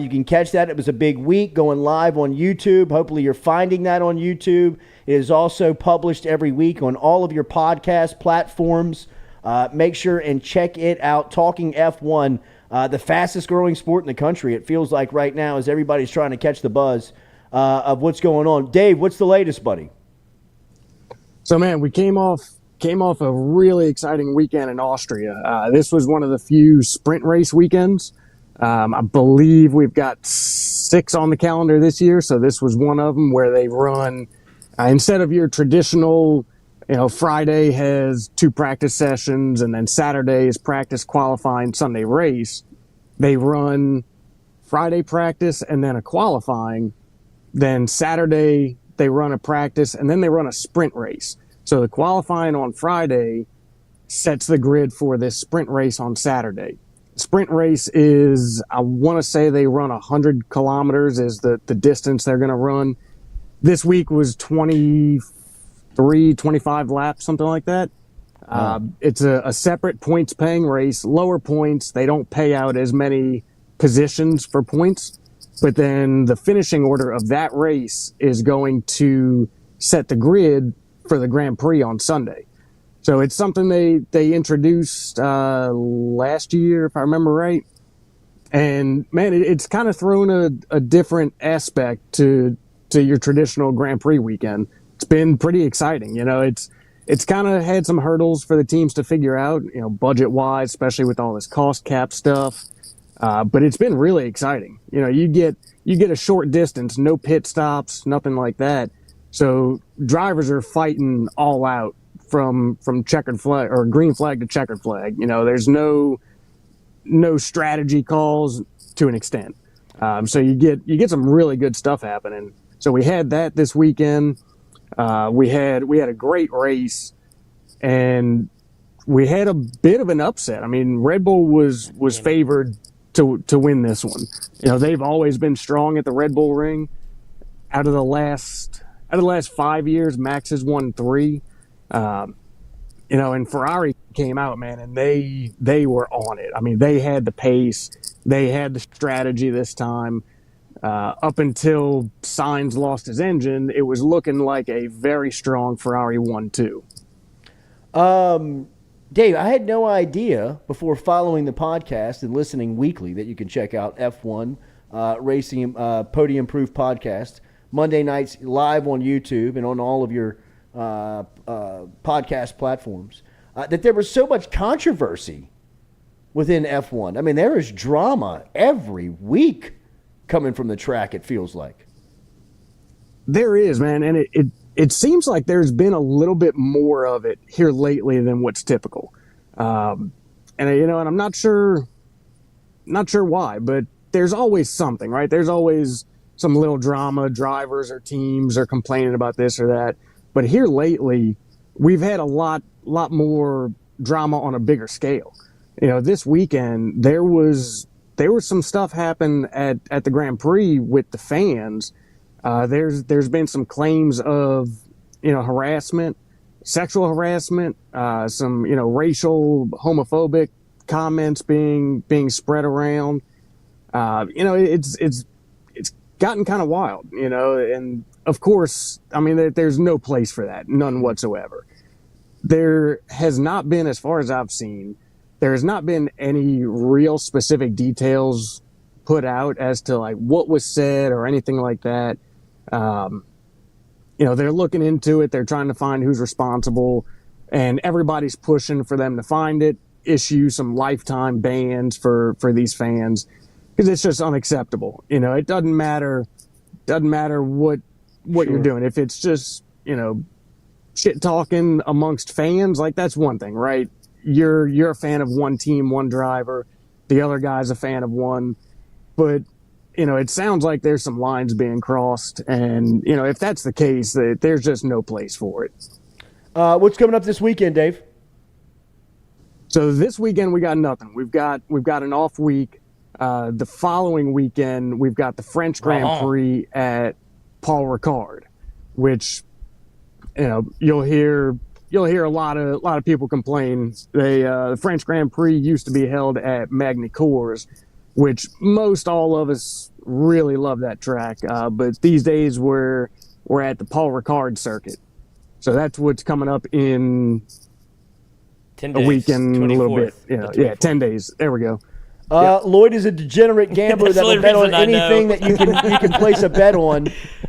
you can catch that. It was a big week going live on YouTube. Hopefully you're finding that on YouTube. It is also published every week on all of your podcast platforms. Make sure and check it out. Talking F1. The fastest growing sport in the country, it feels like right now, as everybody's trying to catch the buzz of what's going on. Dave, what's the latest, buddy? So, man, we came off a really exciting weekend in Austria. This was one of the few sprint race weekends. I believe we've got 6 on the calendar this year, so this was one of them where they run, instead of your traditional, Friday has 2 practice sessions and then Saturday is practice, qualifying, Sunday race. They run Friday practice and then a qualifying. Then Saturday they run a practice and then they run a sprint race. So the qualifying on Friday sets the grid for this sprint race on Saturday. Sprint race is, I want to say they run 100 kilometers is the distance they're going to run. This week was 25 laps, something like that. It's a separate points paying race, lower points. They don't pay out as many positions for points, but then the finishing order of that race is going to set the grid for the Grand Prix on Sunday. So it's something they introduced last year, if I remember right. And man, it's kind of thrown a different aspect to your traditional Grand Prix weekend. It's been pretty exciting. It's kind of had some hurdles for the teams to figure out, budget wise, especially with all this cost cap stuff. But it's been really exciting. You get a short distance, no pit stops, nothing like that. So drivers are fighting all out from checkered flag or green flag to checkered flag. There's no strategy calls to an extent. So you get some really good stuff happening. So we had that this weekend. We had a great race, and we had a bit of an upset. I mean, Red Bull was favored to win this one. They've always been strong at the Red Bull Ring. Out of the last 5 years, Max has won 3. And Ferrari came out, man, and they were on it. I mean, they had the pace, they had the strategy this time. Up until Sainz lost his engine, it was looking like a very strong Ferrari 1-2. Dave, I had no idea before following the podcast and listening weekly that you can check out F1 Racing Podium Proof podcast Monday nights live on YouTube and on all of your podcast platforms, that there was so much controversy within F1. I mean, there is drama every week coming from the track, it feels like. There is, man, and it seems like there's been a little bit more of it here lately than what's typical. And I'm not sure why, but there's always something, right? There's always some little drama. Drivers or teams are complaining about this or that. But here lately, we've had a lot more drama on a bigger scale. This weekend there was some stuff happen at the Grand Prix with the fans. There's been some claims of harassment, sexual harassment, some racial homophobic comments being spread around. It's gotten kind of wild, and of course, I mean, there's no place for that, none whatsoever. There has not been, as far as I've seen, there has not been any real specific details put out as to like what was said or anything like that. They're looking into it. They're trying to find who's responsible, and everybody's pushing for them to find it, issue some lifetime bans for these fans, because it's just unacceptable. It doesn't matter what you're doing. If it's just, shit talking amongst fans, like that's one thing, right? You're a fan of one team, one driver, the other guy's a fan of one, but it sounds like there's some lines being crossed, and if that's the case, there's just no place for it. What's coming up this weekend, Dave? So this weekend we got nothing. We've got an off week. The following weekend we've got the French Grand Prix at Paul Ricard, which you'll hear a lot of people complain. The French Grand Prix used to be held at Magny-Cours, which most all of us really love that track. But these days we're at the Paul Ricard circuit. So that's what's coming up in 10 days, a week and a little bit. 10 days. There we go. Lloyd is a degenerate gambler that will bet on anything that you can place a bet on.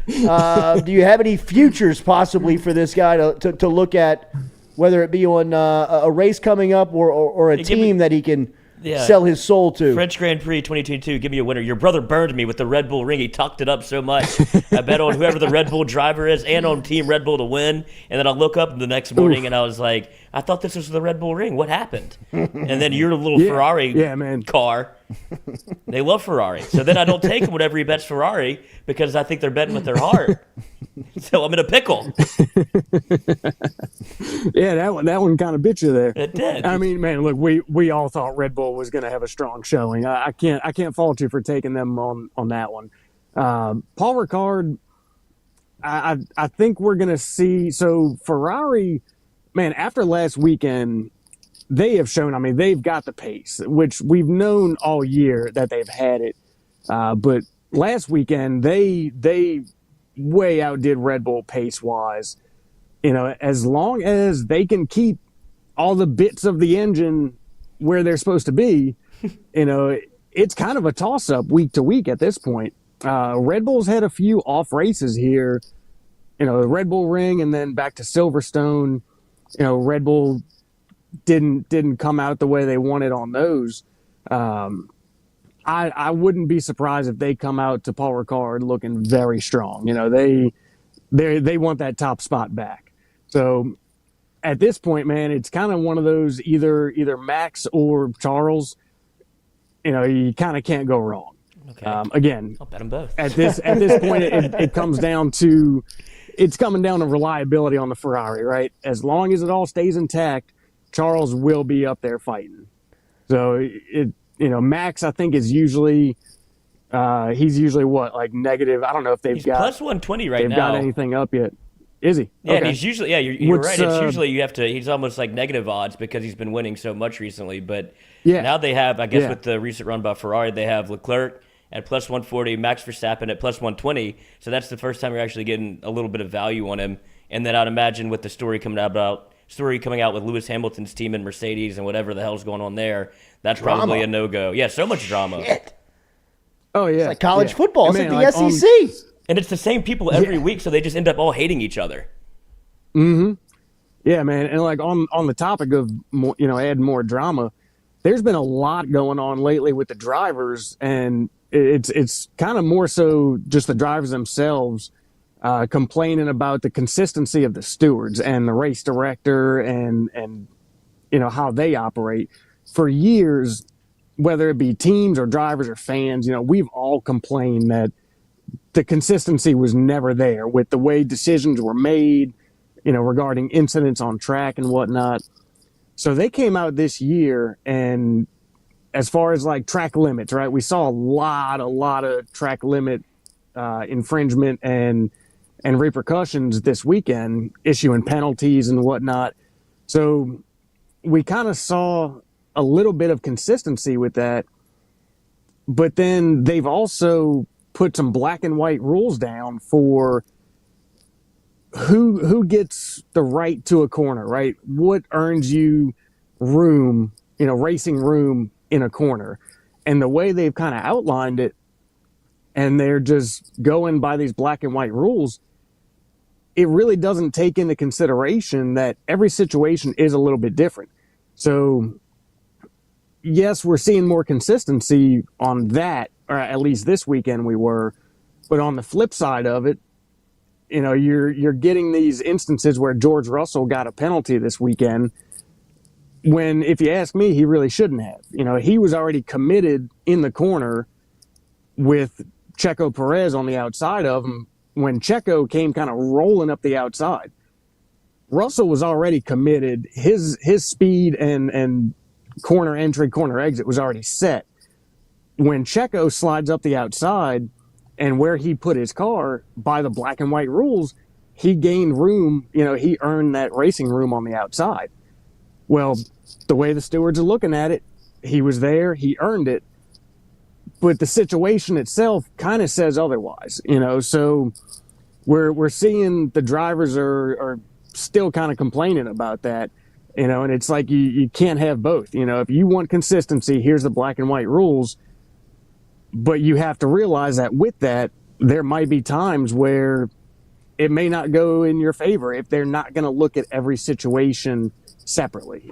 Do you have any futures possibly for this guy to look at, whether it be on a race coming up or a team that he can sell his soul to? French Grand Prix 2022, give me a winner. Your brother burned me with the Red Bull ring. He tucked it up so much. I bet on whoever the Red Bull driver is and on Team Red Bull to win. And then I look up the next morning and I was like, I thought this was the Red Bull ring. What happened? And then your little Ferrari car. They love Ferrari. So then I don't take him whenever he bets Ferrari because I think they're betting with their heart. So I'm in a pickle. Yeah, that one kind of bit you there. It did. I mean, man, look, we all thought Red Bull was going to have a strong showing. I can't fault you for taking them on that one. Paul Ricard, I think we're going to see. So Ferrari, man, after last weekend, they have shown, I mean, they've got the pace, which we've known all year that they've had it. But last weekend, they way outdid Red Bull pace-wise. As long as they can keep all the bits of the engine where they're supposed to be, it's kind of a toss-up week to week at this point. Red Bull's had a few off races here, the Red Bull Ring and then back to Silverstone. Red Bull didn't come out the way they wanted on those. I wouldn't be surprised if they come out to Paul Ricard looking very strong. they want that top spot back. So at this point, man, it's kind of one of those either Max or Charles. You kind of can't go wrong. Okay. Again, I'll bet them both. At this point, it comes down to reliability on the Ferrari, right? As long as it all stays intact, Charles will be up there fighting. So Max, I think, is usually he's usually what, like negative. I don't know if they've got plus 120 right now. They've got anything up yet? Is he? Yeah, okay. and he's usually you're right. It's usually you have to. He's almost like negative odds because he's been winning so much recently. But now they have, I guess, with the recent run by Ferrari, they have Leclerc at plus 140, Max Verstappen at plus 120. So that's the first time you're actually getting a little bit of value on him. And then I'd imagine with the story coming out with Lewis Hamilton's team and Mercedes and whatever the hell's going on there, that's probably a no-go. Yeah, so much drama. Shit. Oh, yeah. It's like college football. It's like the SEC. And it's the same people every week, so they just end up all hating each other. Mm-hmm. Yeah, man. And like on the topic of more, adding more drama, there's been a lot going on lately with the drivers, and it's kind of more so just the drivers themselves complaining about the consistency of the stewards and the race director and how they operate. For years, whether it be teams or drivers or fans, we've all complained that the consistency was never there with the way decisions were made, regarding incidents on track and whatnot. So they came out this year, and as far as like track limits, right, we saw a lot of track limit infringement and repercussions this weekend, issuing penalties and whatnot. So we kind of saw a little bit of consistency with that, but then they've also put some black and white rules down for who gets the right to a corner, right? What earns you room, racing room in a corner. And the way they've kind of outlined it, and they're just going by these black and white rules, it really doesn't take into consideration that every situation is a little bit different. So yes, we're seeing more consistency on that, or at least this weekend we were. But on the flip side of it, you're getting these instances where George Russell got a penalty this weekend when, if you ask me, he really shouldn't have. He was already committed in the corner with Checo Perez on the outside of him when Checo came kind of rolling up the outside. Russell was already committed. His speed and corner entry, corner exit was already set. When Checo slides up the outside and where he put his car, by the black and white rules, he gained room, he earned that racing room on the outside. Well, the way the stewards are looking at it, he was there, he earned it, but the situation itself kind of says otherwise, so we're seeing the drivers are still kind of complaining about that, and it's like you can't have both. If you want consistency, here's the black and white rules. But you have to realize that with that, there might be times where it may not go in your favor if they're not going to look at every situation separately,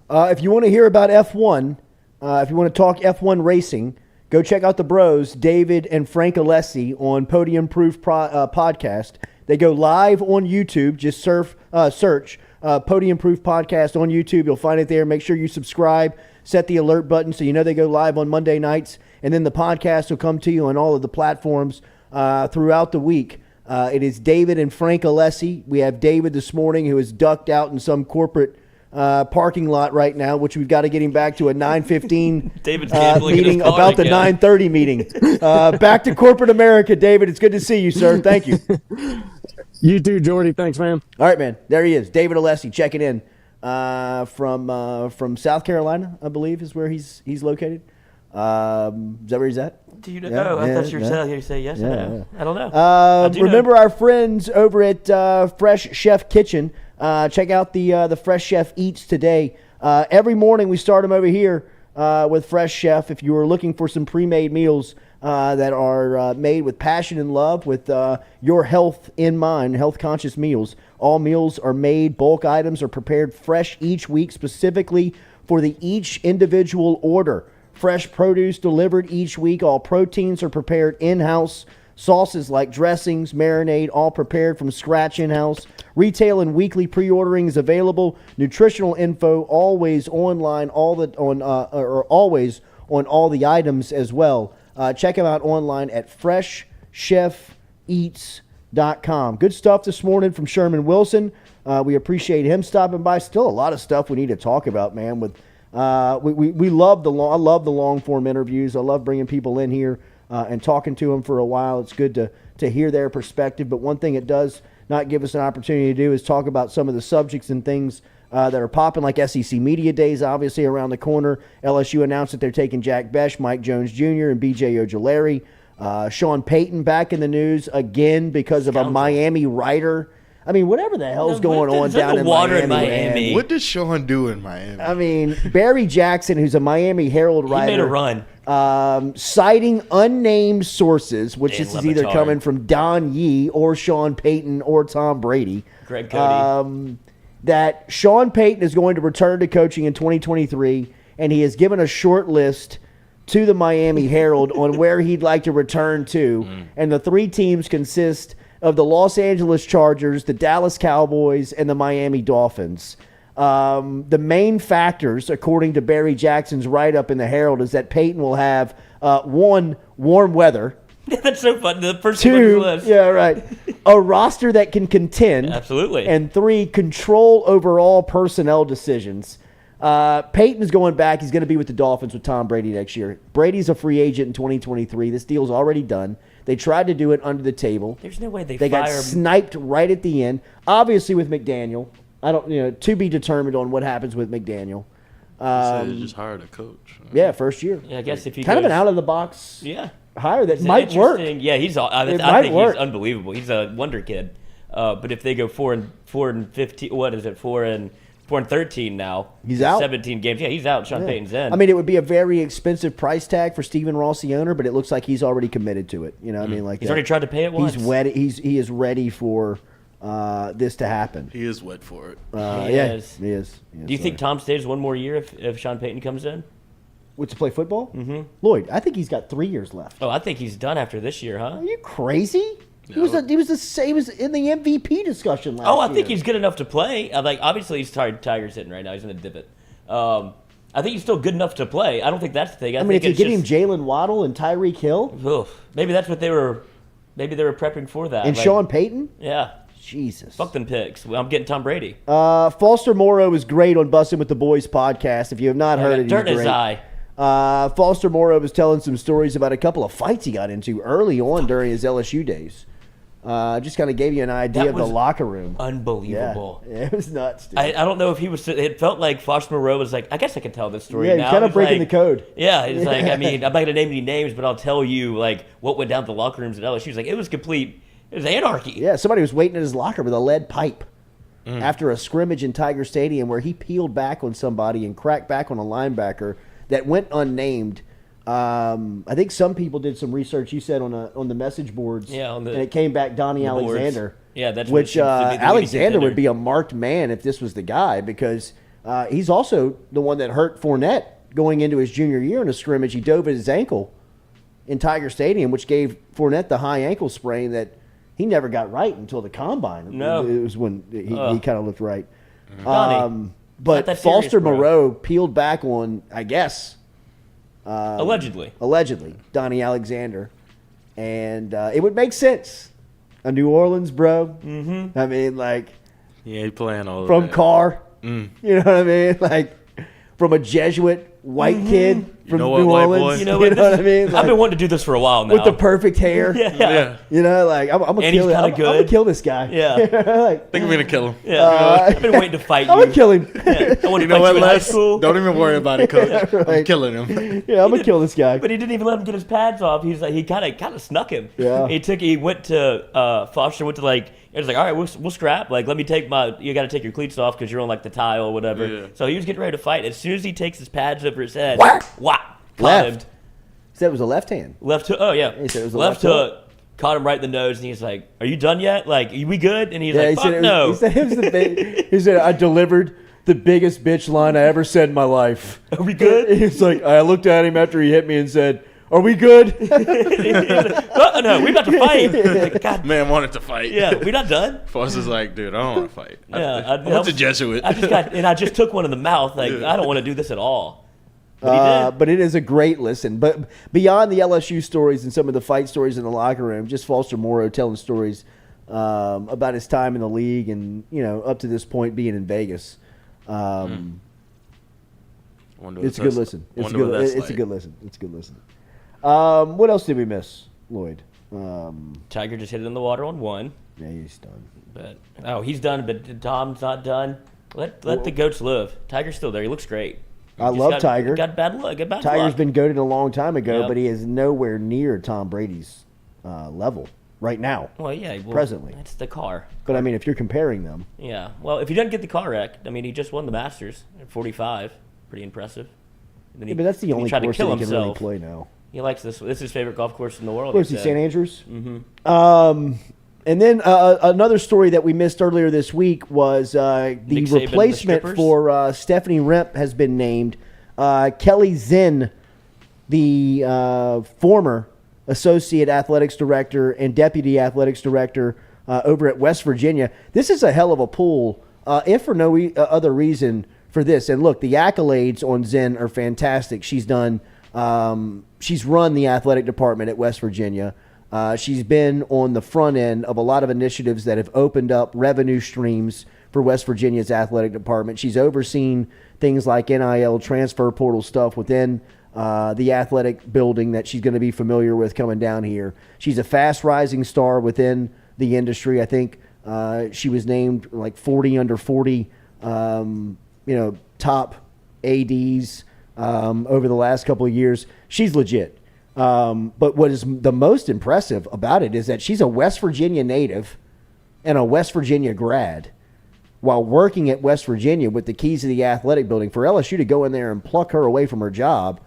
If you want to hear about F1, if you want to talk F1 racing, go check out the bros, David and Frank Alessi, on Podium Proof podcast. They go live on YouTube. Just search Podium Proof podcast on YouTube. You'll find it there. Make sure you subscribe. Set the alert button so you know they go live on Monday nights. And then the podcast will come to you on all of the platforms throughout the week. It is David and Frank Alessi. We have David this morning, who is ducked out in some corporate parking lot right now, which we've got to get him back to a 9:15 David's meeting about the 9:30 meeting. Back to corporate America, David. It's good to see you, sir. Thank you. You too, Jordy. Thanks, man. All right, man. There he is, David Alessi, checking in from South Carolina, I believe, is where he's located. Is that where he's at? Do you know? Yeah, I thought you were going to say yes or no. I don't know. Remember our friends over at Fresh Chef Kitchen. Check out the Fresh Chef Eats today. Every morning we start them over here with Fresh Chef. If you are looking for some pre-made meals that are made with passion and love, with your health in mind, health-conscious meals. All meals are made, bulk items are prepared fresh each week, specifically for each individual order. Fresh produce delivered each week. All proteins are prepared in-house. Sauces like dressings, marinade, all prepared from scratch in-house. Retail and weekly pre-ordering is available. Nutritional info always online, always on all the items as well. Check them out online at freshchefeats.com. Good stuff this morning from Sherman Wilson. We appreciate him stopping by. Still a lot of stuff we need to talk about, man. With we love I love the long form interviews. I love bringing people in here and talking to them for a while. It's good to hear their perspective. But one thing it does not give us an opportunity to do is talk about some of the subjects and things that are popping, like SEC Media Days, obviously around the corner. LSU announced that they're taking Jack Besh, Mike Jones Jr., and B.J. Ojulari. Sean Payton back in the news again because of a Miami writer. I mean, whatever the hell's going on down in Miami. What did Sean do in Miami? I mean, Barry Jackson, who's a Miami Herald writer. He made a run. Citing unnamed sources, which is either coming from Don Yee or Sean Payton or Tom Brady. Greg Cody. That Sean Payton is going to return to coaching in 2023, and he has given a short list to the Miami Herald on where he'd like to return to. And the three teams consist of the Los Angeles Chargers, the Dallas Cowboys, and the Miami Dolphins. The main factors, according to Barry Jackson's write-up in the Herald, is that Payton will have, one, warm weather. That's so fun. The first two, list. yeah, right. A roster that can contend. Absolutely. And three, control over all personnel decisions. Payton's going back. He's going to be with the Dolphins with Tom Brady next year. Brady's a free agent in 2023. This deal's already done. They tried to do it under the table. There's no way they got sniped right at the end. Obviously with McDaniel. I don't, to be determined on what happens with McDaniel. They just hired a coach. Yeah, first year. Yeah, I guess if he kind of an out of the box. Yeah. Hire that might work. Yeah, I think he's unbelievable. He's a wonder kid. But if they go 4-15, what is it? 4-13 now. He's out. 17 games. Yeah, he's out. Sean Payton's in. I mean, it would be a very expensive price tag for Stephen Ross, the owner, but it looks like he's already committed to it. You know what I mean? Like he's already tried to pay it once. He is ready for this to happen. He is wet for it. He is. Do you think Tom stays one more year if Sean Payton comes in? To play football? Mm-hmm. Lloyd, I think he's got 3 years left. Oh, I think he's done after this year, huh? Are you crazy? He was in the MVP discussion last year. Oh, I think he's good enough to play. Obviously he's tired. Tiger's hitting right now. He's in a divot. I think he's still good enough to play. I don't think that's the thing. I mean, if you get him Jalen Waddle and Tyreek Hill, maybe that's what they were. Maybe they were prepping for that. And Sean Payton. Yeah. Jesus. Fuck them picks. I'm getting Tom Brady. Foster Moreau is great on Bussin' with the Boys podcast. If you have not heard it, he's dirt in great. his eye. Foster Moreau was telling some stories about a couple of fights he got into early on during his LSU days. Just kind of gave you an idea of the locker room. Unbelievable. Yeah, it was nuts, dude. I don't know if he was. It felt like Foster Moreau was like, I guess I can tell this story now. Yeah, he's kind of breaking the code. Yeah, it's like, I mean, I'm not going to name any names, but I'll tell you, like, what went down at the locker rooms at LSU. He's like, it was anarchy. Yeah, somebody was waiting in his locker with a lead pipe after a scrimmage in Tiger Stadium where he peeled back on somebody and cracked back on a linebacker that went unnamed. I think some people did some research. You said on the message boards, and it came back Donnie Alexander. Yeah, that's which Alexander would be a marked man if this was the guy, because he's also the one that hurt Fournette going into his junior year in a scrimmage. He dove at his ankle in Tiger Stadium, which gave Fournette the high ankle sprain that he never got right until the combine. No, it was when he kind of looked right. But Foster Moreau peeled back on, I guess. Allegedly, Donnie Alexander, and it would make sense. A New Orleans bro. Mm-hmm. I mean, like, he playing all from of that. Carr. You know what I mean? Like, from a Jesuit white kid from New Orleans. You know what I mean? Like, I've been wanting to do this for a while now. With the perfect hair. Yeah. You know, like, I'm gonna kill him. I'm gonna kill this guy. Yeah. I think I'm gonna kill him. Yeah. I've been waiting to fight you. I'm gonna kill him. Yeah. I want to fight you in high school. Don't even worry about it, Coach. I'm killing him. Yeah, I'm gonna kill this guy. But he didn't even let him get his pads off. He's like, he kind of snuck him. Yeah. He went to Foster went to like. It was like, all right, we'll scrap. Like, let me take you got to take your cleats off because you're on like the tile or whatever. Yeah. So he was getting ready to fight. As soon as he takes his pads over his head, Whack! Caught him. He said it was a left hand. Left hook. Oh yeah. He said it was a left hook. Caught him right in the nose, and he's like, "Are you done yet? Like, are we good?" And he's like, "Fuck no." He said it was he said, "I delivered the biggest bitch line I ever said in my life." Are we good? He's like, I looked at him after he hit me and said, Are we good? No, we about to fight. God. Man wanted to fight. Yeah, we not done. Foss is like, dude, I don't want to fight. Yeah, I went to Jesuit. I just took one in the mouth. Like, I don't want to do this at all. But it is a great listen. But beyond the LSU stories and some of the fight stories in the locker room, just Foster Moreau telling stories about his time in the league and, up to this point being in Vegas. It's a good listen. It's a good listen. It's a good listen. What else did we miss, Lloyd? Tiger just hit it in the water on one. Yeah, he's done. He's done, but Tom's not done. Let the goats live. Tiger's still there. He looks great. I love Tiger. Got bad luck. Tiger's been goated a long time ago, but he is nowhere near Tom Brady's level right now. Well, yeah. Presently. That's the car. But, I mean, if you're comparing them. Yeah. Well, if he doesn't get the car wrecked, I mean, he just won the Masters at 45. Pretty impressive. But that's the only course that he can really play now. He likes this. This is his favorite golf course in the world. Where's he, St. Andrews? Mm-hmm. And then another story that we missed earlier this week was the replacement for Stephanie Remp has been named. Kelly Zinn, the former associate athletics director and deputy athletics director over at West Virginia. This is a hell of a pull, if for no other reason for this. And look, the accolades on Zinn are fantastic. She's done. She's run the athletic department at West Virginia. She's been on the front end of a lot of initiatives that have opened up revenue streams for West Virginia's athletic department. She's overseen things like NIL, transfer portal stuff within the athletic building that she's going to be familiar with coming down here. She's a fast rising star within the industry. I think she was named like 40 under 40, top ADs over the last couple of years. She's legit. But what is the most impressive about it is that she's a West Virginia native and a West Virginia grad while working at West Virginia with the keys to the athletic building. For LSU to go in there and pluck her away from her job,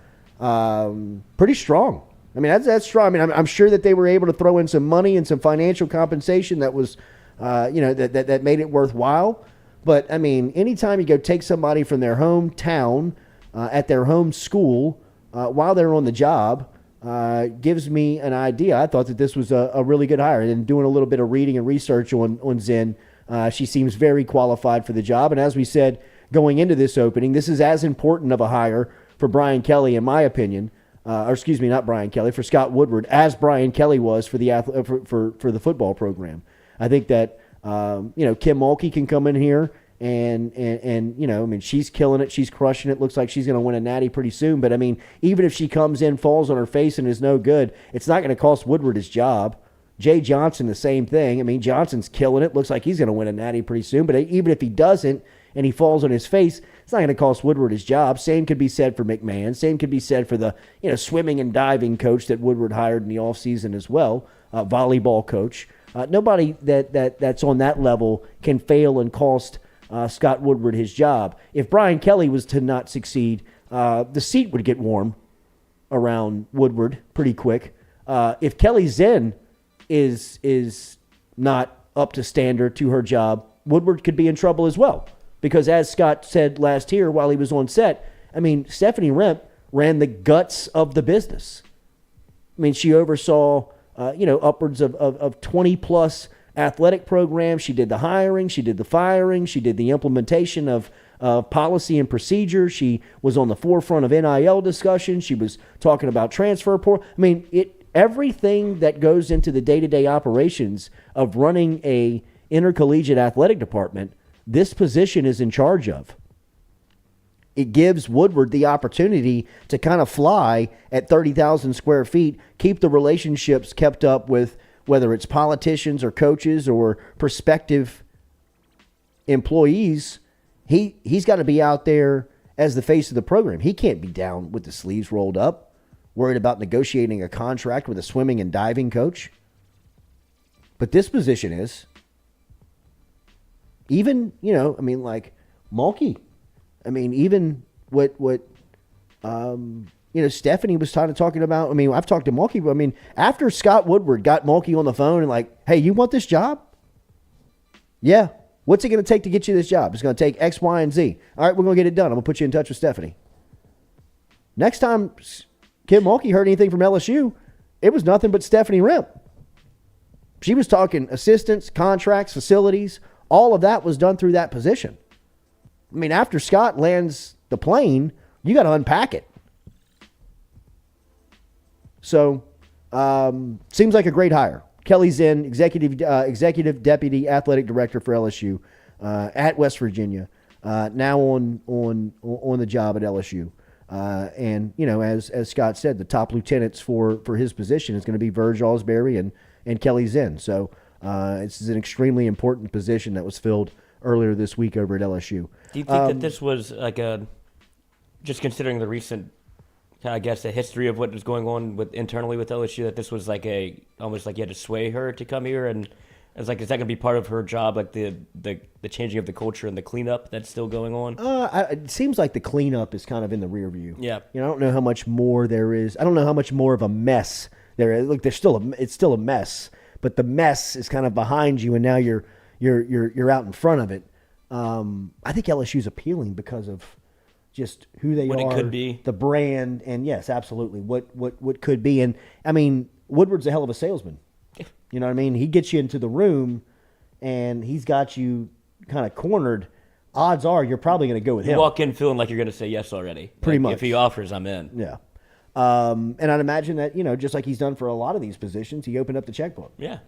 pretty strong. I mean, that's strong. I mean, I'm sure that they were able to throw in some money and some financial compensation that was, that made it worthwhile. But, I mean, anytime you go take somebody from their hometown at their home school while they're on the job, gives me an idea. I thought that this was a really good hire. And doing a little bit of reading and research on Zinn, she seems very qualified for the job. And as we said, going into this opening, this is as important of a hire for Brian Kelly, in my opinion. Not Brian Kelly, for Scott Woodward, as Brian Kelly was for the for the football program. I think that Kim Mulkey can come in here and I mean, she's killing it, she's crushing it. Looks like she's going to win a natty pretty soon. But I mean, even if she comes in, falls on her face, and is no good, it's not going to cost Woodward his job. Jay Johnson, the same thing. I mean, Johnson's killing it. Looks like he's going to win a natty pretty soon. But even if he doesn't and he falls on his face, it's not going to cost Woodward his job. Same could be said for McMahon. Same could be said for the swimming and diving coach that Woodward hired in the offseason as well, volleyball coach. Nobody that's on that level can fail and cost Scott Woodward his job. If Brian Kelly was to not succeed, the seat would get warm around Woodward pretty quick. If Kelly Zinn is not up to standard to her job, Woodward could be in trouble as well. Because as Scott said last year while he was on set, I mean, Stephanie Remp ran the guts of the business. I mean, she oversaw, upwards of 20-plus athletic programs. She did the hiring, she did the firing, she did the implementation of policy and procedure. She was on the forefront of NIL discussion. She was talking about transfer portal. I mean, everything that goes into the day-to-day operations of running a intercollegiate athletic department, this position is in charge of. It gives Woodward the opportunity to kind of fly at 30,000 square feet, keep the relationships kept up with whether it's politicians or coaches or prospective employees. He's got to be out there as the face of the program. He can't be down with the sleeves rolled up, worried about negotiating a contract with a swimming and diving coach. But this position is. Even, like Mulkey. I mean, even what Stephanie was talking about. I mean, I've talked to Mulkey, but I mean, after Scott Woodward got Mulkey on the phone and like, hey, you want this job? Yeah. What's it going to take to get you this job? It's going to take X, Y, and Z. All right, we're going to get it done. I'm going to put you in touch with Stephanie. Next time Kim Mulkey heard anything from LSU, it was nothing but Stephanie Rimp. She was talking assistants, contracts, facilities. All of that was done through that position. I mean, after Scott lands the plane, you got to unpack it. So, seems like a great hire. Kelly Zinn, executive deputy athletic director for LSU at West Virginia, now on the job at LSU. And, you know, as Scott said, the top lieutenants for his position is going to be Verge Osbury and Kelly Zinn. So it's an extremely important position that was filled earlier this week over at LSU. Do you think that this was like just considering the recent, I guess, the history of what was going on internally with LSU, that this was like almost like you had to sway her to come here, and it's like, is that going to be part of her job, like the changing of the culture and the cleanup that's still going on? It seems like the cleanup is kind of in the rear view. Yeah. You know, I don't know how much more there is. I don't know how much more of a mess there is. Look, it's still a mess, but the mess is kind of behind you, and now you're out in front of it. I think LSU's appealing because of just who they what are, it could be, the brand, and yes, absolutely, what could be. And I mean, Woodward's a hell of a salesman. You know what I mean? He gets you into the room, and he's got you kind of cornered. Odds are you're probably going to go with him. You walk in feeling like you're going to say yes already. Pretty much. If he offers, I'm in. Yeah. And I'd imagine that, you know, just like he's done for a lot of these positions, he opened up the checkbook. Yeah.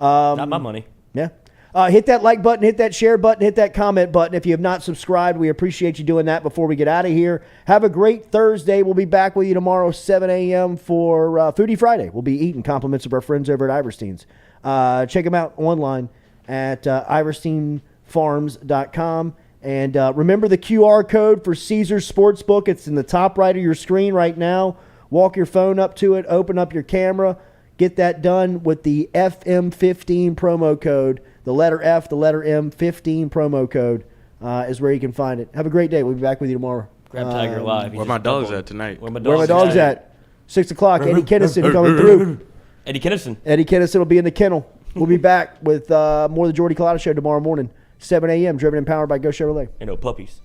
Not my money. Yeah. Hit that like button, hit that share button, hit that comment button. If you have not subscribed, we appreciate you doing that before we get out of here. Have a great Thursday. We'll be back with you tomorrow, 7 a.m. for Foodie Friday. We'll be eating compliments of our friends over at Iverstein's. Check them out online at iversteinfarms.com. And remember the QR code for Caesars Sportsbook. It's in the top right of your screen right now. Walk your phone up to it, open up your camera. Get that done with the FM15 promo code. The letter F, the letter M, 15 promo code is where you can find it. Have a great day. We'll be back with you tomorrow. Grab Tiger Live. Where my dog's at tonight? Where my dog's at? 6 o'clock. Eddie Kennison coming through. Eddie Kennison. Eddie Kennison will be in the kennel. We'll be back with more of the Jordy Culotta Show tomorrow morning, 7 a.m., driven and powered by Go Chevrolet. Ain't no puppies.